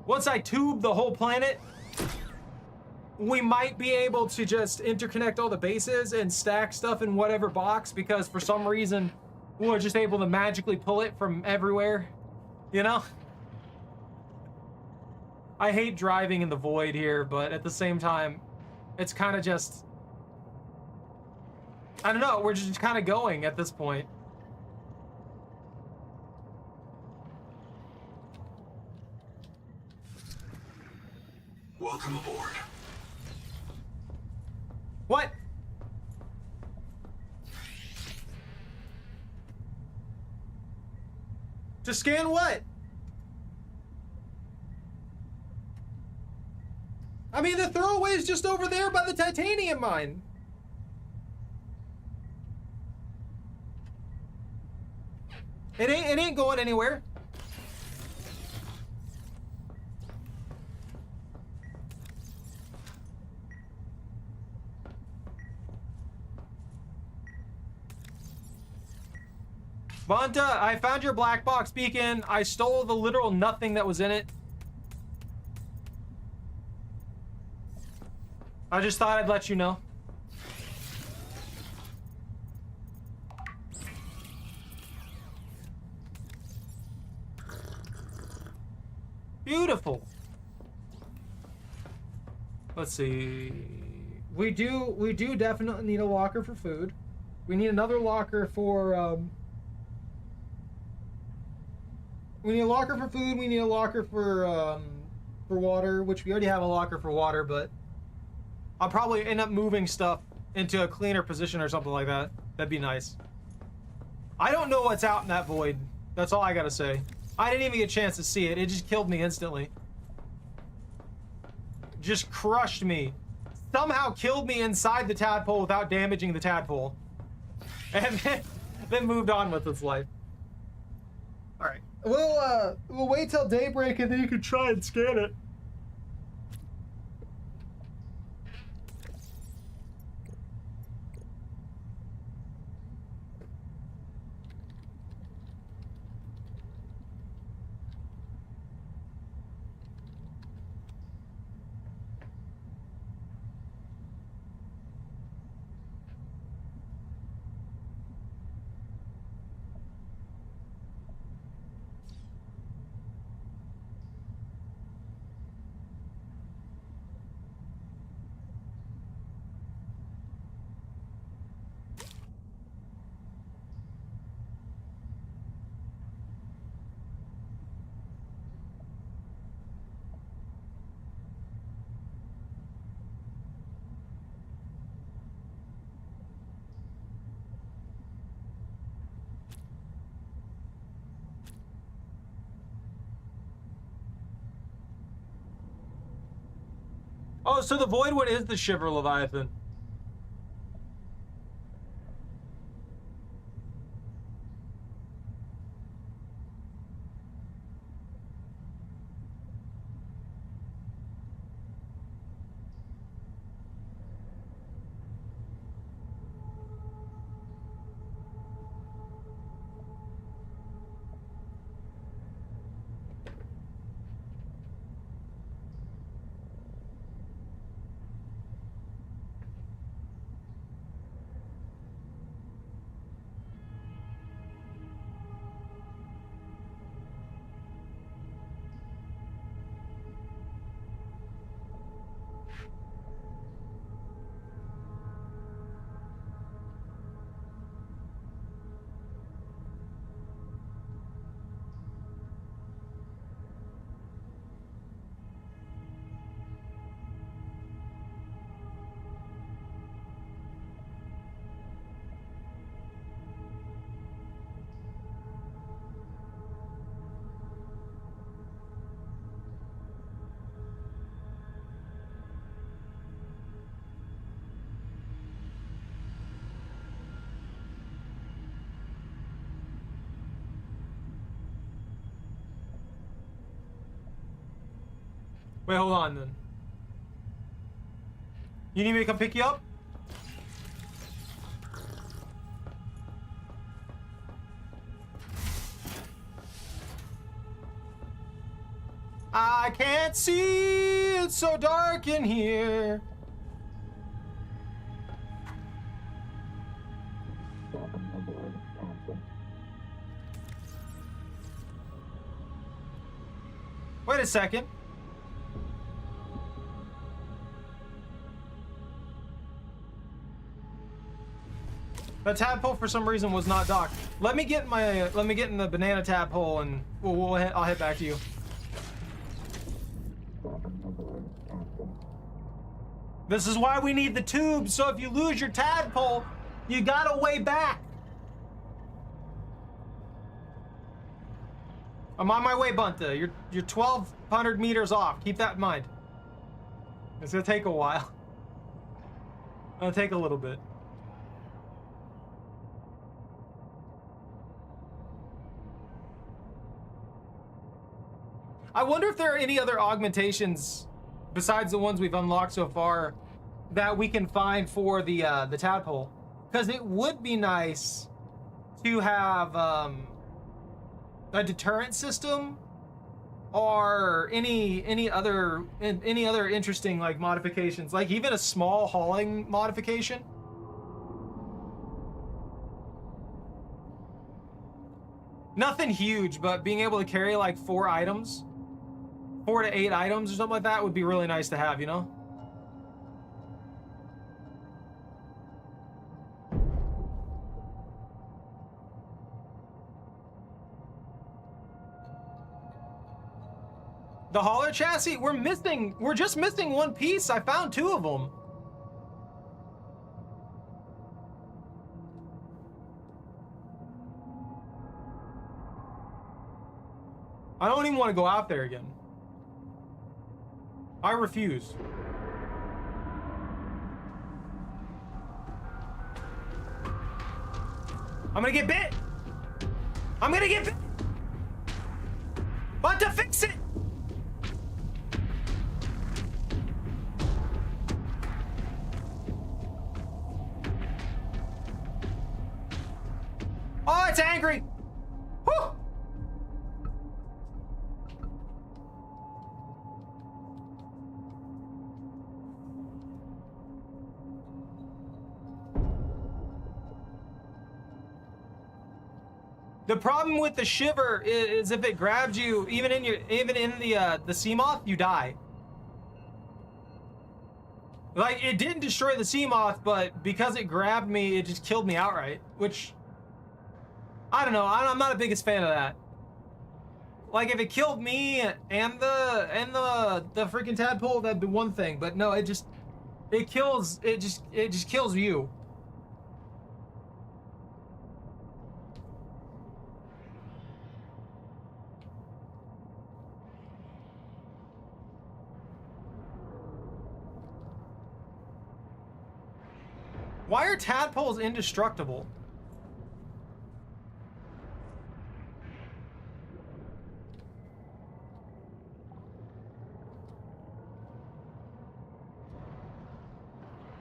once I tube the whole planet, we might be able to just interconnect all the bases and stack stuff in whatever box, because for some reason, we're just able to magically pull it from everywhere, you know? I hate driving in the void here, but at the same time, it's kind of just... I don't know, we're just kind of going at this point. Welcome aboard. What? To scan what? I mean, the throwaway is just over there by the titanium mine. It ain't going anywhere. Bonta, I found your black box beacon. I stole the literal nothing that was in it. I just thought I'd let you know. Beautiful. Let's see. We do definitely need a locker for food. We need another locker for we need a locker for food. We need a locker for water, which we already have a locker for water, but I'll probably end up moving stuff into a cleaner position or something like that. That'd be nice. I don't know what's out in that void. That's all I gotta say. I didn't even get a chance to see it. It just killed me instantly. Just crushed me. Somehow killed me inside the tadpole without damaging the tadpole. And then moved on with its life. Alright. We'll wait till daybreak and then you can try and scan it. Oh, so the Void One is the Shiver Leviathan. Wait, hold on then. You need me to come pick you up? I can't see, it's so dark in here. Wait a second. The tadpole for some reason was not docked. Let me get in the banana tadpole and I'll head back to you. This is why we need the tube, so if you lose your tadpole, you got a way back. I'm on my way, Bunta. You're 1,200 meters off. Keep that in mind. It's gonna take a while. It'll take a little bit. I wonder if there are any other augmentations besides the ones we've unlocked so far that we can find for the tadpole, because it would be nice to have a deterrent system or any other interesting like modifications, like even a small hauling modification. Nothing huge, but being able to carry like 4 to 8 items or something like that would be really nice to have, you know? The hauler chassis, we're just missing one piece. I found 2 of them. I don't even want to go out there again. I refuse. I'm gonna get bit. I'm gonna get bit. Want to fix it. Oh, it's angry. Whew. The problem with the shiver is if it grabs you, even in the sea moth, you die. Like, it didn't destroy the sea moth, but because it grabbed me, it just killed me outright. Which, I don't know. I'm not the biggest fan of that. Like, if it killed me and the freaking tadpole, that'd be one thing. But no, it just kills you. Why are tadpoles indestructible?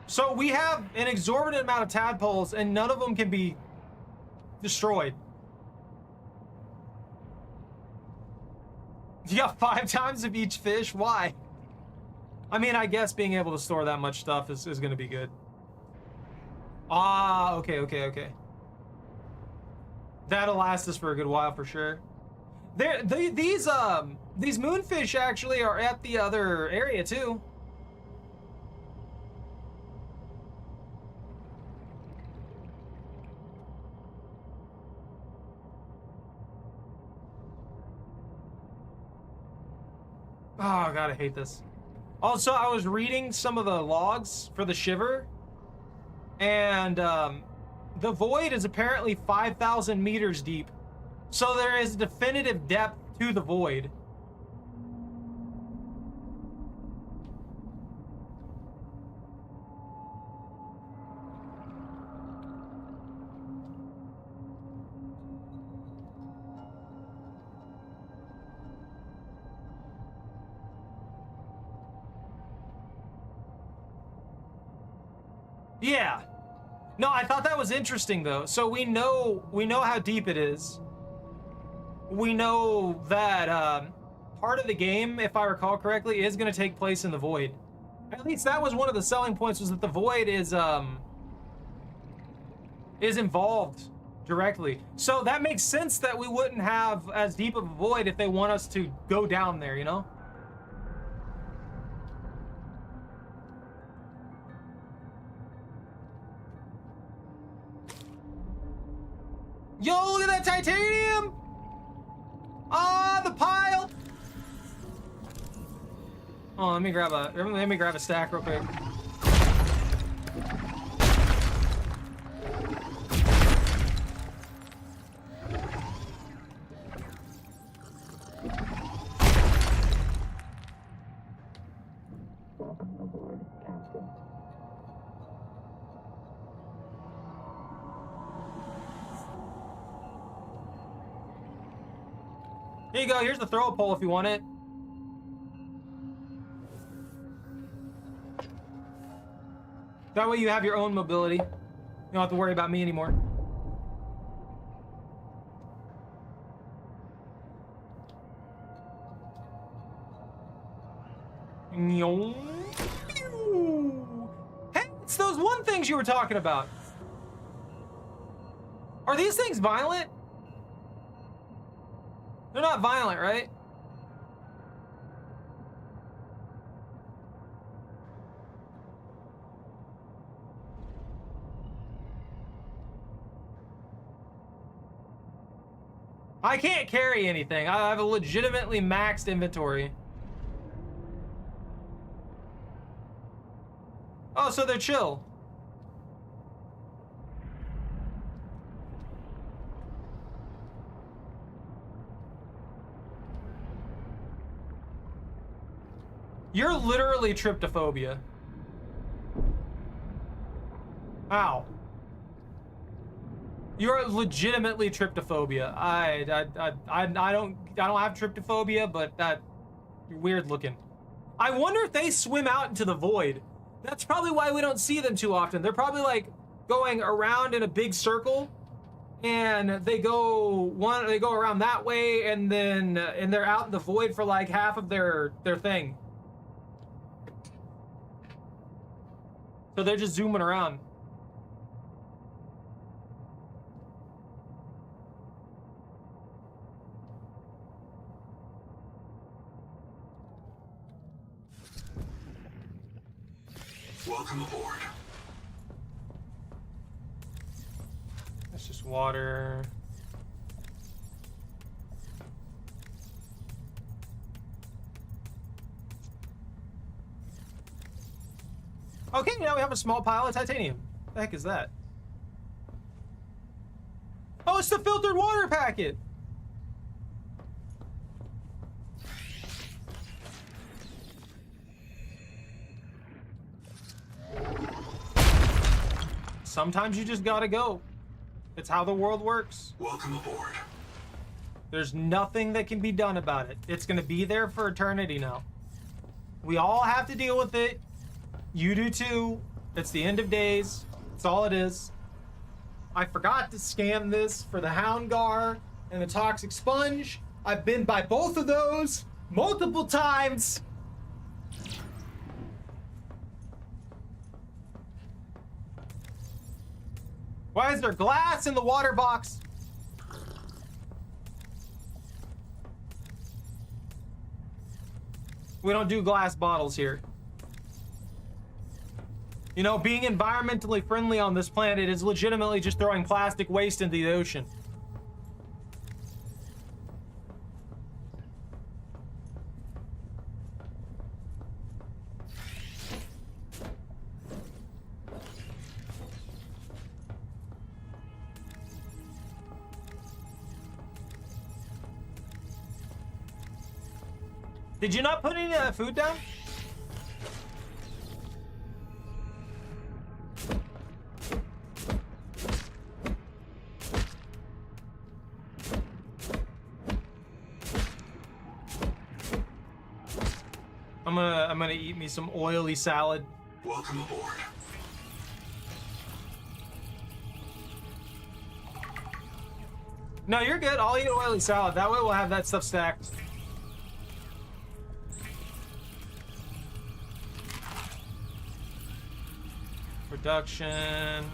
So we have an exorbitant amount of tadpoles and none of them can be destroyed. You got 5 times of each fish? Why? I mean, I guess being able to store that much stuff is going to be good. Ah, okay. That'll last us for a good while for sure. These moonfish actually are at the other area too. Oh god, I hate this. Also, I was reading some of the logs for the shiver. And the void is apparently 5,000 meters deep. So there is definitive depth to the void. Yeah. No, I thought that was interesting though. So we know how deep it is. We know that part of the game, if I recall correctly, is going to take place in the void. At least that was one of the selling points, was that the void is involved directly. So that makes sense that we wouldn't have as deep of a void if they want us to go down there, you know? Yo, look at that titanium! Ah, the pile! Oh, let me grab a stack real quick. Welcome aboard, Captain. Here you go, here's the throw pole if you want it. That way you have your own mobility. You don't have to worry about me anymore. Hey, it's those one things you were talking about. Are these things violent? They're not violent, right? I can't carry anything. I have a legitimately maxed inventory. Oh, so they're chill. You're literally tryptophobia. Ow. You're legitimately tryptophobia. I don't have tryptophobia, but you're weird looking. I wonder if they swim out into the void. That's probably why we don't see them too often. They're probably like going around in a big circle, and they go around that way, and then and they're out in the void for like half of their thing. So they're just zooming around. Welcome aboard. That's just water. Okay, now we have a small pile of titanium. What the heck is that? Oh, it's the filtered water packet! Sometimes you just gotta go. It's how the world works. Welcome aboard. There's nothing that can be done about it. It's gonna be there for eternity now. We all have to deal with it. You do too. It's the end of days. That's all it is. I forgot to scan this for the Hound Gar and the Toxic Sponge. I've been by both of those multiple times. Why is there glass in the water box? We don't do glass bottles here. You know, being environmentally friendly on this planet is legitimately just throwing plastic waste into the ocean. Did you not put any of that food down? I'm gonna eat me some oily salad. Welcome aboard. No, you're good. I'll eat oily salad. That way we'll have that stuff stacked. Production.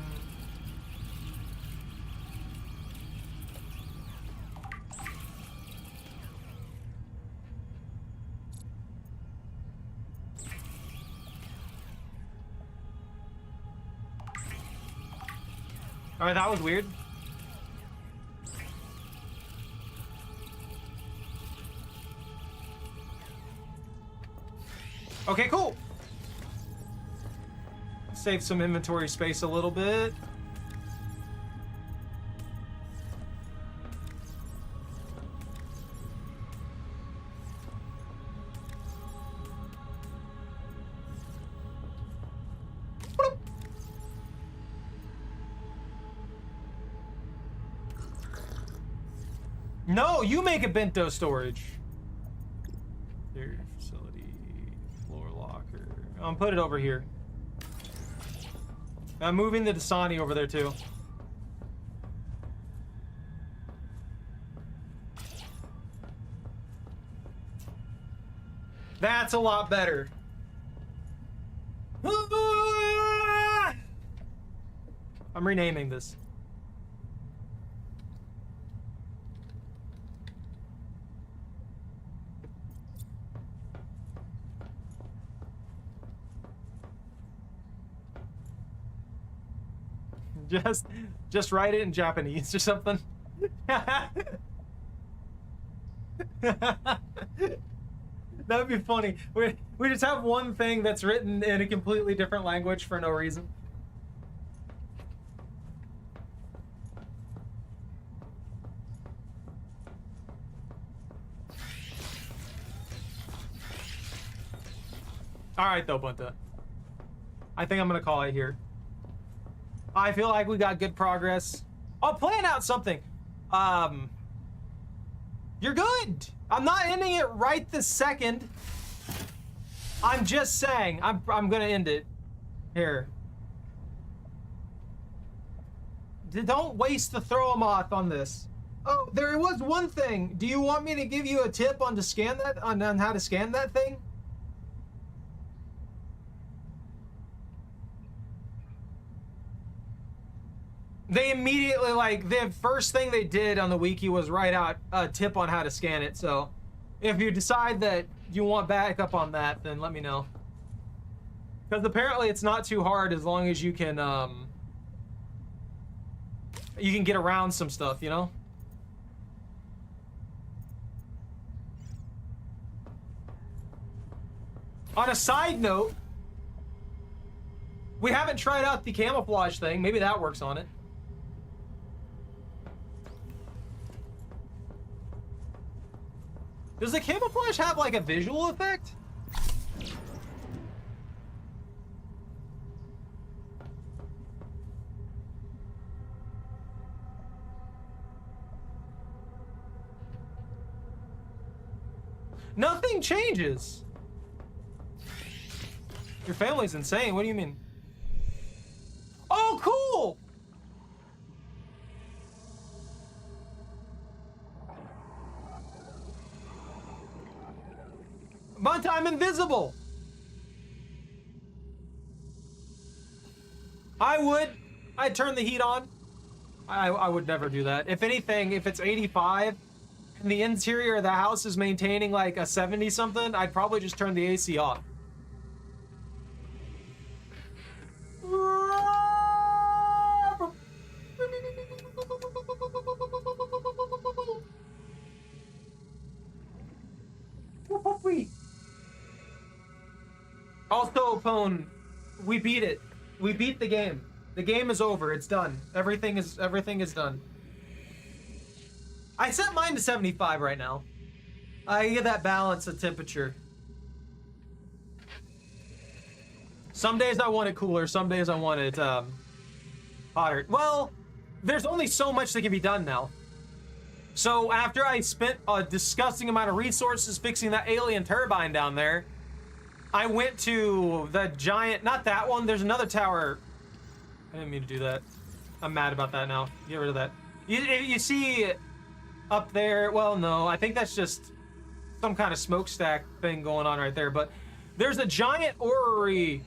All right, that was weird. Okay, cool. Save some inventory space a little bit. Bloop. No, you make a bento storage. Your facility, floor locker. Put it over here. I'm moving the Dasani over there too. That's a lot better. I'm renaming this. Just write it in Japanese or something. That'd be funny. We just have one thing that's written in a completely different language for no reason. All right, though, Bunta. I think I'm gonna call it here. I feel like we got good progress. I'll plan out something. You're good. I'm not ending it right this second. I'm just saying, I'm gonna end it here. Don't waste the throw-em-off on this. Oh, there was one thing. Do you want me to give you a tip on to scan that, on how to scan that thing? They immediately, like, the first thing they did on the wiki was write out a tip on how to scan it. So if you decide that you want backup on that, then let me know. Because apparently it's not too hard as long as you can get around some stuff, you know? On a side note, we haven't tried out the camouflage thing. Maybe that works on it. Does the camouflage have like a visual effect? Nothing changes. Your family's insane. What do you mean? Oh, cool! But I'm invisible. I'd turn the heat on. I would never do that. If anything, if it's 85 and the interior of the house is maintaining like a 70 something, I'd probably just turn the AC off. Also, Pone, we beat it. We beat the game. The game is over. It's done. Everything is done. I set mine to 75 right now. I get that balance of temperature. Some days I want it cooler. Some days I want it hotter. Well, there's only so much that can be done now. So after I spent a disgusting amount of resources fixing that alien turbine down there, I went to the giant, not that one, there's another tower. I didn't mean to do that. I'm mad about that now. Get rid of that. You see up there. Well, no, I think that's just some kind of smokestack thing going on right there. But there's a giant orrery,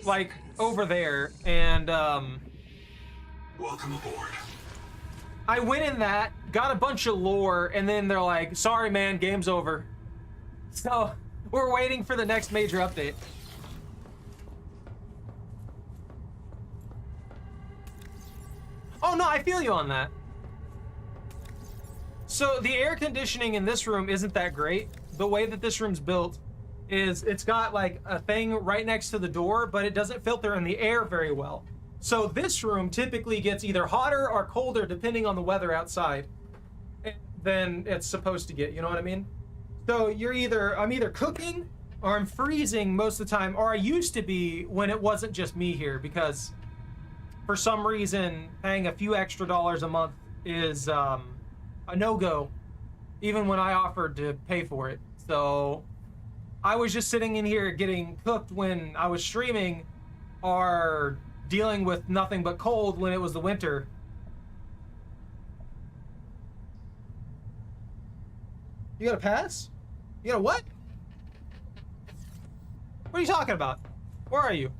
like, over there, and Welcome aboard. I went in that, got a bunch of lore, and then they're like, sorry, man, game's over. So we're waiting for the next major update. Oh, no, I feel you on that. So the air conditioning in this room isn't that great. The way that this room's built is it's got like a thing right next to the door, but it doesn't filter in the air very well. So this room typically gets either hotter or colder depending on the weather outside than it's supposed to get, you know what I mean? So I'm either cooking or I'm freezing most of the time, or I used to be when it wasn't just me here, because for some reason paying a few extra dollars a month is a no-go, even when I offered to pay for it. So I was just sitting in here getting cooked when I was streaming, or dealing with nothing but cold when it was the winter. You got a pass? You got a what? What are you talking about? Where are you?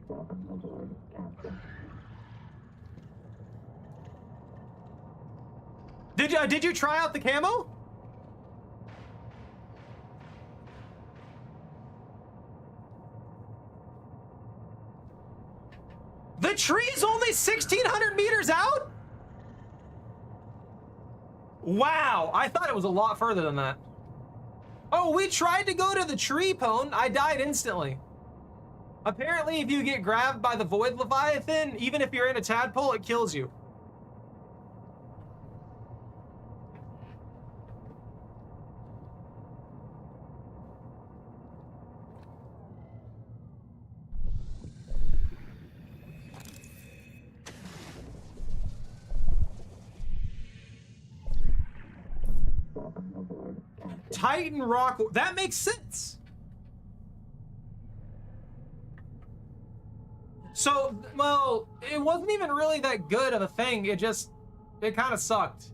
Welcome aboard, Captain. Did you try out the camo? The tree's only 1,600 meters out? Wow, I thought it was a lot further than that. Oh, we tried to go to the tree, Pone. I died instantly. Apparently, if you get grabbed by the Void Leviathan, even if you're in a tadpole, it kills you. Welcome aboard, Captain. Titan Rock, that makes sense. So, well, it wasn't even really that good of a thing. It kind of sucked.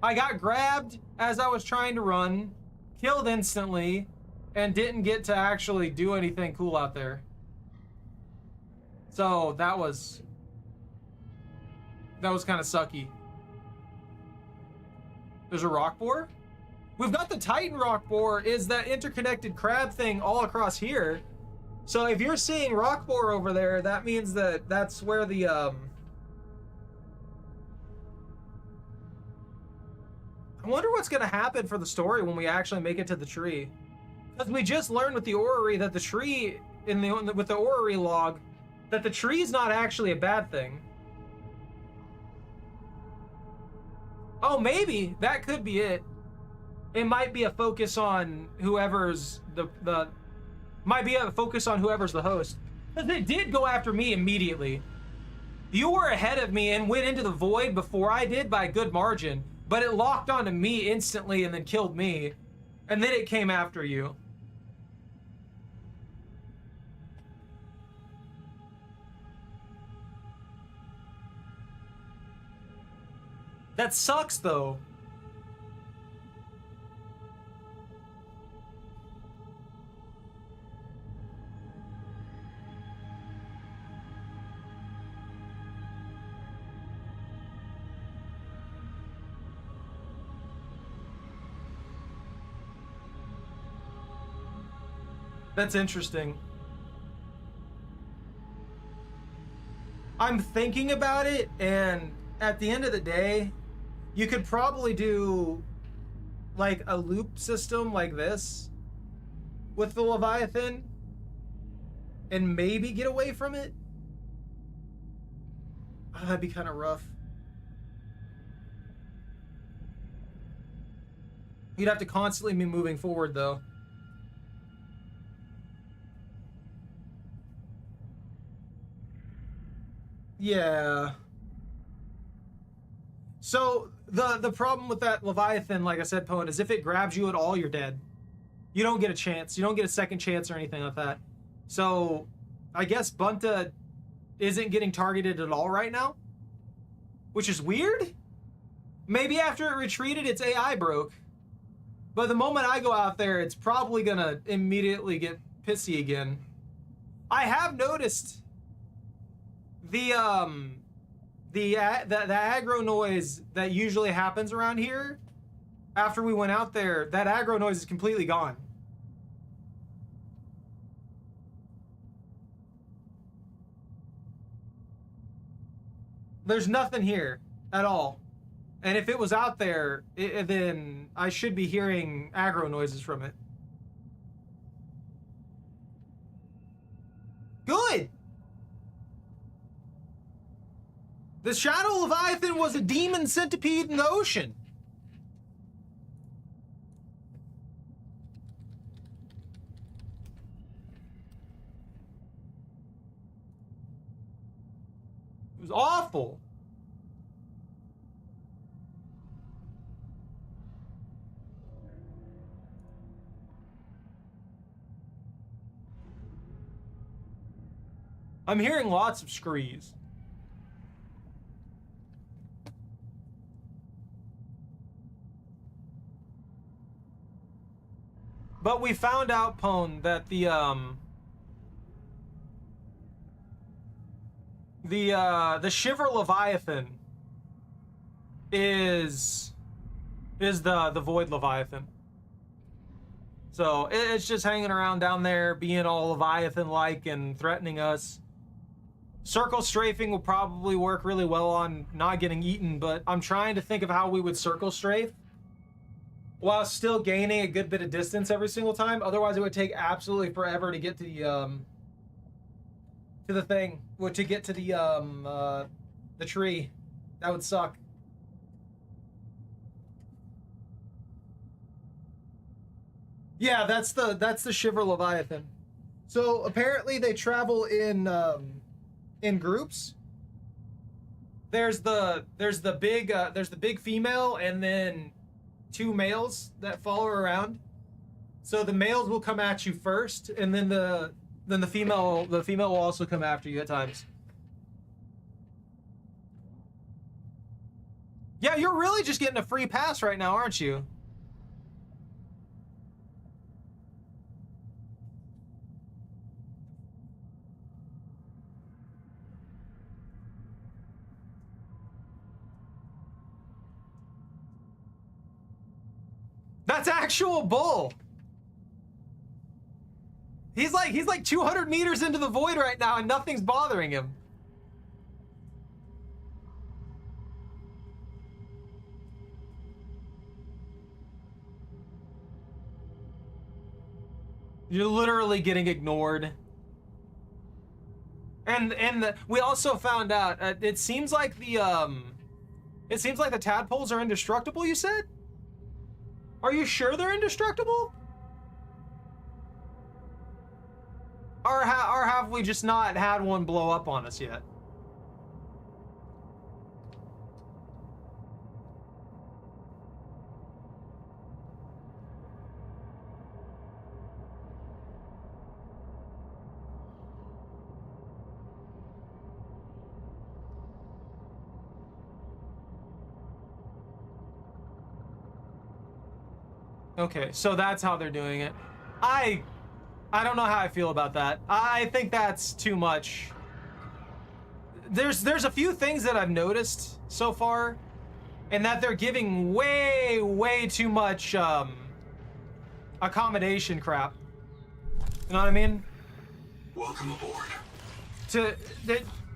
I got grabbed as I was trying to run, killed instantly, and didn't get to actually do anything cool out there. So that was kind of sucky. There's a rock boar? We've got the Titan rock boar, is that interconnected crab thing all across here. So if you're seeing rock boar over there, that means that that's where the I wonder what's gonna happen for the story when we actually make it to the tree. Because we just learned with the orrery that the tree with the orrery log, that the tree is not actually a bad thing. Oh, maybe that could be it. It might be a focus on whoever's might be a focus on whoever's the host. Because it did go after me immediately. You were ahead of me and went into the void before I did by a good margin, but it locked onto me instantly and then killed me. And then it came after you. That sucks though. That's interesting. I'm thinking about it, and at the end of the day, you could probably do like a loop system like this with the Leviathan and maybe get away from it. Oh, that'd be kind of rough. You'd have to constantly be moving forward though. Yeah. So the problem with that Leviathan, like I said, Poen, is if it grabs you at all, you're dead. You don't get a chance. You don't get a second chance or anything like that. So I guess Bunta isn't getting targeted at all right now, which is weird. Maybe after it retreated, its AI broke. But the moment I go out there, it's probably gonna immediately get pissy again. I have noticed the aggro noise that usually happens around here. After we went out there, that aggro noise is completely gone. There's nothing here at all. And if it was out there, then I should be hearing aggro noises from it. Good! The Shadow Leviathan was a demon centipede in the ocean. It was awful. I'm hearing lots of screes. But we found out, Pone, that the Shiver Leviathan is the Void Leviathan. So it's just hanging around down there, being all Leviathan-like and threatening us. Circle strafing will probably work really well on not getting eaten, but I'm trying to think of how we would circle strafe while still gaining a good bit of distance every single time. Otherwise, it would take absolutely forever to get to the thing, or to get to the tree. That would suck. Yeah, that's the Shiver Leviathan. So apparently they travel in groups. There's the big female, and then 2 males that follow her around. So the males will come at you first, and then the female will also come after you at times. Yeah, you're really just getting a free pass right now, aren't you? That's actual bull. He's like 200 meters into the void right now, and nothing's bothering him. You're literally getting ignored. And we also found out it seems like the tadpoles are indestructible. You said? Are you sure they're indestructible? Or have we just not had one blow up on us yet? Okay, so that's how they're doing it. I don't know how I feel about that. I think that's too much. There's a few things that I've noticed so far, and that they're giving way too much accommodation crap. You know what I mean? Welcome aboard.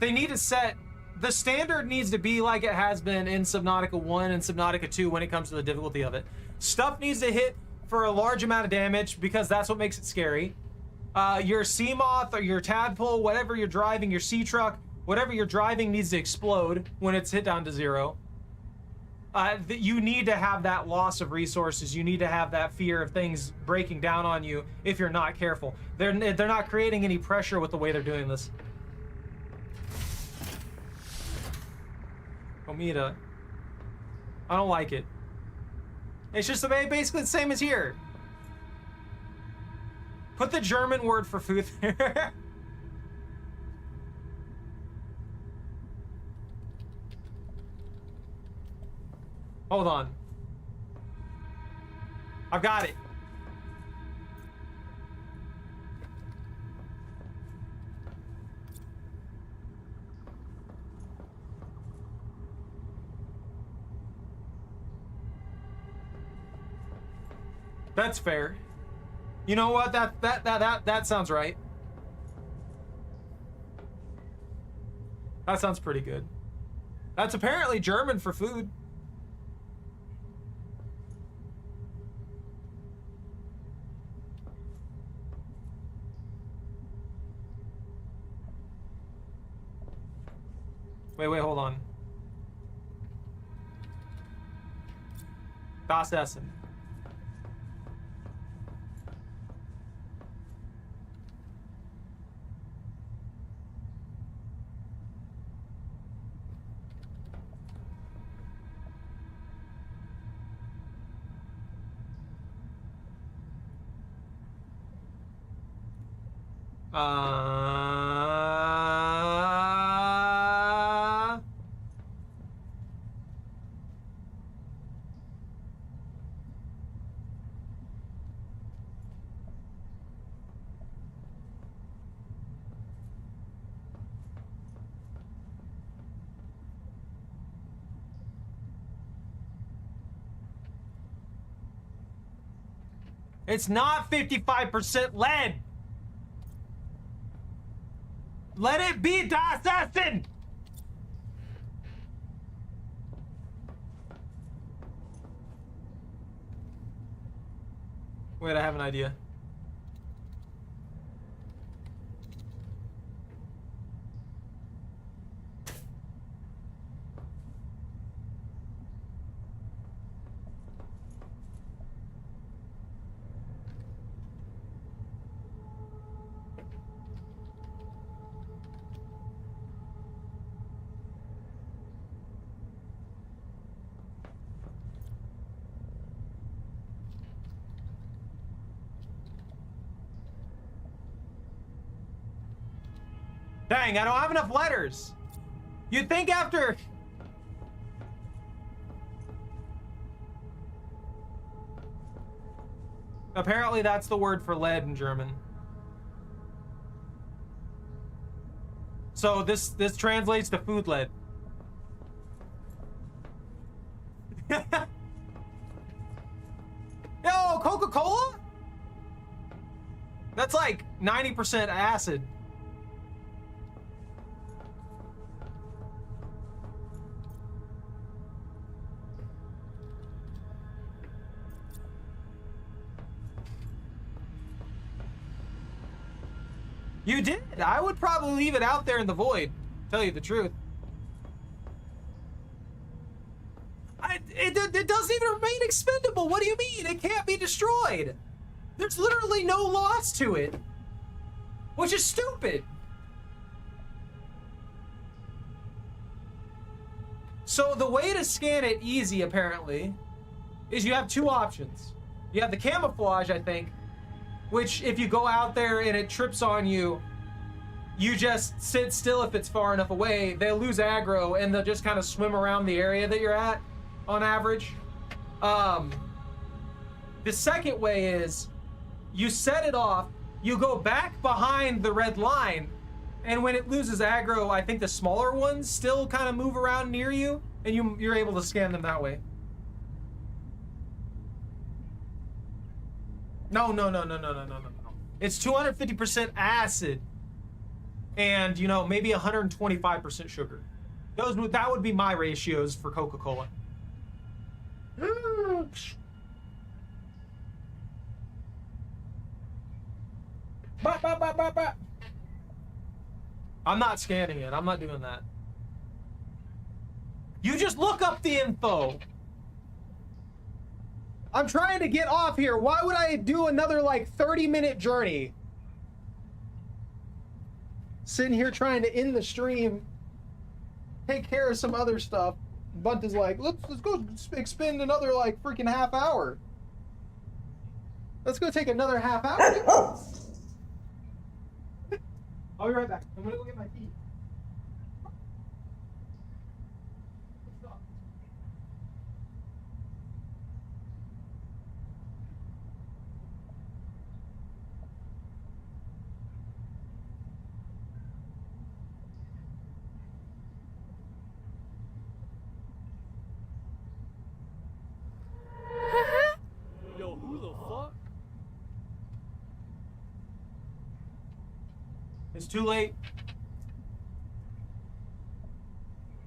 They need to set the standard needs to be like it has been in Subnautica 1 and Subnautica 2 when it comes to the difficulty of it. Stuff needs to hit for a large amount of damage because that's what makes it scary. Your sea moth or your tadpole, whatever you're driving, your sea truck, whatever you're driving needs to explode when it's hit down to 0. You need to have that loss of resources. You need to have that fear of things breaking down on you if you're not careful. They're not creating any pressure with the way they're doing this. Omida. I don't like it. It's just basically the same as here. Put the German word for food there. Hold on. I've got it. That's fair. You know what? That sounds right. That sounds pretty good. That's apparently German for food. Wait, hold on. Das Essen. It's not 55% lead. Let it be, Das Essen. Wait, I have an idea. Dang, I don't have enough letters. You'd think after... Apparently that's the word for lead in German. So this translates to food lead. Yo, Coca-Cola? That's like 90% acid. You did. I would probably leave it out there in the void. Tell you the truth. It doesn't even remain expendable. What do you mean? It can't be destroyed. There's literally no loss to it. Which is stupid. So the way to scan it easy, apparently, is you have two options. You have the camouflage, I think, which if you go out there and it trips on you, you just sit still if it's far enough away. They'll lose aggro and they'll just kind of swim around the area that you're at on average. The second way is you set it off, you go back behind the red line, and when it loses aggro, I think the smaller ones still kind of move around near you, and you're able to scan them that way. No. It's 250% acid, and you know, maybe 125% sugar. That would be my ratios for Coca-Cola. I'm not scanning it. I'm not doing that. You just look up the info. I'm trying to get off here. Why would I do another like 30-minute journey? Sitting here trying to end the stream, take care of some other stuff. Bunt is like, let's go expend another like freaking half hour. Let's go take another half hour. be right back. I'm gonna go get my tea. Yo, who the fuck? It's too late.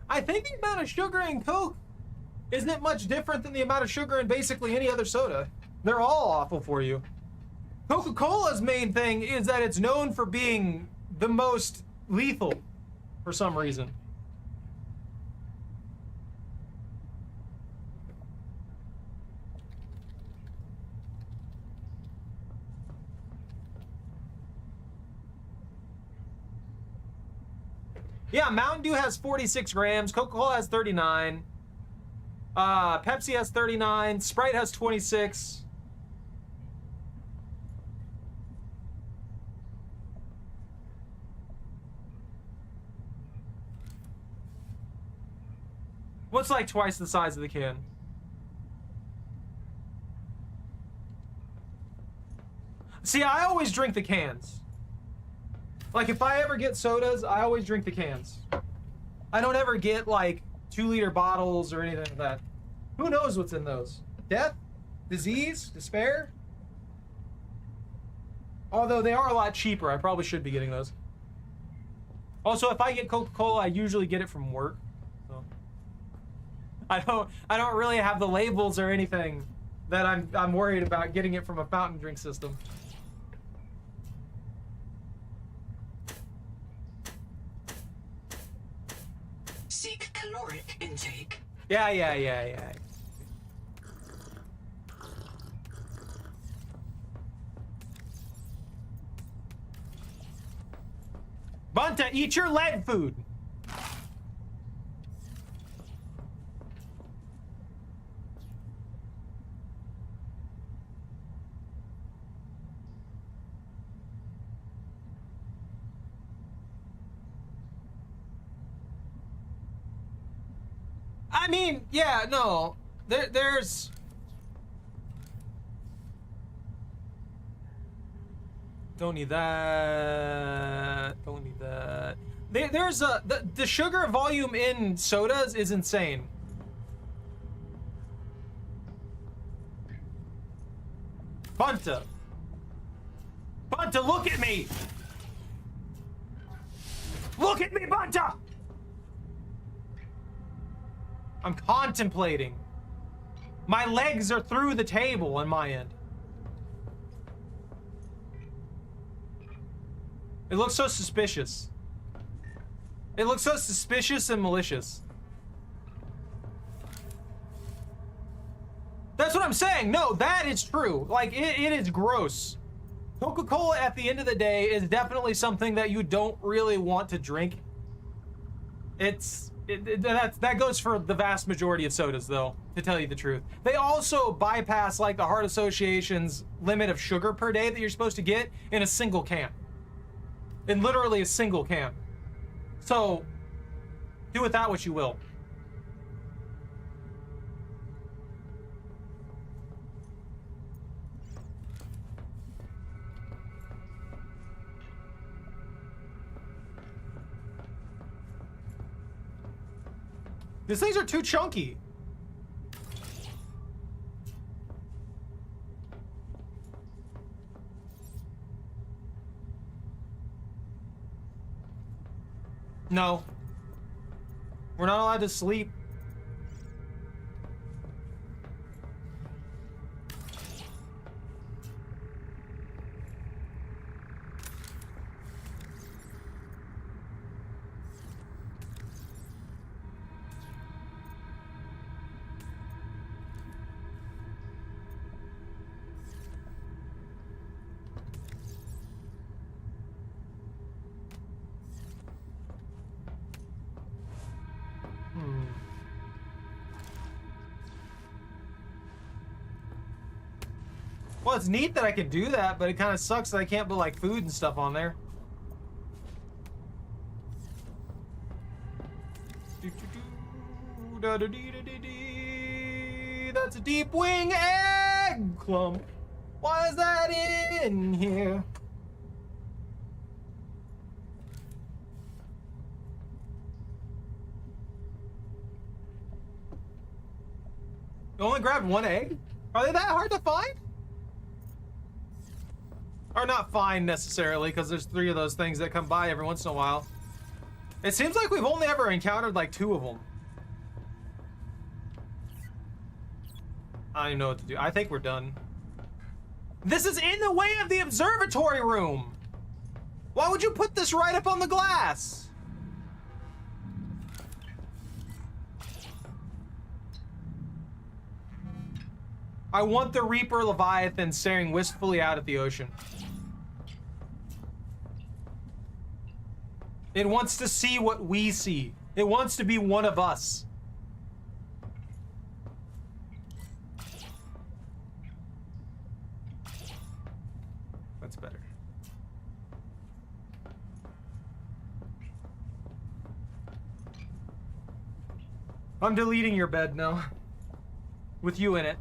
I think the amount of sugar in Coke isn't much different than the amount of sugar in basically any other soda. They're all awful for you. Coca-Cola's main thing is that it's known for being the most lethal for some reason. Yeah, Mountain Dew has 46 grams. Coca-Cola has 39. Pepsi has 39. Sprite has 26. What's like twice the size of the can? See, I always drink the cans. Like, if I ever get sodas, I always drink the cans. I don't ever get, like, 2-liter bottles or anything like that. Who knows what's in those? Death? Disease? Despair? Although they are a lot cheaper. I probably should be getting those. Also, if I get Coca-Cola, I usually get it from work. So I don't really have the labels or anything that I'm worried about getting it from a fountain drink system. Seek caloric intake. Yeah. Bunta, eat your lead food. I mean, yeah, no. There's don't need that. Don't need that. There's the sugar volume in sodas is insane. Bunta, look at me. Look at me, Bunta. I'm contemplating. My legs are through the table on my end. It looks so suspicious. It looks so suspicious and malicious. That's what I'm saying. No, that is true. Like, it is gross. Coca-Cola, at the end of the day, is definitely something that you don't really want to drink. That goes for the vast majority of sodas, though, to tell you the truth. They also bypass, like, the Heart Association's limit of sugar per day that you're supposed to get in a single can. In literally a single can. So, do with that what you will. These things are too chunky. No. We're not allowed to sleep. Well, it's neat that I can do that, but it kind of sucks that I can't put, like, food and stuff on there. That's a deep wing egg clump. Why is that in here? You only grabbed one egg? Are they that hard to find? Or not find necessarily, because there's 3 of those things that come by every once in a while. It seems like we've only ever encountered like 2 of them. I don't even know what to do. I think we're done. This is in the way of the observatory room. Why would you put this right up on the glass? I want the Reaper Leviathan staring wistfully out at the ocean. It wants to see what we see. It wants to be one of us. That's better. I'm deleting your bed now. With you in it.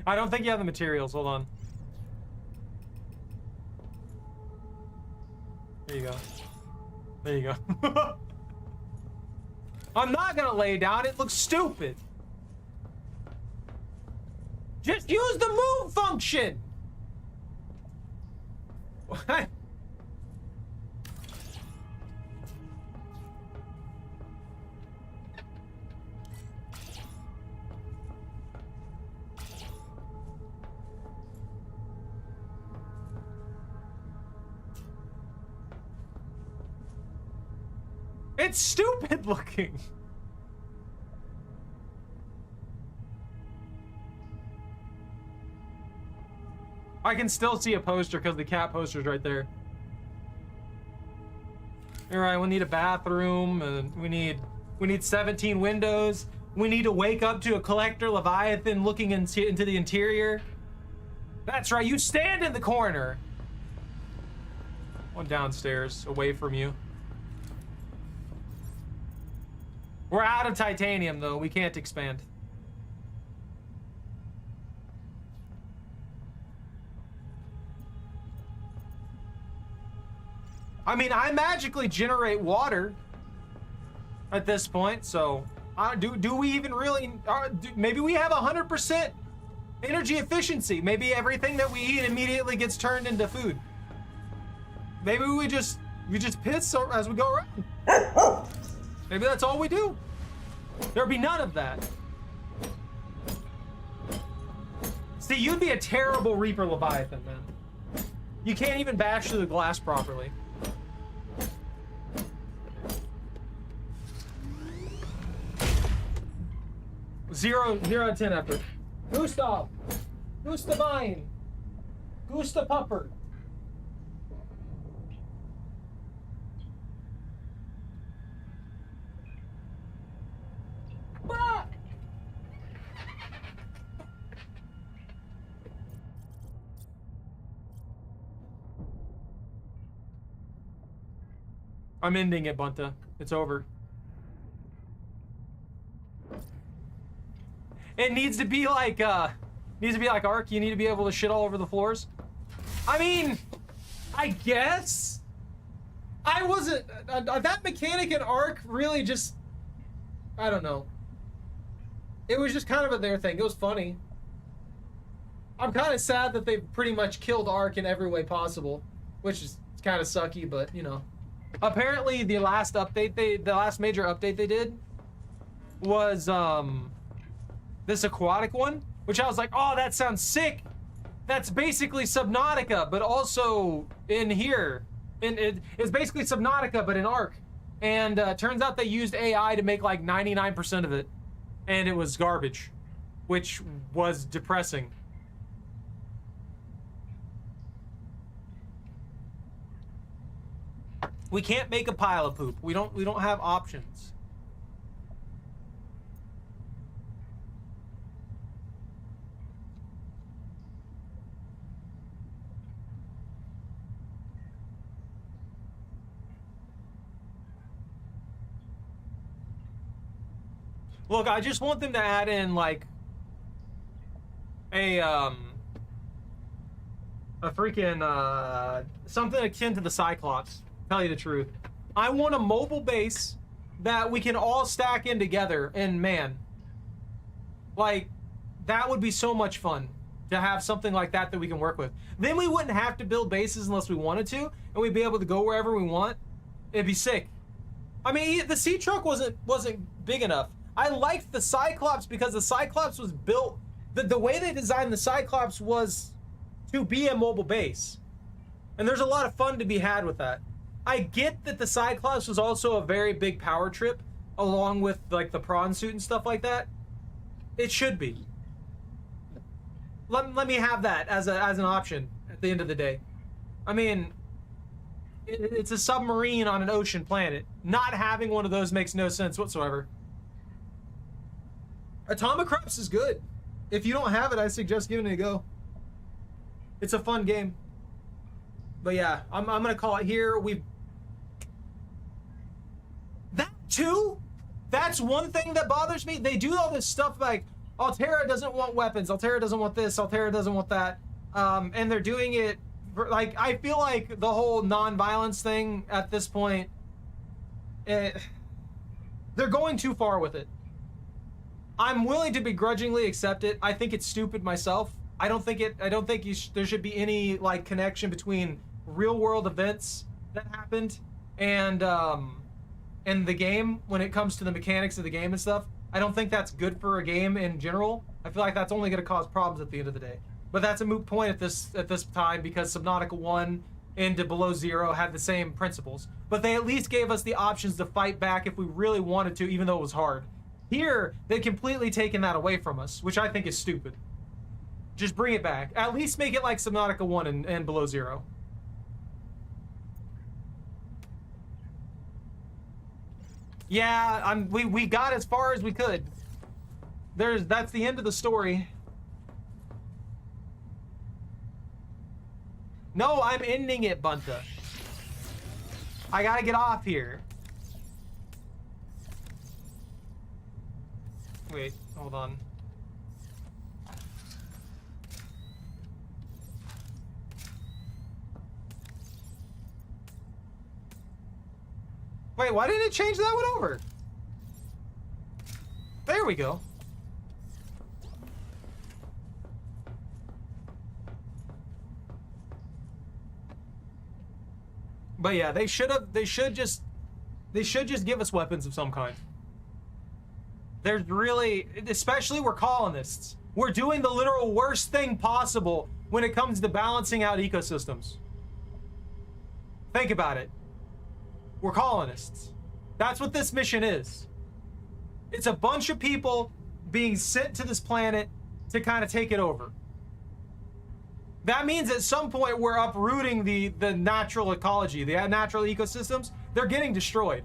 I don't think you have the materials. Hold on. There you go. There you go. I'm not gonna lay down. It looks stupid. Just use the move function. What? It's stupid looking. I can still see a poster because the cat poster's right there. All right, we'll need a bathroom, and we need 17 windows. We need to wake up to a collector Leviathan looking into the interior. That's right, you stand in the corner. One downstairs, away from you. We're out of titanium, though. We can't expand. I mean, I magically generate water at this point, so do we even really... maybe we have 100% energy efficiency. Maybe everything that we eat immediately gets turned into food. Maybe we just piss as we go around. Maybe that's all we do. There'd be none of that. See, you'd be a terrible Reaper Leviathan, man. You can't even bash through the glass properly. Zero out of 10 effort. Gustav! Gustavine! Gusta Pupper! I'm ending it, Bunta. It's over. It needs to be like Ark. You need to be able to shit all over the floors. I mean, I guess. I wasn't that mechanic in Ark really just, I don't know. It was just kind of their thing. It was funny. I'm kind of sad that they pretty much killed Ark in every way possible, which is kind of sucky, but you know. Apparently, the last major update they did was this aquatic one, which I was like, oh, that sounds sick. That's basically Subnautica, but also in here. It's basically Subnautica, but in Ark. And turns out they used AI to make like 99% of it, and it was garbage, which was depressing. We can't make a pile of poop. We don't have options. Look, I just want them to add in like a freaking something akin to the Cyclops. Tell you the truth, I want a mobile base that we can all stack in together, and man, like that would be so much fun to have something like that that we can work with. Then we wouldn't have to build bases unless we wanted to, and we'd be able to go wherever we want. It'd be sick. I mean, the sea truck wasn't big enough. I liked the Cyclops because the Cyclops was built, the way they designed the Cyclops was to be a mobile base. And there's a lot of fun to be had with that. I get that the Cyclops was also a very big power trip, along with like the prawn suit and stuff like that. It should be. Let me have that as an option at the end of the day. I mean, it's a submarine on an ocean planet. Not having one of those makes no sense whatsoever. Atomicrops is good. If you don't have it, I suggest giving it a go. It's a fun game. But yeah, I'm gonna call it here. That too? That's one thing that bothers me. They do all this stuff like, Altera doesn't want weapons, Altera doesn't want this, Altera doesn't want that. And they're doing it for, like, I feel like the whole non-violence thing at this point, they're going too far with it. I'm willing to begrudgingly accept it. I think it's stupid myself. I don't think there should be any like connection between real world events that happened and the game when it comes to the mechanics of the game and stuff. I don't think that's good for a game in general. I feel like that's only going to cause problems at the end of the day. But that's a moot point at this time because Subnautica 1 and Below Zero had the same principles. But they at least gave us the options to fight back if we really wanted to, even though it was hard. Here, they've completely taken that away from us, which I think is stupid. Just bring it back. At least make it like Subnautica 1 and Below Zero. Yeah, we got as far as we could. That's the end of the story. No, I'm ending it, Bunta. I gotta get off here. Wait, hold on. Wait, why didn't it change that one over? There we go. But yeah, they should just give us weapons of some kind. There's really, especially we're colonists. We're doing the literal worst thing possible when it comes to balancing out ecosystems. Think about it. We're colonists. That's what this mission is. It's a bunch of people being sent to this planet to kind of take it over. That means at some point we're uprooting the natural ecology, the natural ecosystems. They're getting destroyed.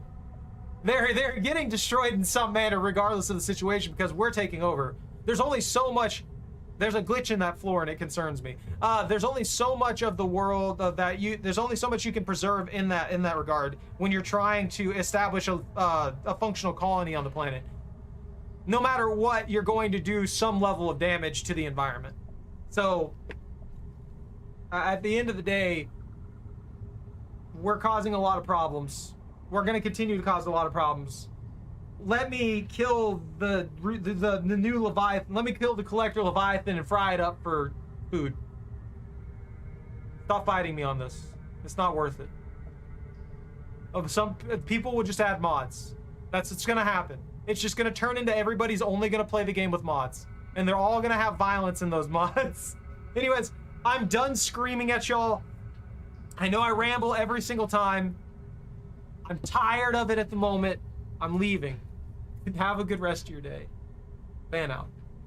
They're getting destroyed in some manner regardless of the situation because we're taking over. There's only so much. There's a glitch in that floor and it concerns me. There's only so much of the world there's only so much you can preserve in that regard when you're trying to establish a functional colony on the planet. No matter what, you're going to do some level of damage to the environment. So at the end of the day, we're causing a lot of problems. We're going to continue to cause a lot of problems. Let me kill the new Leviathan. Let me kill the collector Leviathan and fry it up for food. Stop fighting me on this. It's not worth it. Some people will just add mods. That's what's gonna happen. It's just gonna turn into everybody's only gonna play the game with mods, and they're all gonna have violence in those mods. Anyways, I'm done screaming at y'all. I know I ramble every single time. I'm tired of it at the moment. I'm leaving. Have a good rest of your day. Ban out.